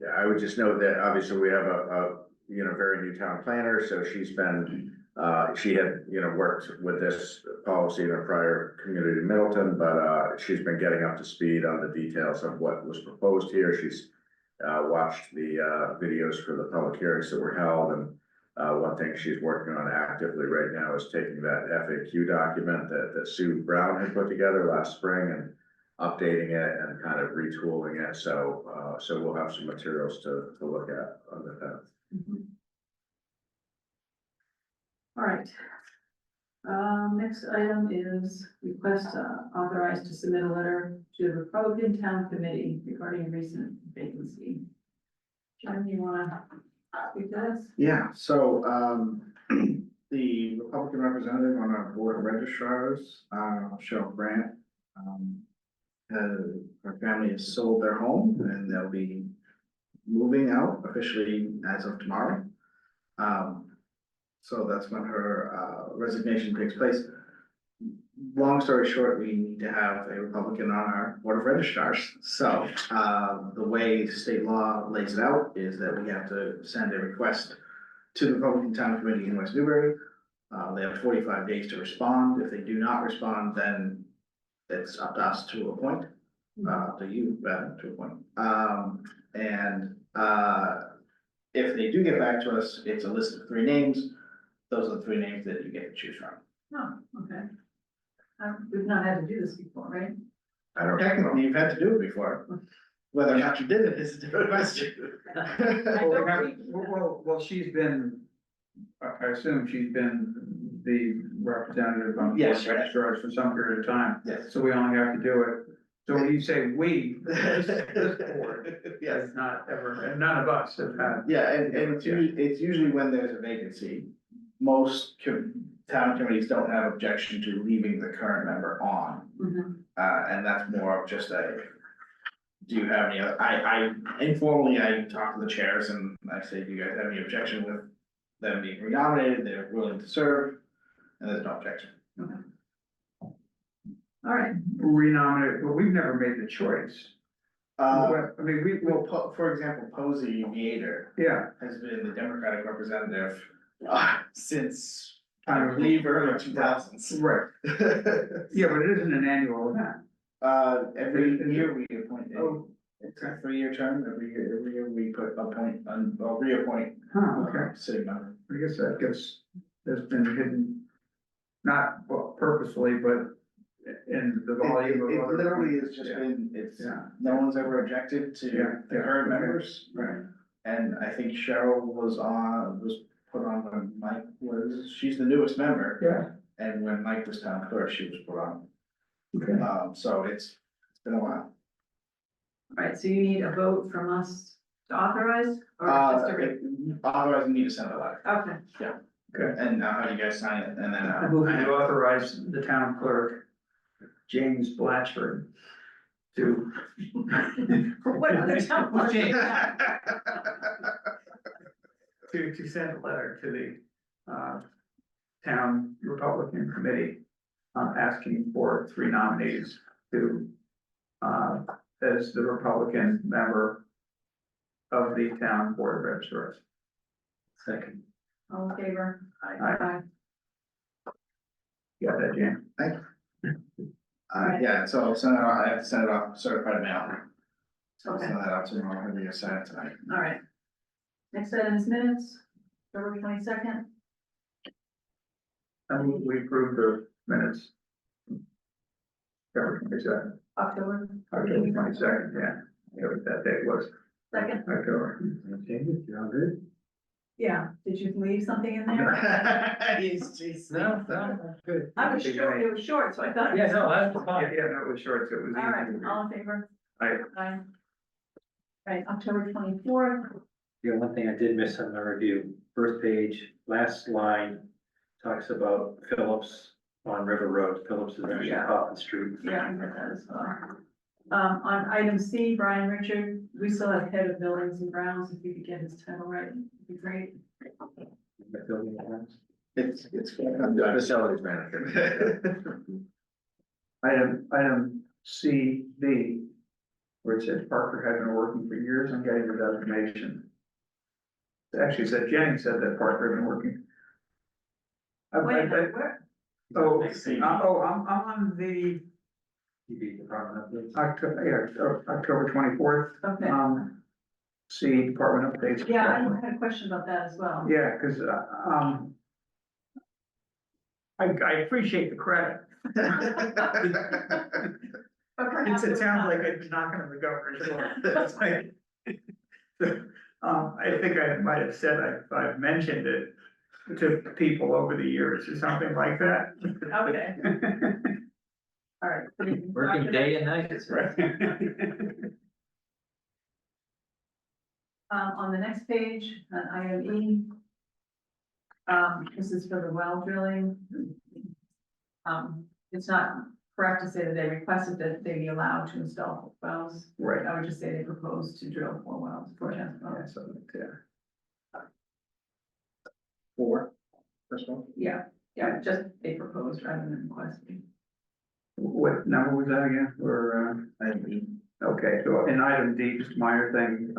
Yeah, I would just note that obviously we have a you know, very new town planner, so she's been, she had, you know, worked with this policy in a prior community in Middleton, but, she's been getting up to speed on the details of what was proposed here. She's, watched the, videos for the public hearings that were held, and, one thing she's working on actively right now is taking that FAQ document that Sue Brown had put together last spring and updating it and kind of retooling it, so we'll have some materials to look at on the 10th.
All right. Next item is request authorized to submit a letter to the Republican Town Committee regarding a recent vacancy. John, you wanna speak to this?
Yeah, so, the Republican representative on our board of registrars, Cheryl Grant, her family has sold their home and they'll be moving out officially as of tomorrow. So that's when her resignation takes place. long story short, we need to have a Republican on our board of registrars. So, the way state law lays it out is that we have to send a request to the Republican Town Committee in West Newbury. They have 45 days to respond. If they do not respond, then it's up to us to appoint, to you rather, to appoint. If they do get back to us, it's a list of 3 names. Those are the 3 names that you get to choose from.
Oh, okay. We've not had to do this before, right?
I don't.
Technically, you've had to do it before. Whether or not you did it is a different question.
Well, she's been, I assume she's been the representative on the
Yes.
registrars for some period of time.
Yes.
So we only have to do it. So when you say we, this board
Yes.
has not ever, and none of us have had.
Yeah, and it's usually when there's a vacancy. Most town committees don't have objection to leaving the current member on. And that's more of just a, do you have any, I informally, I talk to the chairs and I say, do you guys have any objection with them being renominated? They're willing to serve, and there's no objection.
All right.
Renominated, but we've never made the choice. I mean,
Well, for example, Posey Gator
yeah,
has been the Democratic representative since, I believe, early 2000s.
right. Yeah, but it isn't an annual event.
Every year we appoint,
Oh,
it's a 3-year term, every year we reappoint
Huh, okay.
city member.
I guess that gets, has been hidden, not purposefully, but in the volume of.
It
other-
literally has just
Yeah.
been, it's,
Yeah.
no one's ever objected to
Yeah,
the
yeah,
current
okay.
members.
Right.
And I think Cheryl was put on when Mike was, she's the newest member,
Yeah,
and when Mike was town clerk, she was put on.
okay.
So it's been a while.
All right, so you need a vote from us to authorize or just a read?
Authorizing me to send a letter,
Okay.
Okay.
and now how do you guys sign it, and then.
I move to authorize the town clerk, James Blatchford, to.
What other town clerk?
James. To send a letter to the, town Republican committee, asking for 3 nominees to, as the Republican member of the town board of registrars.
Second.
All in favor?
Aye. Got that, James?
Thank you. Yeah, so I'll send it out, I have to send it off certified mail. So I'll
Okay.
send that out tomorrow, maybe you'll sign it tonight.
All right. Next item is minutes, February 22nd.
And we approve the minutes. February 22nd,
October.
October 22nd, yeah, I know what that date was,
Second,
October.
You're all good?
yeah, did you leave something in there?
He's.
No, good.
I was short, it was short, so I thought.
Yeah, no, that's
Yeah,
fine.
yeah, no, it was short, so it was easy.
All right,
to read.
all in favor?
Aye.
Aye. Right, October 24th,
Yeah, one thing I did miss on the review, first page, last line, talks about Phillips on River Road. Phillips is actually
Yeah.
Coffin Street.
yeah, I got that as well. On item C, Brian Richard, we still have head of buildings and grounds, if you could get his title right, it'd be great.
The building plans.
It's.
Facilities manager.
Item C, B, where it says Parker had been working for years on getting the designation. It actually said, Jennings said that Parker had been working.
Wait a minute, where?
I'm on the
You beat the department updates.
October 24th,
Okay,
C, department updates.
yeah, I had a question about that as well.
Yeah, because, I appreciate the credit.
But perhaps
It
it's
sounds
not.
like a knocking on the governor's door. It's like- I think I might have said I've mentioned it to people over the years or something like that.
Okay, all right.
Working day and night.
On the next page, on item E. This is for the well drilling. It's not correct to say that they requested that they be allowed to install wells.
Right.
I would just say they proposed to drill 4 wells, 4 test
Yeah,
wells.
so, yeah.
4, first one.
Yeah, just they proposed rather than requesting.
What number was that again? Or, okay, so in item D, just a minor thing,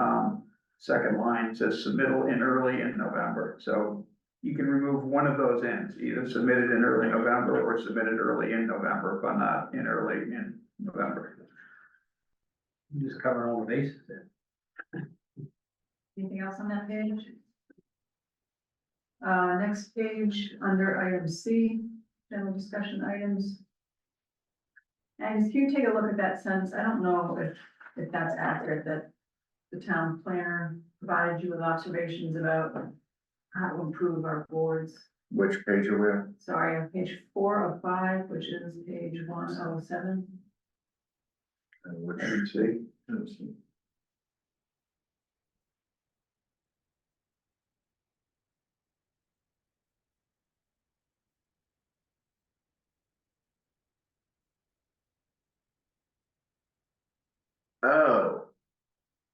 second line says submittal in early in November. So you can remove one of those ends, either submitted in early November or submitted early in November, but not in early in November.
You just cover all the bases then.
Anything else on that page? Next page, under item C, general discussion items. And if you take a look at that sentence, I don't know if that's accurate, that the town planner provided you with observations about how to improve our boards.
Which page are we on?
Sorry, on page 4 of 5, which is page 107.
Which,
Let's see.
oh,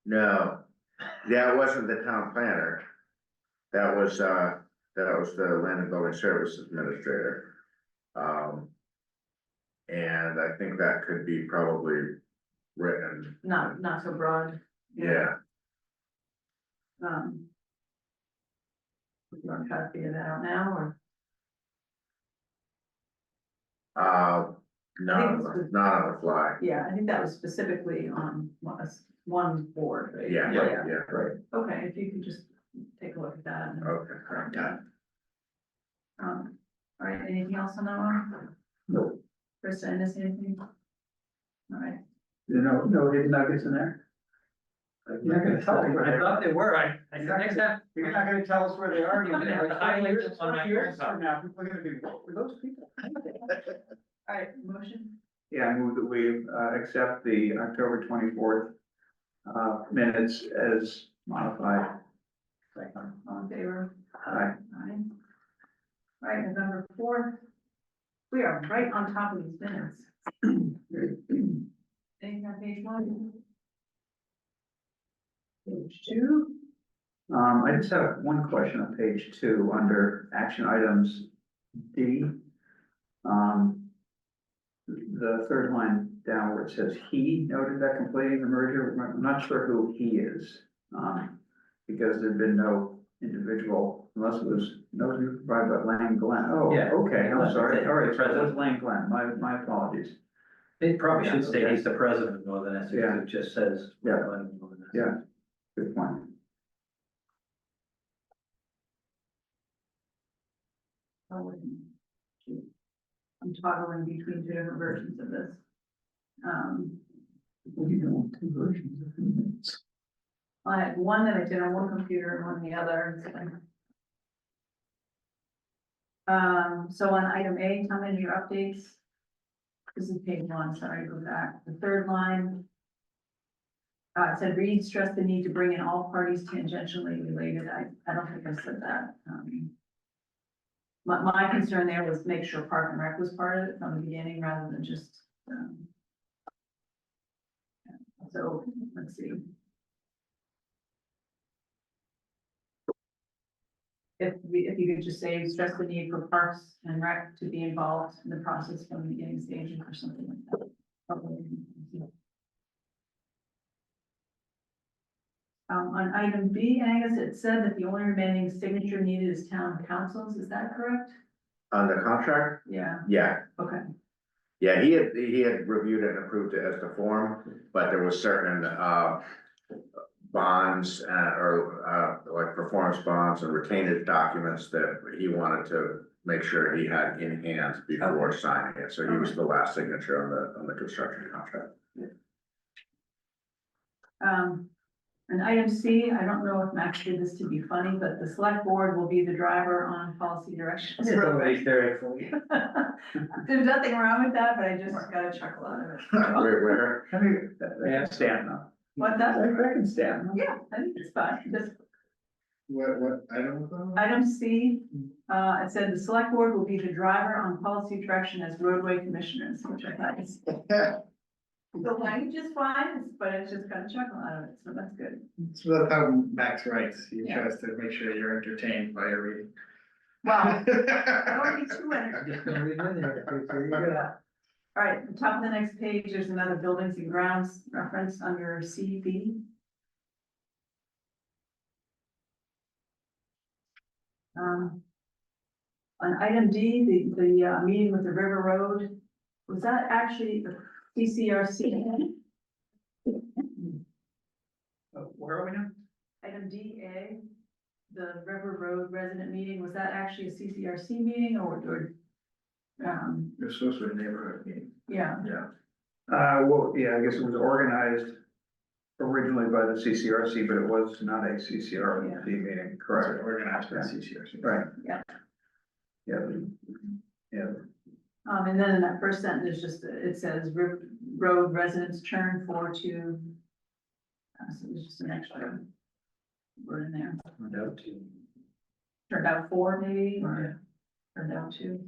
no, that wasn't the town planner. That was the Land and Building Services Administrator. And I think that could be probably written,
Not so broad.
yeah.
You want to try to figure that out now, or?
No,
I think this was-
not on the fly.
Yeah, I think that was specifically on one board, right?
Yeah,
Right.
Okay, if you could just take a look at that. and
Okay.
correct that. All right, anything else on that one?
Nope.
Chris, did I miss anything? All right,
No hidden nuggets in there?
You're not gonna tell me, I thought they were, I said,
You're not
next time,
You're not gonna tell us where they are?
I'm gonna have to highlight them on my
Years
phone.
from now, people are gonna be, what were those people?
all right, motion,
Yeah, I move that we, accept the October 24th, minutes as modified.
all in favor?
Aye.
Aye. All right, November 4th. We are right on top of these minutes. Anything on page 1? Page 2?
I just have one question on page 2, under action items D. The third line down where it says he noted that completing the merger, I'm not sure who he is. Because there'd been no individual, unless it was noted provided by Lang Glenn. Oh,
Yeah.
okay, I'm sorry, all right, so it was
President.
Lang Glenn, my apologies.
They probably should
Yeah,
say
okay.
he's the president more than it,
Yeah.
it just says.
Yeah. Yeah. Good point.
I'm toggling between 2 different versions of this.
What do you know, 2 versions of minutes?
I had one that I did on one computer and one on the other. So on item A, how many of your updates? This is page 1, sorry, go back. The third line. It said Reed stressed the need to bring in all parties tangentially related. I don't think I said that. My concern there was make sure Park and Rec was part of it from the beginning rather than just, so, let's see. If you could just say, stress the need for Parks and Rec to be involved in the process from the beginning stage or something like that. On item B, Angus, it said that the only remaining signature needed is town councils, is that correct?
On the contract?
Yeah,
Yeah,
okay,
yeah, he had reviewed it and approved it as the form, but there was certain, bonds, or like performance bonds and retained documents that he wanted to make sure he had in hand before signing it, so he was the last signature on the construction contract.
and item C, I don't know if Max did this to be funny, but the select board will be the driver on policy directions. There's nothing wrong with that, but I just got a chuckle out of it.
Where?
I think that can stand now.
What's that?
That can stand.
Yeah, I think it's fine, just
What, I don't know.
item C, it said the select board will be the driver on policy direction as roadway commissioners, which I thought is, the language is fine, but it's just got a chuckle out of it, so that's good.
So that's how Max writes, he
Yeah.
tries to make sure you're entertained by your reading.
Wow, I don't want to be too entertaining.
Just gonna read in there, so you're gonna.
All right, the top of the next page, there's another buildings and grounds reference under CB. On item D, the meeting with the River Road, was that actually the CCRC?
Where are we now?
Item DA, the River Road resident meeting, was that actually a CCRC meeting or,
It's supposed to be a neighborhood meeting.
yeah,
Yeah.
Well, yeah, I guess it was organized originally by the CCRC, but it was not a CCRC meeting, correct?
Organized by CCRC.
Right.
Yeah.
Yeah. Yeah.
and then in that first sentence, just, it says road residents turn for to. So there's just an extra word in there. Turned out for maybe, or turned out to.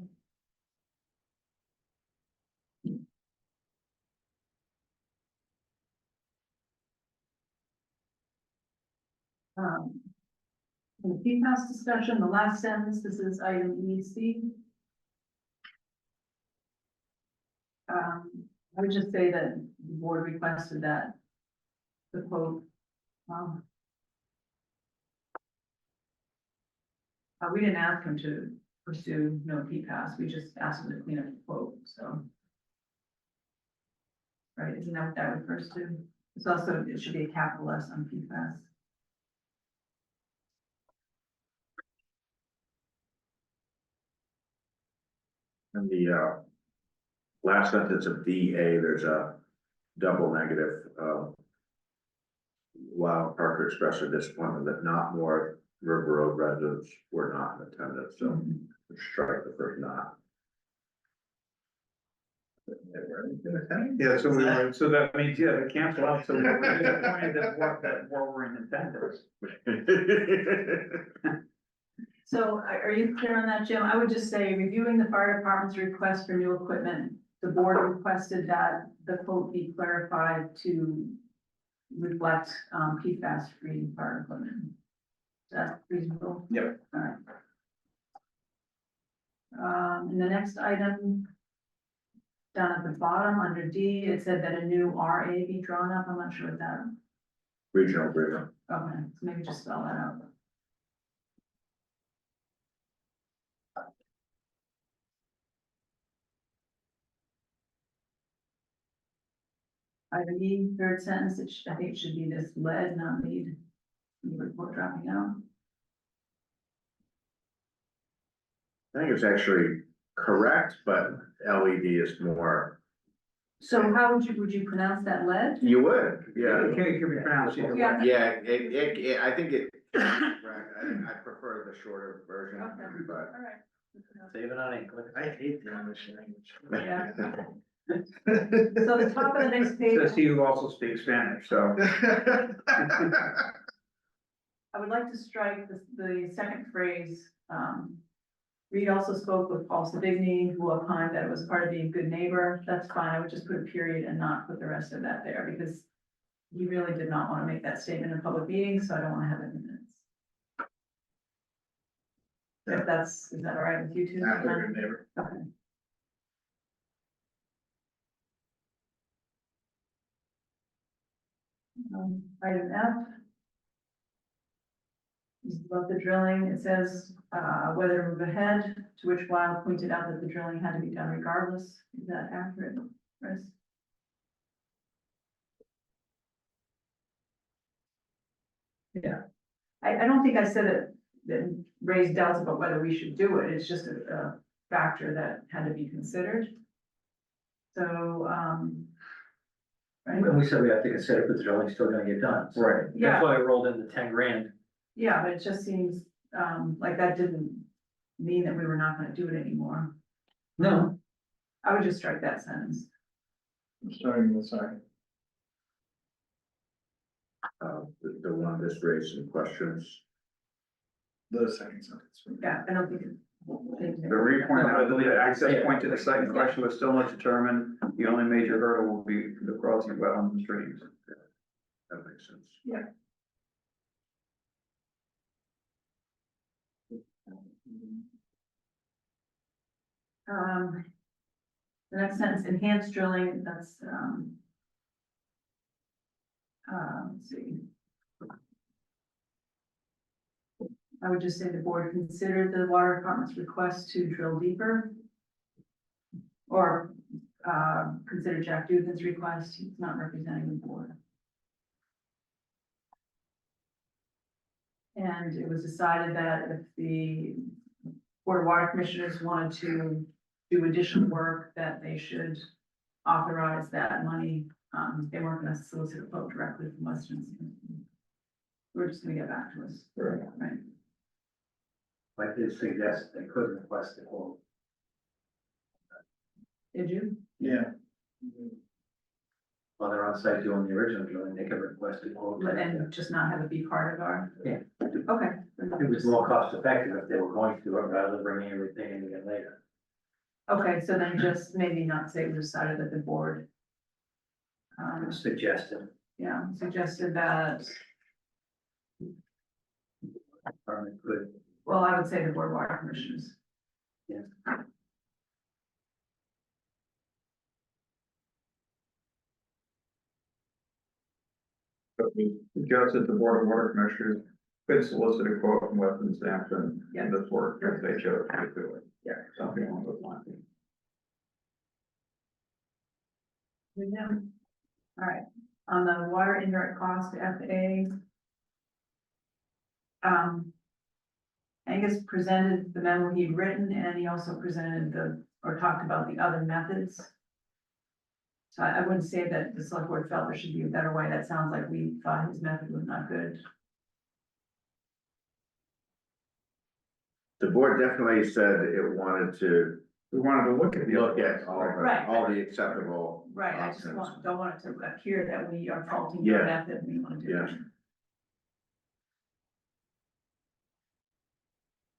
In the PFAS discussion, the last sentence, this is item EC. I would just say that the board requested that the quote, we didn't ask him to pursue no PFAS, we just asked him to clean up the quote, so. Right, isn't that what that refers to? It's also, it should be a capital S on PFAS.
In the last sentence of DA, there's a double negative. While Parker expressed a disappointment that not more River Road residents were not in attendance, so strike the first not.
Yeah, so we were, so that means, yeah, they cancel out, so we were disappointed that more were in attendance.
So are you clear on that, Jim? I would just say, reviewing the fire department's request for new equipment, the board requested that the quote be clarified to reflect PFAS-free fire equipment. Is that reasonable?
Yep.
All right. And the next item, down at the bottom under D, it said that a new RA be drawn up. I'm not sure what that.
Regional agreement.
Okay, so maybe just spell that out. Item E, third sentence, I think it should be this lead, not lead. The report dropping out.
I think it's actually correct, but LED is more.
So how would you pronounce that lead?
You would, yeah.
It can be pronounced either way.
Yeah.
Yeah, I think it, correct. I prefer the shorter version,
Okay.
but.
All right.
Save it on ink.
I hate the English language.
Yeah. So the top of the next page,
Says he who also speaks Spanish, so.
I would like to strike the second phrase. Reed also spoke with Paul Savigny, who opined that it was part of being a good neighbor. That's fine. I would just put a period and not put the rest of that there because he really did not want to make that statement in public meetings, so I don't want to have it in minutes. Is that all right with you two?
After good neighbor.
Okay. Item F. This is about the drilling. It says, whether to move ahead, to which Wild pointed out that the drilling had to be done regardless. Is that accurate, Chris? Yeah. I don't think I said it, that raised doubts about whether we should do it. It's just a factor that had to be considered. So, right?
And we said we have to consider if the drilling's still gonna get done. So
Right.
Yeah.
That's why I rolled in the 10 grand.
Yeah, but it just seems, like that didn't mean that we were not gonna do it anymore.
No.
I would just strike that sentence.
Starting with second.
The one that's raised some questions.
The second sentence.
Yeah, I don't think.
The repoint out of the access point to the site in question was still not determined. The only major hurdle will be the crossing of wetlands and streams.
That makes sense.
Yeah. The next sentence, enhanced drilling, that's, let's see. I would just say the board considered the water department's request to drill deeper. Or, consider Jack Dugan's request, he's not representing the board. And it was decided that if the Board of Water Commissioners wanted to do additional work, that they should authorize that money. They weren't gonna solicit a vote directly from Western. We're just gonna get back to us.
Right.
Right.
I did suggest they could request a quote.
Did you?
Yeah.
While they're on site doing the original drilling, they could request a quote.
But then just not have it be part of our.
Yeah.
Okay.
It was more cost effective if they were going to do it rather than bringing everything in again later.
Okay, so then just maybe not say it was decided that the board.
Suggested.
Yeah, suggested that,
Department could.
well, I would say the Board of Water Commissioners.
Yeah.
Suggested the Board of Water Commissioners could solicit a quote from Weston Sampson
Yeah.
in this work if they chose to do it.
Yeah.
Something along those lines.
Yeah. All right, on the water indirect cost FA. Angus presented the memo he'd written, and he also presented or talked about the other methods. So I wouldn't say that the select board felt there should be a better way. That sounds like we thought his method was not good.
The board definitely said it wanted to
We wanted to look at the.
look at
Right.
all the acceptable
Right, I just
options.
don't want it to appear that we are faulting your
Yeah.
method, we want to do.
Yeah.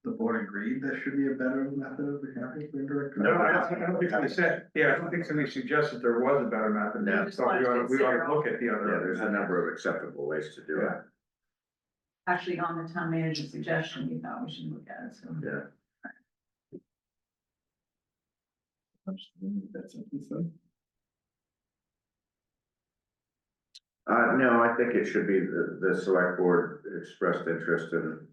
The board agreed there should be a better method of accounting for indirect.
No, I don't think somebody said, yeah, I don't think somebody suggested there was a better method.
No.
We thought we ought to look at the other.
Yeah, there's a number of acceptable ways to do it.
Actually, on the town manager's suggestion, we thought we should look at it, so.
Yeah. No, I think it should be the select board expressed interest in,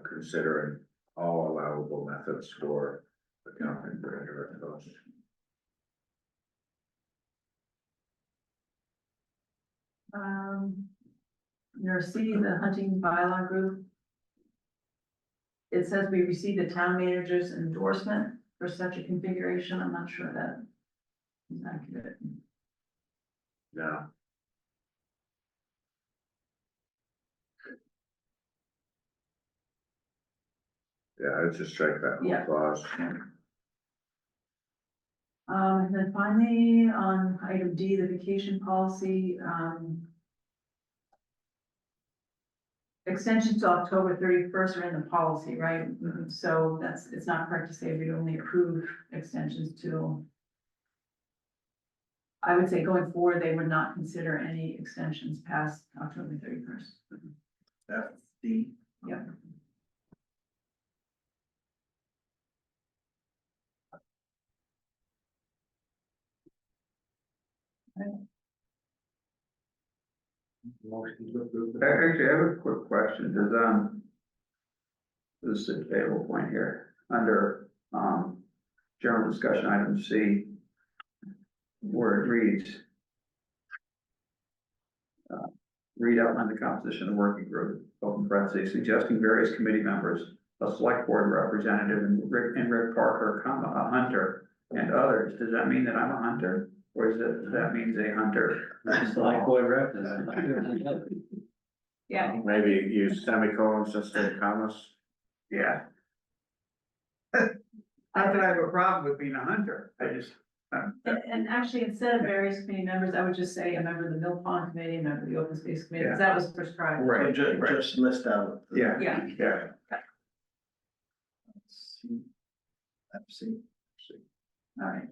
considering all allowable methods for accounting for indirect costs.
Your C, the hunting bylaw group. It says we received the town manager's endorsement for such a configuration. I'm not sure that is accurate.
No. Yeah, I'd just strike that whole
Yeah.
clause.
And then finally, on item D, the vacation policy, extensions to October 31st are in the policy, right? So it's not correct to say we only approve extensions till. I would say going forward, they would not consider any extensions past October 31st.
That's D.
Yeah.
Motion to approve.
Actually, I have a quick question, this is a table point here, under, general discussion item C, where it reads, read outline the composition of the working group, open parentheses, suggesting various committee members, a select board representative, and Rick Parker, a hunter, and others. Does that mean that I'm a hunter? Or does that mean a hunter?
Select board rep.
Yeah,
Maybe use semicolons instead of commas.
Yeah. Not that I have a problem with being a hunter, I just.
and actually, instead of various committee members, I would just say a member of the Mill Pond Committee, a member of the Open Space Committee, because that was prescribed.
Right,
Just list out.
Yeah.
Yeah.
Yeah.
C. C.
All right.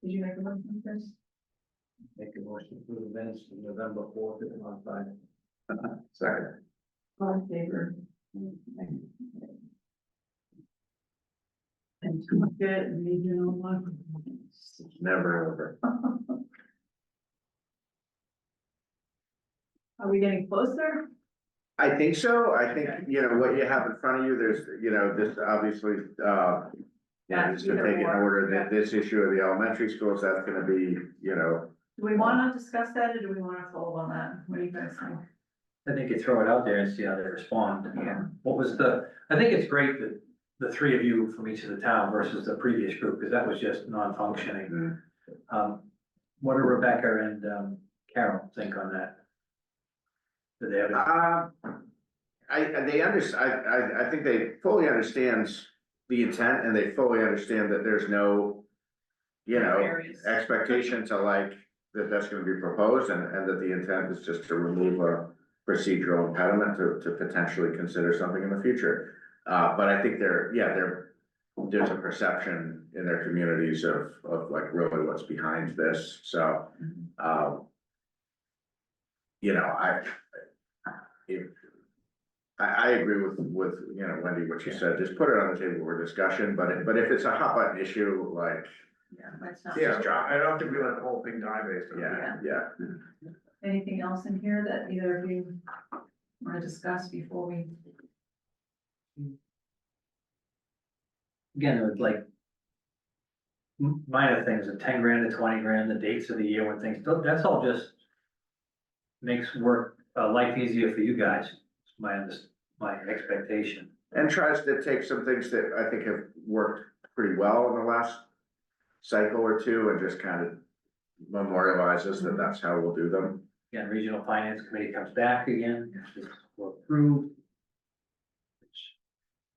Did you make a motion, Chris?
Make a motion to the minutes of November 4th at 1:05.
Second.
All in favor? Get regional one.
Never over.
Are we getting closer?
I think so. I think, you know, what you have in front of you, there's, you know, this obviously, yeah, just to
Either
take in
or,
order,
yeah.
that this issue of the elementary schools, that's gonna be, you know,
Do we wanna discuss that, or do we wanna hold on that? What do you guys think?
I think you throw it out there and see how they respond. What was I think it's great that the three of you from each of the town versus the previous group, because that was just non-functioning. What do Rebecca and Carol think on that? Do they have
I think they fully understand the intent, and they fully understand that there's no, you know,
Areas.
expectation to like, that's gonna be proposed, and that the intent is just to remove a procedural impediment to potentially consider something in the future. But I think there's a perception in their communities of like really what's behind this, so, you know, I agree with, you know, Wendy, what you said, just put it on the table for discussion, but if it's a hot button issue, like,
Yeah, that's not.
I don't think we let the whole thing die based on that.
yeah.
Anything else in here that either of you wanna discuss before we?
again, it was like minor things, the 10 grand to 20 grand, the dates of the year when things, that's all just makes work, life easier for you guys. It's my expectation.
And tries to take some things that I think have worked pretty well in the last cycle or two, and just kind of memorializes that that's how we'll do them.
Again, regional finance committee comes back again, it's approved. Which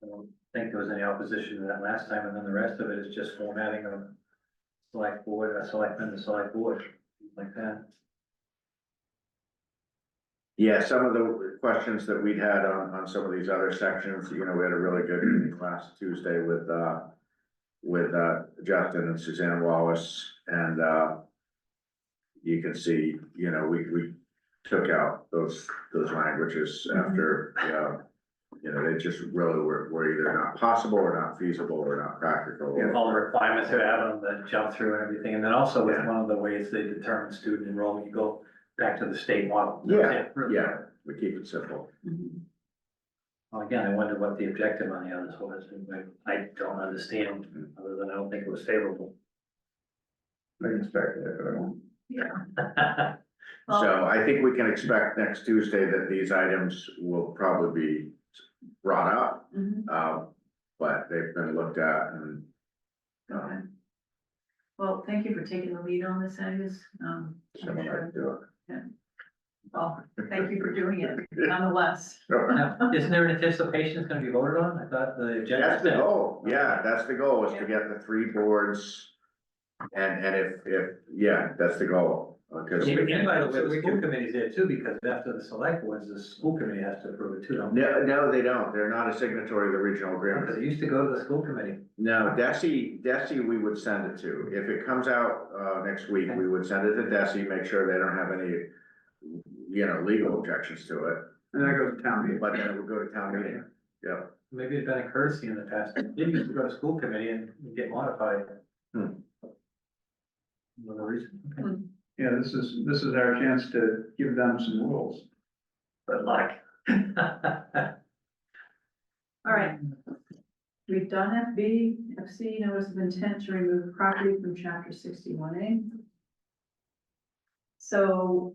I don't think there was any opposition to that last time, and then the rest of it is just formatting a select board, a selectman, the select board, like that.
Yeah, some of the questions that we'd had on some of these other sections, you know, we had a really good meeting last Tuesday with Justin and Suzanne Wallace, and you can see, you know, we took out those languages after, you know, they just really were either not possible or not feasible or not practical.
All the requirements that have them that jump through and everything, and then also with one of the ways they determine student enrollment, you go back to the state model.
Yeah, we keep it simple.
Well, again, I wonder what the objective on the others was, I don't understand, other than I don't think it was favorable.
I expect it, but I won't.
Yeah.
So I think we can expect next Tuesday that these items will probably be brought up, but they've been looked at and.
Okay. Well, thank you for taking the lead on this, Angus.
Someone might do it.
Yeah. Well, thank you for doing it nonetheless.
Now, isn't there an anticipation it's gonna be voted on? I thought the agenda.
That's the goal, yeah, that's the goal, is to get the three boards. And yeah, that's the goal. Because
And by the way, the school committee's there too, because after the select boards, the school committee has to approve it too, don't they?
no, they don't, they're not a signatory of the regional agreement.
Because it used to go to the school committee.
No, DESI, we would send it to. If it comes out, next week, we would send it to DESI, make sure they don't have any, you know, legal objections to it.
And that goes to town meeting.
But then it would go to town meeting, yeah.
Maybe it's been a courtesy in the past. It used to go to school committee and get modified. Another reason. Okay.
Yeah, this is our chance to give them some rules.
Good luck.
All right. We've done FB, FC, notice of intent to remove property from chapter 61A. So,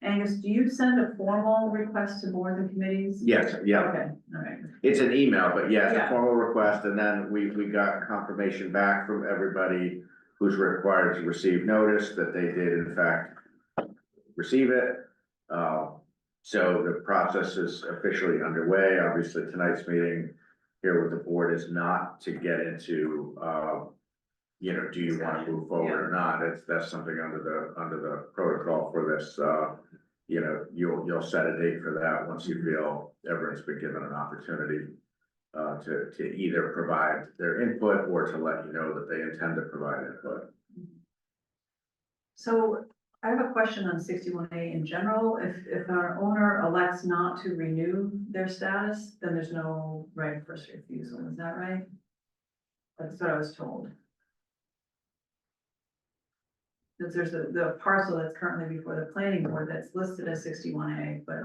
Angus, do you send a formal request to boards and committees?
Yes, yeah,
Okay, all right.
it's an email, but yes,
Yeah.
a formal request, and then we got confirmation back from everybody who's required to receive notice that they did in fact receive it. So the process is officially underway. Obviously, tonight's meeting here with the board is not to get into, you know, do you want to move forward or not? That's something under the protocol for this. You know, you'll set a date for that once you feel everyone's been given an opportunity to either provide their input or to let you know that they intend to provide input.
So I have a question on 61A in general. If our owner elects not to renew their status, then there's no right of first refusal. Is that right? That's what I was told. Because there's the parcel that's currently before the planning board that's listed as 61A, but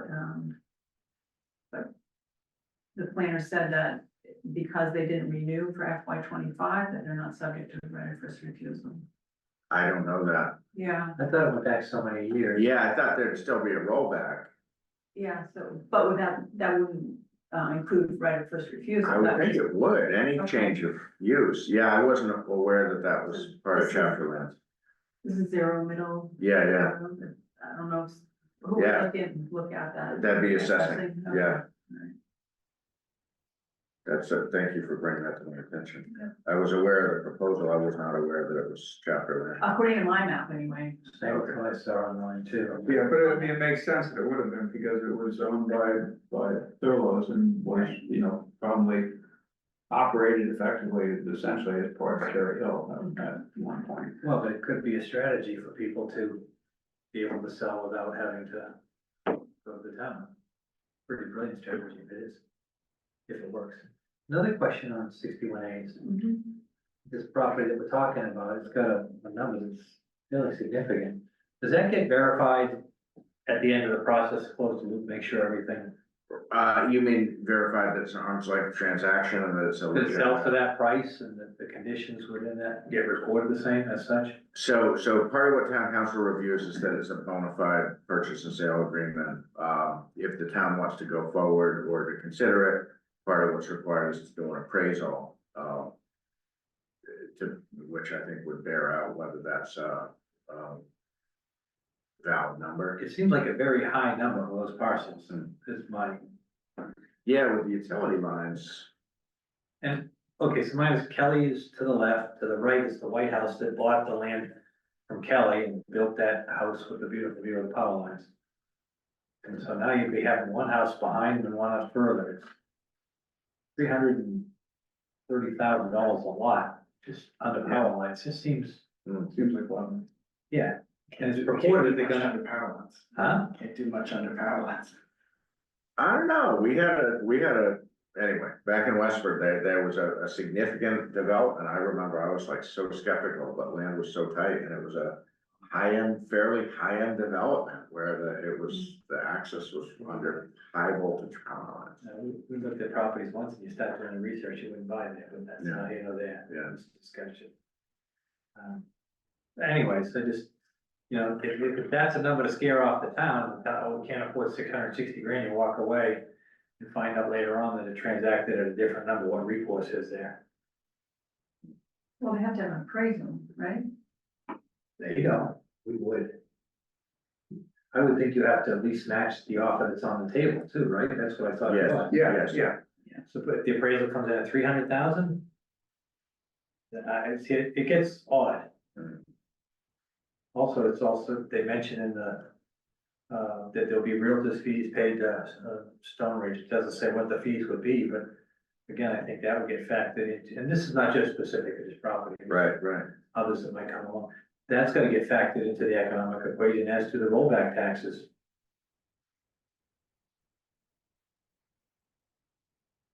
the planner said that because they didn't renew for FY 25, that they're not subject to right of first refusal.
I don't know that.
Yeah,
I thought it went back so many years.
Yeah, I thought there'd still be a rollback.
yeah, so, but with that wouldn't include right of first refusal.
I would
That
think
was-
it would, any
Okay.
change of use. Yeah, I wasn't aware that that was part of
This is-
chapter lands.
This is zero middle.
Yeah, yeah.
I don't know, who would
Yeah.
look at that?
That'd be assessing,
Okay.
yeah.
Right.
That's it. Thank you for bringing that to my attention.
Yeah.
I was aware of the proposal. I was not aware that it was chapter land.
According to my map, anyway.
Same with what I saw online too.
Yeah, but I mean, it makes sense that it would have been because it was owned by Thurlows and was, you know, probably operated effectively, essentially as part of Cherry Hill at one point.
Well, but it could be a strategy for people to be able to sell without having to go to the town. Pretty brilliant strategy if it is, if it works. Another question on 61As. This property that we're talking about, it's got a number that's fairly significant. Does that get verified at the end of the process, close the loop, make sure everything,
You mean verified that it's an arm's length transaction and that it's a
that it sells for
legitimate?
that price and that the conditions within that get recorded the same as such?
So part of what town council reviews is that it's a bona fide purchase and sale agreement. If the town wants to go forward or to consider it, part of what's required is to do an appraisal. Which I think would bear out whether that's a valid number.
It seems like a very high number of those parcels, and is my,
Yeah, with the utility lines.
and, okay, so mine is Kelly's to the left, to the right is the White House that bought the land from Kelly and built that house with the beautiful view of the power lines. And so now you'd be having one house behind and one house further, it's $330,000 a lot, just under power lines, just seems,
Seems like one.
yeah. And it's reported they're gonna,
Under power lines.
huh?
Can't do much under power lines.
I don't know, anyway, back in Westford, there was a significant development. I remember I was like so skeptical, but land was so tight and it was a high-end, fairly high-end development where the access was under high voltage power lines.
We looked at properties once and you start doing the research, you wouldn't buy there, but that's not here nor there.
Yeah.
It's discussion. Anyways, I just, you know, if that's a number to scare off the town, oh, we can't afford 660 grand, you walk away and find out later on that it transacted at a different number, what recourse is there?
Well, they have to have an appraisal, right?
There you go, we would. I would think you have to at least match the offer that's on the table too, right? That's what I thought it
Yes.
was.
Yeah,
Yes.
yeah.
So if the appraisal comes in at 300,000? It gets odd. Also, it's also, they mentioned in the, that there'll be realtors fees paid to, Stone Ridge. It doesn't say what the fees would be, but again, I think that would get factored into, and this is not just specific to this property.
Right.
Others that might come along. That's gonna get factored into the economic equation as to the rollback taxes.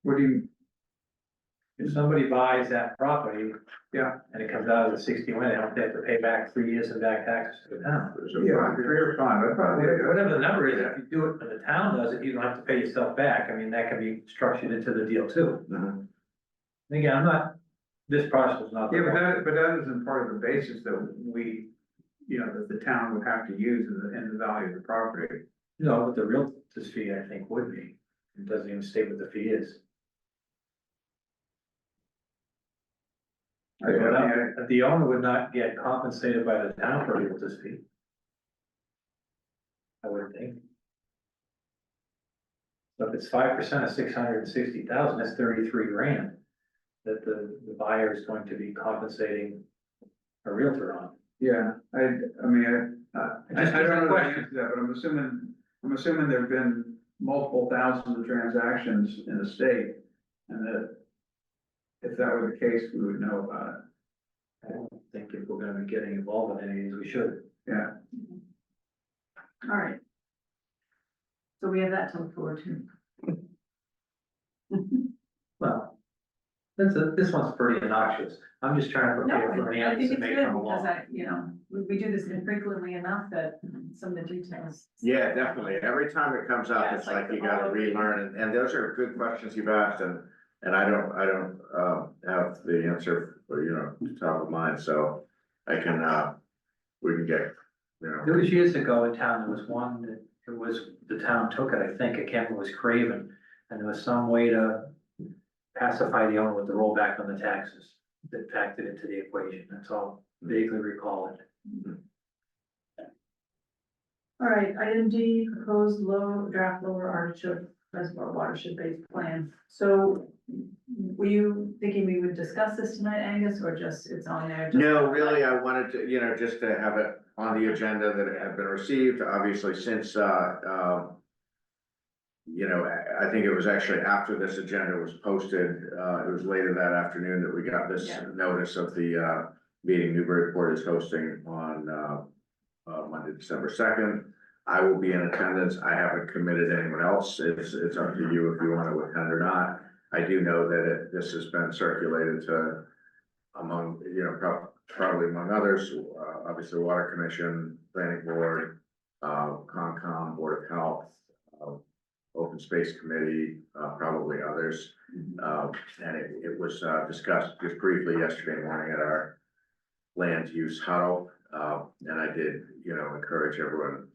What do you,
If somebody buys that property.
Yeah.
And it comes out of the 61, they don't have to pay back 3 years of back taxes to the town.
There's a
yeah,
fund.
3 or 5, I thought,
Whatever the number is, if you do it, when the town does it, you don't have to pay yourself back. I mean, that can be structured into the deal too.
Mhm.
And again, I'm not, this parcel's not. the
yeah,
one.
but that isn't part of the basis that we, you know, that the town would have to use in the value of the property.
No, but the realtor's fee, I think, would be. It doesn't even state what the fee is. The owner would not get compensated by the town for a realtor's fee. I would think. So if it's 5% of 660,000, that's 33 grand. That the buyer is going to be compensating a realtor on.
Yeah, I mean, I
Just
don't know the
question.
answer to that, but I'm assuming there've been multiple thousands of transactions in the state. And that if that were the case, we would know about it.
I don't think if we're gonna be getting involved in any of these, we should.
Yeah,
All right. So we have that to look forward to.
Well, This one's pretty innocuous. I'm just trying to
No,
prepare for any
I
others
think
that
it's
may
good
come
because
along.
you know, we do this infrequently enough that some of the details.
Yeah, definitely. Every time it comes up,
Yeah,
it's
it's like
like you
the
gotta
whole-
relearn, and those are good questions you've asked, and I don't, have the answer, for, you know, top of mind, so I can, we can get, you know.
It was years ago in town, there was one that, it was, the town took it, I think, I can't remember, it was Craven. And there was some way to pacify the owner with the rollback on the taxes that factored into the equation, that's all, vaguely recall it.
All right, item D, proposed draft lower Artichoke Reservoir watershed-based plan. So were you thinking we would discuss this tonight, Angus, or just it's on there? just-
No, really, I wanted to, you know, just to have it on the agenda that it had been received, obviously, since, you know, I think it was actually after this agenda was posted, it was later that afternoon that we got this
Yeah.
notice of the, meeting Newbury Port is hosting on, Monday, December 2nd. I will be in attendance. I haven't committed anyone else. It's up to you if you want to attend or not. I do know that this has been circulated to among, you know, probably among others, obviously Water Commission, Planning Board, Concom, Board of Health, Open Space Committee, probably others. And it was discussed just briefly yesterday morning at our land use huddle. And I did, you know, encourage everyone,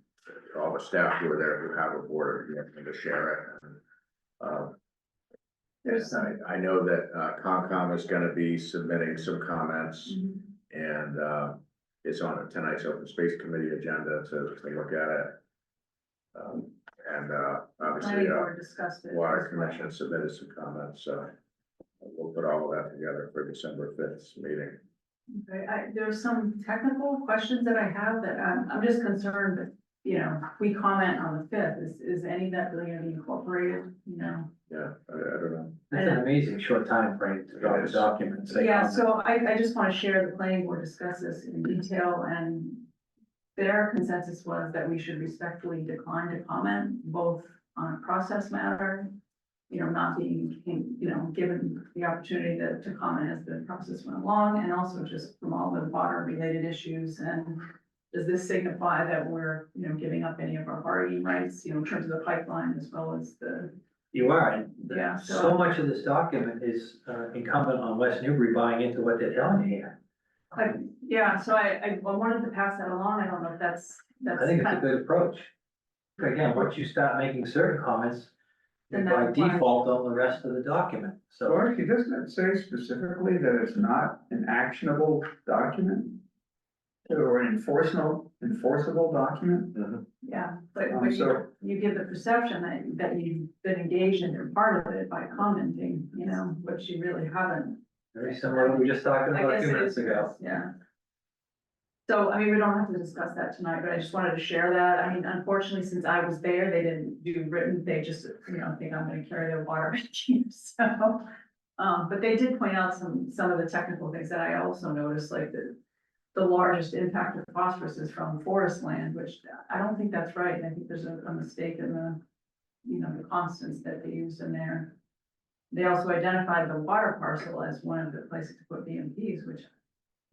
all the staff who were there who have a board, you know, to share it. And,
There's
I know that Concom is gonna be submitting some comments,
Mhm.
and it's on tonight's Open Space Committee agenda to look at it. And obviously,
Planning board discussed it.
Water
as well.
Commission submitted some comments, so we'll put all of that together for December 5th meeting.
Okay, there's some technical questions that I have that I'm just concerned that, you know, we comment on the 5th, is any of that really gonna be incorporated, you know?
Yeah, I don't know.
It's an amazing short time frame to drop the documents.
Yeah, so I just wanna share the planning board discuss this in detail, and their consensus was that we should respectfully decline to comment, both on a process matter, you know, not being, you know, given the opportunity to comment as the process went along, and also just from all the water related issues. And does this signify that we're, you know, giving up any of our bargaining rights, you know, in terms of the pipeline as well as the,
You are, and
Yeah,
so
so-
much of this document is incumbent on West Newbury buying into what they're telling you here.
yeah, so I wanted to pass that along. I don't know if that's.
I think it's a
kind of-
good approach. Again, once you start making certain comments,
Then
by
that applies.
default on the rest of the document, so.
So actually, doesn't it say specifically that it's not an actionable document? Or an enforceable document?
Yeah, but
So-
you give the perception that you've been engaged and you're part of it by commenting, you know, which you really haven't.
Very similar to what we were just talking
I
about a
guess
few
it
minutes
is,
ago.
yeah. So, I mean, we don't have to discuss that tonight, but I just wanted to share that. I mean, unfortunately, since I was there, they didn't do written, they just, you know, think I'm gonna carry their water vacuum, so. But they did point out some of the technical things that I also noticed, like the largest impact of phosphorus is from forest land, which I don't think that's right. I think there's a mistake in the, you know, the constants that they used in there. They also identified the water parcel as one of the places to put BMPs, which,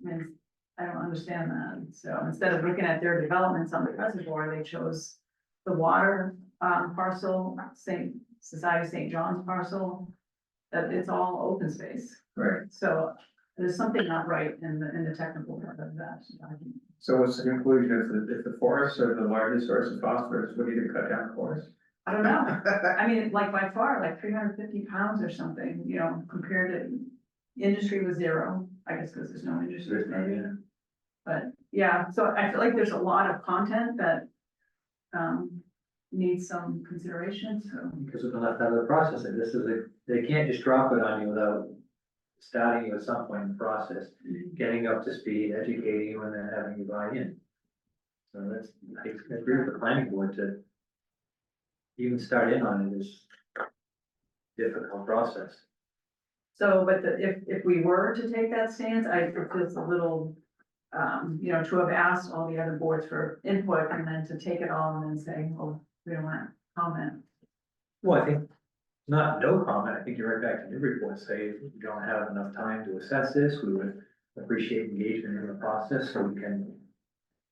I mean, I don't understand that. So instead of looking at their developments on the reservoir, they chose the water parcel, Society of St. John's parcel, that it's all open space.
Right.
So there's something not right in the technical part of that document.
So what's the conclusion? If the forests are the largest source of phosphorus, we need to cut down the forest?
I don't know. I mean, like by far, like 350 pounds or something, you know, compared to industry was 0, I guess, because there's no industry maybe. But yeah, so I feel like there's a lot of content that needs some consideration, so.
Because we're gonna have to have the process, and this is they can't just drop it on you without starting you at some point in the process, getting up to speed, educating you, and then having you buy in. So that's, I agree with the planning board to even start in on it is difficult process.
So, but if we were to take that stance, I think it's a little, you know, to have asked all the other boards for input and then to take it all and then say, well, we don't want to comment.
Well, I think not no comment, I think you're right back to Newburyport, say, if we don't have enough time to assess this, we would appreciate engagement in the process, so we can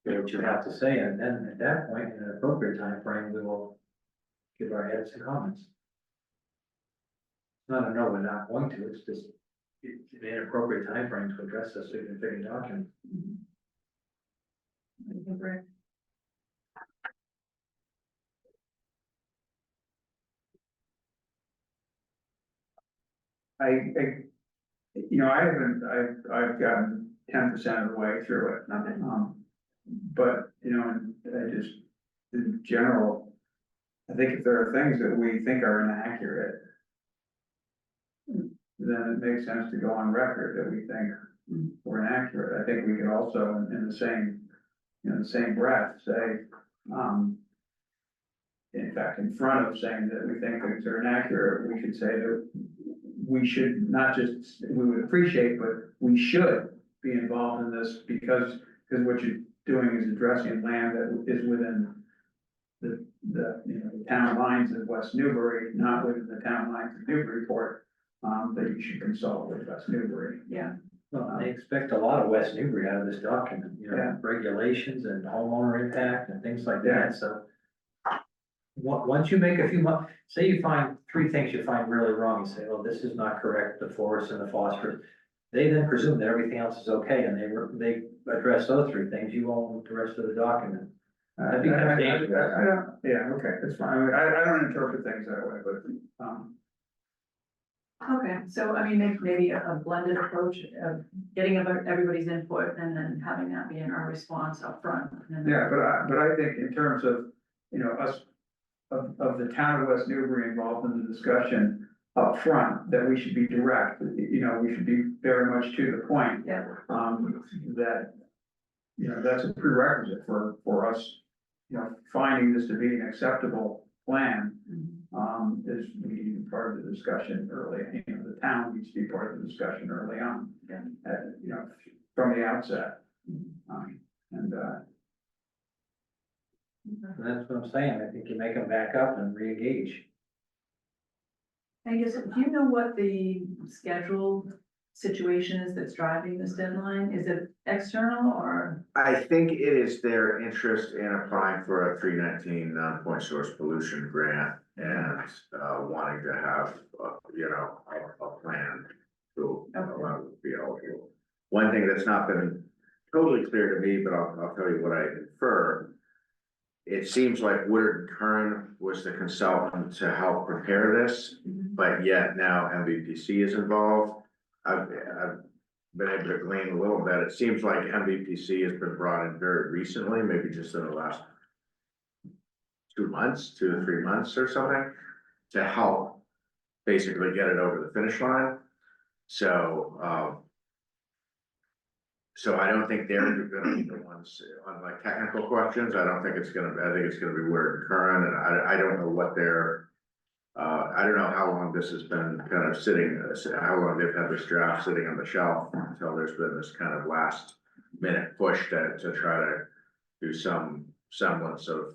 hear what you have to say, and then at that point, in an appropriate time frame, we will give our edits and comments. It's not a no, we're not going to, it's just it's an inappropriate time frame to address a significant document.
You know, I haven't, I've gotten 10% of the way through it.
Okay.
But, you know, and I just, in general, I think if there are things that we think are inaccurate, then it makes sense to go on record that we think we're inaccurate. I think we could also, in the same, you know, the same breath, say, in fact, in front of saying that we think things are inaccurate, we should say that we should not just, we would appreciate, but we should be involved in this because what you're doing is addressing land that is within the, you know, the town lines of West Newbury, not within the town lines of Newburyport, that you should consult with West Newbury.
Yeah.
Well, I expect a lot of West Newbury out of this document, you
Yeah.
know, regulations and homeowner impact and things like
Yeah.
that, so. Once you make a few say you find 3 things you find really wrong, you say, oh, this is not correct, the forest and the phosphorus. They then presume that everything else is okay, and they address those 3 things, you won't the rest of the document. That becomes dangerous.
I don't, yeah, okay, that's fine. I mean, I don't interpret things that way, but,
Okay, so I mean, maybe a blended approach of getting everybody's input and then having that be in our response up front. And then-
yeah, but I think in terms of, you know, us, of the town of West Newbury involved in the discussion up front, that we should be direct, you know, we should be very much to the point.
Yeah.
That, you know, that's a prerequisite for us, you know, finding this to be an acceptable plan. Is we need to be part of the discussion early, you know, the town needs to be part of the discussion early on.
Yeah.
You know, from the outset. And
That's what I'm saying, I think you make them back up and re-engage.
I guess, do you know what the schedule situation is that's driving this deadline? Is it external or?
I think it is their interest in applying for a 319 non-point source pollution grant and wanting to have, you know, a plan to allow it to be eligible. One thing that's not been totally clear to me, but I'll tell you what I infer. It seems like Woodard and Curran was the consultant to help prepare this, but yet now MVPC is involved. I've been able to glean a little bit. It seems like MVPC has been brought in very recently, maybe just in the last 2 months, 2 to 3 months or something, to help basically get it over the finish line. So I don't think they're gonna be the ones on like technical questions. I think it's gonna be Woodard and Curran, and I don't know what their I don't know how long this has been kind of sitting, how long they've had this draft sitting on the shelf until there's been this kind of last minute push to try to do some semblance of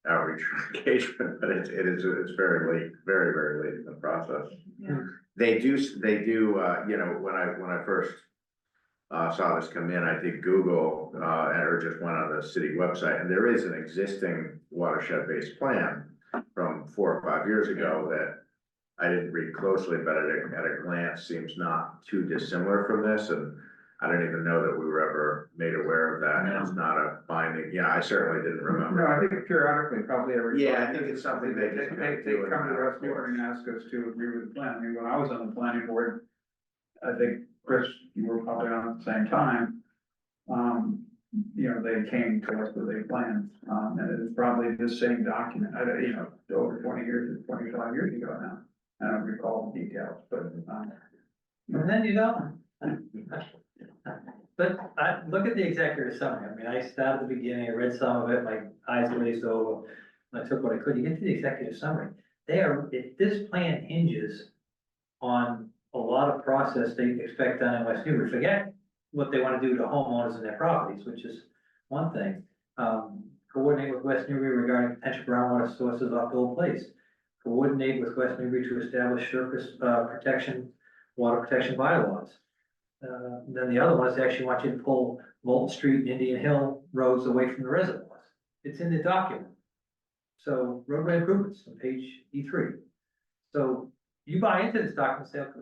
outreach engagement, but it's very late, very late in the process.
Yeah.
They do, you know, when I first saw this come in, I did Google, or just went on the city website, and there is an existing watershed-based plan from 4 or 5 years ago that I didn't read closely, but at a glance seems not too dissimilar from this, and I don't even know that we were ever made aware of that, and it's not a binding, yeah, I certainly didn't remember.
no, I think periodically, probably every.
Yeah, I think it's something they just
They
kind of do in
come to
the
us and ask us to agree with the plan. I mean, when I was on the planning board, I think, Chris, you were probably on at the same time. You know, they came to us with a plan, and it was probably the same document, you know, over 20 years, 25 years ago now. I don't recall the details, but,
And then you don't. But look at the executive summary, I mean, I started at the beginning, I read some of it, my eyes glazed over, I took what I could, you get to the executive summary. This plan hinges on a lot of process they expect done in West Newbury, forget what they wanna do to homeowners and their properties, which is one thing. Coordinate with West Newbury regarding potential groundwater sources off Gold Place. coordinate with West Newbury to establish surface, protection, water protection bylaws. Then the other ones actually want you to pull Molten Street and Indian Hill roads away from the reservoirs. It's in the document. So roadway improvements on page E3. So you buy into this document, say, okay,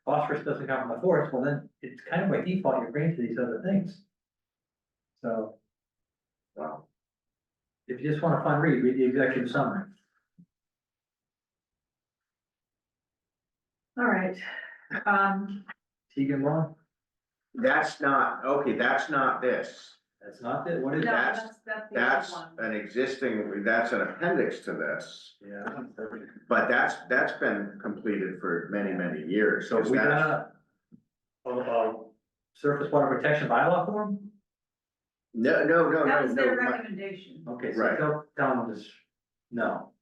phosphorus doesn't come from the forest, well then it's kind of by default, you're agreeing to these other things. So, well, if you just want a fun read, read the executive summary.
All right.
Tegan Law,
That's not, okay, that's not this.
that's not it, what is
No,
that?
That's-
that's the
That's
other one.
an existing, that's an appendix to this,
Yeah.
but that's been completed for many, many years.
So
'cause
we
that's-
got surface water protection bylaw form?
No,
That was their
my-
recommendation.
Okay, so
Right.
tell them this, no.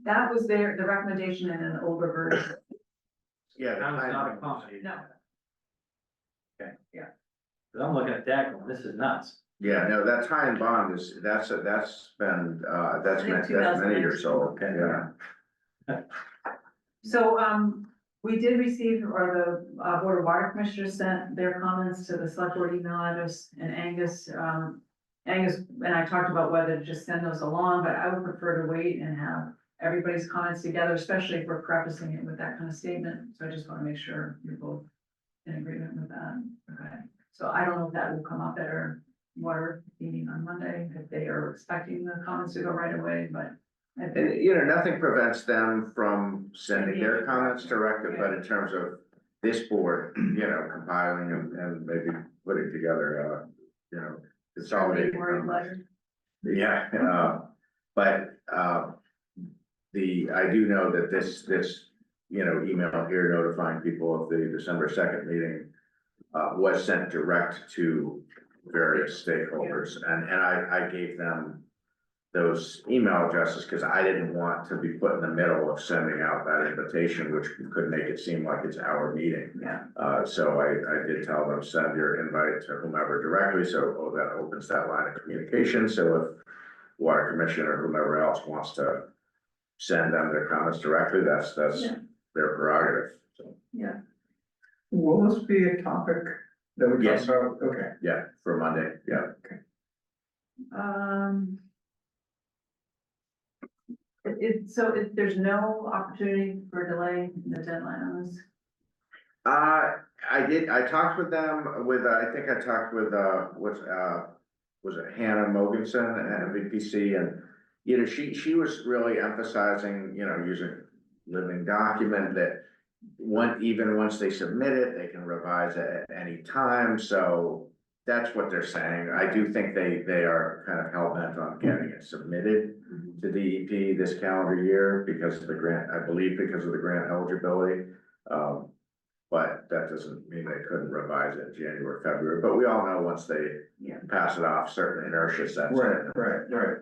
That was the recommendation in an older version.
Yeah. the
That was
time
not
frame.
accommodated.
No.
Okay.
Yeah.
Cause I'm looking at that going, this is nuts.
Yeah, no, that tie and bond is, that's been, that's
I think
many years old,
Okay.
yeah.
So, we did receive, or the Board of Water Commissioners sent their comments to the select board email address, and Angus and I talked about whether to just send those along, but I would prefer to wait and have everybody's comments together, especially if we're prefacing it with that kind of statement. So I just want to make sure you're both in agreement with that. Okay. So I don't know if that will come up at our water meeting on Monday, if they are expecting the comments to go right away, but. I think-
And, nothing prevents them from sending their comments directly, but in terms of this board, compiling and maybe putting together, consolidated.
Word
comments.
letter.
Yeah, but, I do know that this, email here notifying people of the December 2nd meeting was sent direct to various stakeholders, and I gave them those email addresses because I didn't want to be put in the middle of sending out that invitation, which could make it seem like it's our meeting.
Yeah.
So I did tell them, send your invite to whomever directly, so that opens that line of communication, so if water commission or whomever else wants to send them their comments directly, that's
Yeah.
their prerogative, so,
Yeah.
Will this be a topic that we talk
Yes.
about? Okay.
yeah, for Monday, yeah.
There's no opportunity for delay in the deadline on this?
I talked with them I think I talked with, was it Hannah Mogensen at VPC, and, she was really emphasizing, using living document that even once they submit it, they can revise it at any time, so that's what they're saying. I do think they are kind of hell bent on getting it submitted to DEP this calendar year because of the grant, I believe because of the grant eligibility. But that doesn't mean they couldn't revise it in January, February, but we all know once they pass it off, certain inertia sets in.
Right.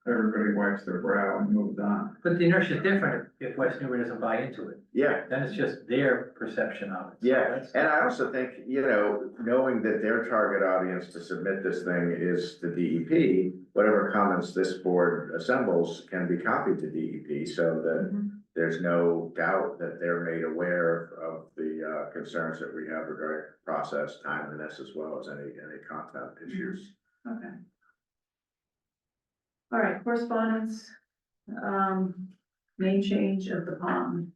Everybody wipes their brow and moves on.
But the inertia is different if West Newbury doesn't buy into it,
Yeah,
then it's just their perception of it. So
yeah,
that's-
and I also think, knowing that their target audience to submit this thing is the DEP, whatever comments this board assembles can be copied to DEP, so that there's no doubt that they're made aware of the concerns that we have regarding process, timeliness, as well as any content issues.
Okay. All right, correspondence, name change of the pond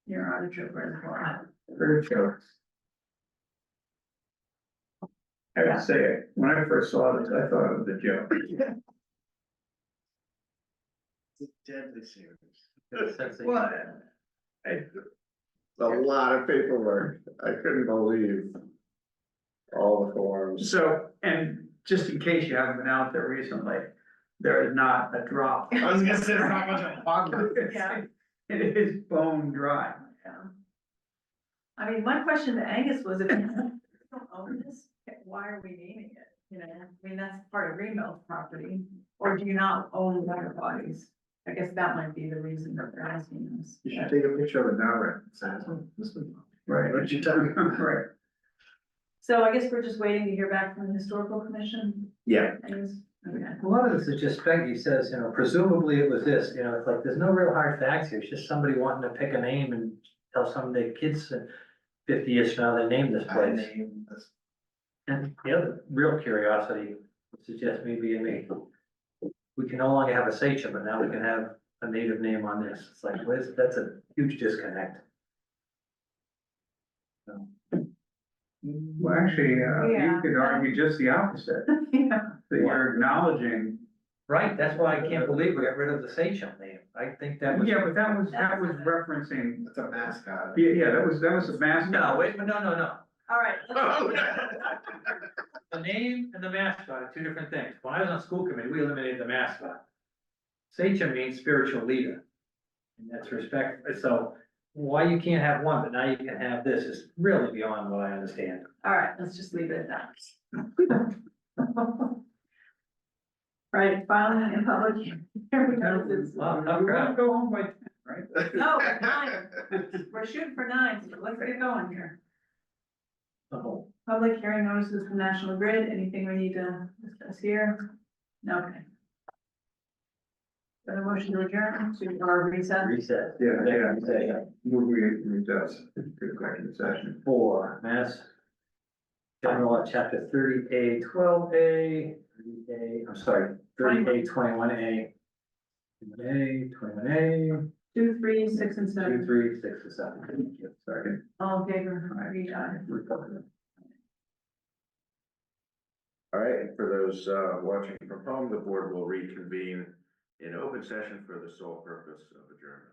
near Artichoke Reservoir.
Very jokes. I would say, when I first saw this, I thought it was a joke.
It's deadly serious.
What?
A lot of paperwork, I couldn't believe all the forms.
So, and just in case you haven't been out there recently, there is not a drop.
I was gonna say, there's not much of a pond.
Yeah.
It is bone dry.
Yeah. I mean, my question to Angus was, if you don't own this, why are we naming it? I mean, that's part of Greenbelt's property, or do you not own water bodies? I guess that might be the reason that they're asking us.
You should take a picture of it now, right? This one.
Right.
What you talking about?
Right.
So I guess we're just waiting to hear back from the historical commission.
Yeah,
Angus? Okay.
A lot of this is just Peggy says, you know, presumably it was this, you know, it's like, there's no real hard facts here. It's just somebody wanting to pick a name and tell some of their kids that 50 years from now, they named this place.
Name this.
And the other real curiosity would suggest me being me. We can no longer have a Sachem, but now we can have a native name on this. It's like, that's a huge disconnect. So,
Well, actually,
Yeah.
you could argue just the opposite,
Yeah.
that you're acknowledging.
right, that's why I can't believe we got rid of the Sachem name. I think that was.
Yeah, but that was referencing,
It's a mascot.
yeah, that was a mascot.
No, wait, no.
All right.
The name and the mascot are two different things. When I was on school committee, we eliminated the mascot. Sachem means spiritual leader. And that's respect, so why you can't have one, but now you can have this is really beyond what I understand.
All right, let's just leave it at that. Right, filing in public. Here we go.
Well,
You
tough
wanna
crowd.
go home by 10, right?
No, 9. We're shooting for 9, so let's get going here.
Oh,
Public hearing notices from National Grid, anything we need to discuss here? No, okay. Got a motion to adjourn, to our recess?
Reset.
Yeah. Move we does, good executive session.
For Mass General Law, Chapter 30A, 12A, 30A, I'm sorry, 30A, 21A. 21A,
2, 3, 6, and
2,
7.
3, 6, and 7. Sorry.
All in favor? Aye.
All right, and for those watching from home, the board will reconvene in open session for the sole purpose of adjournment.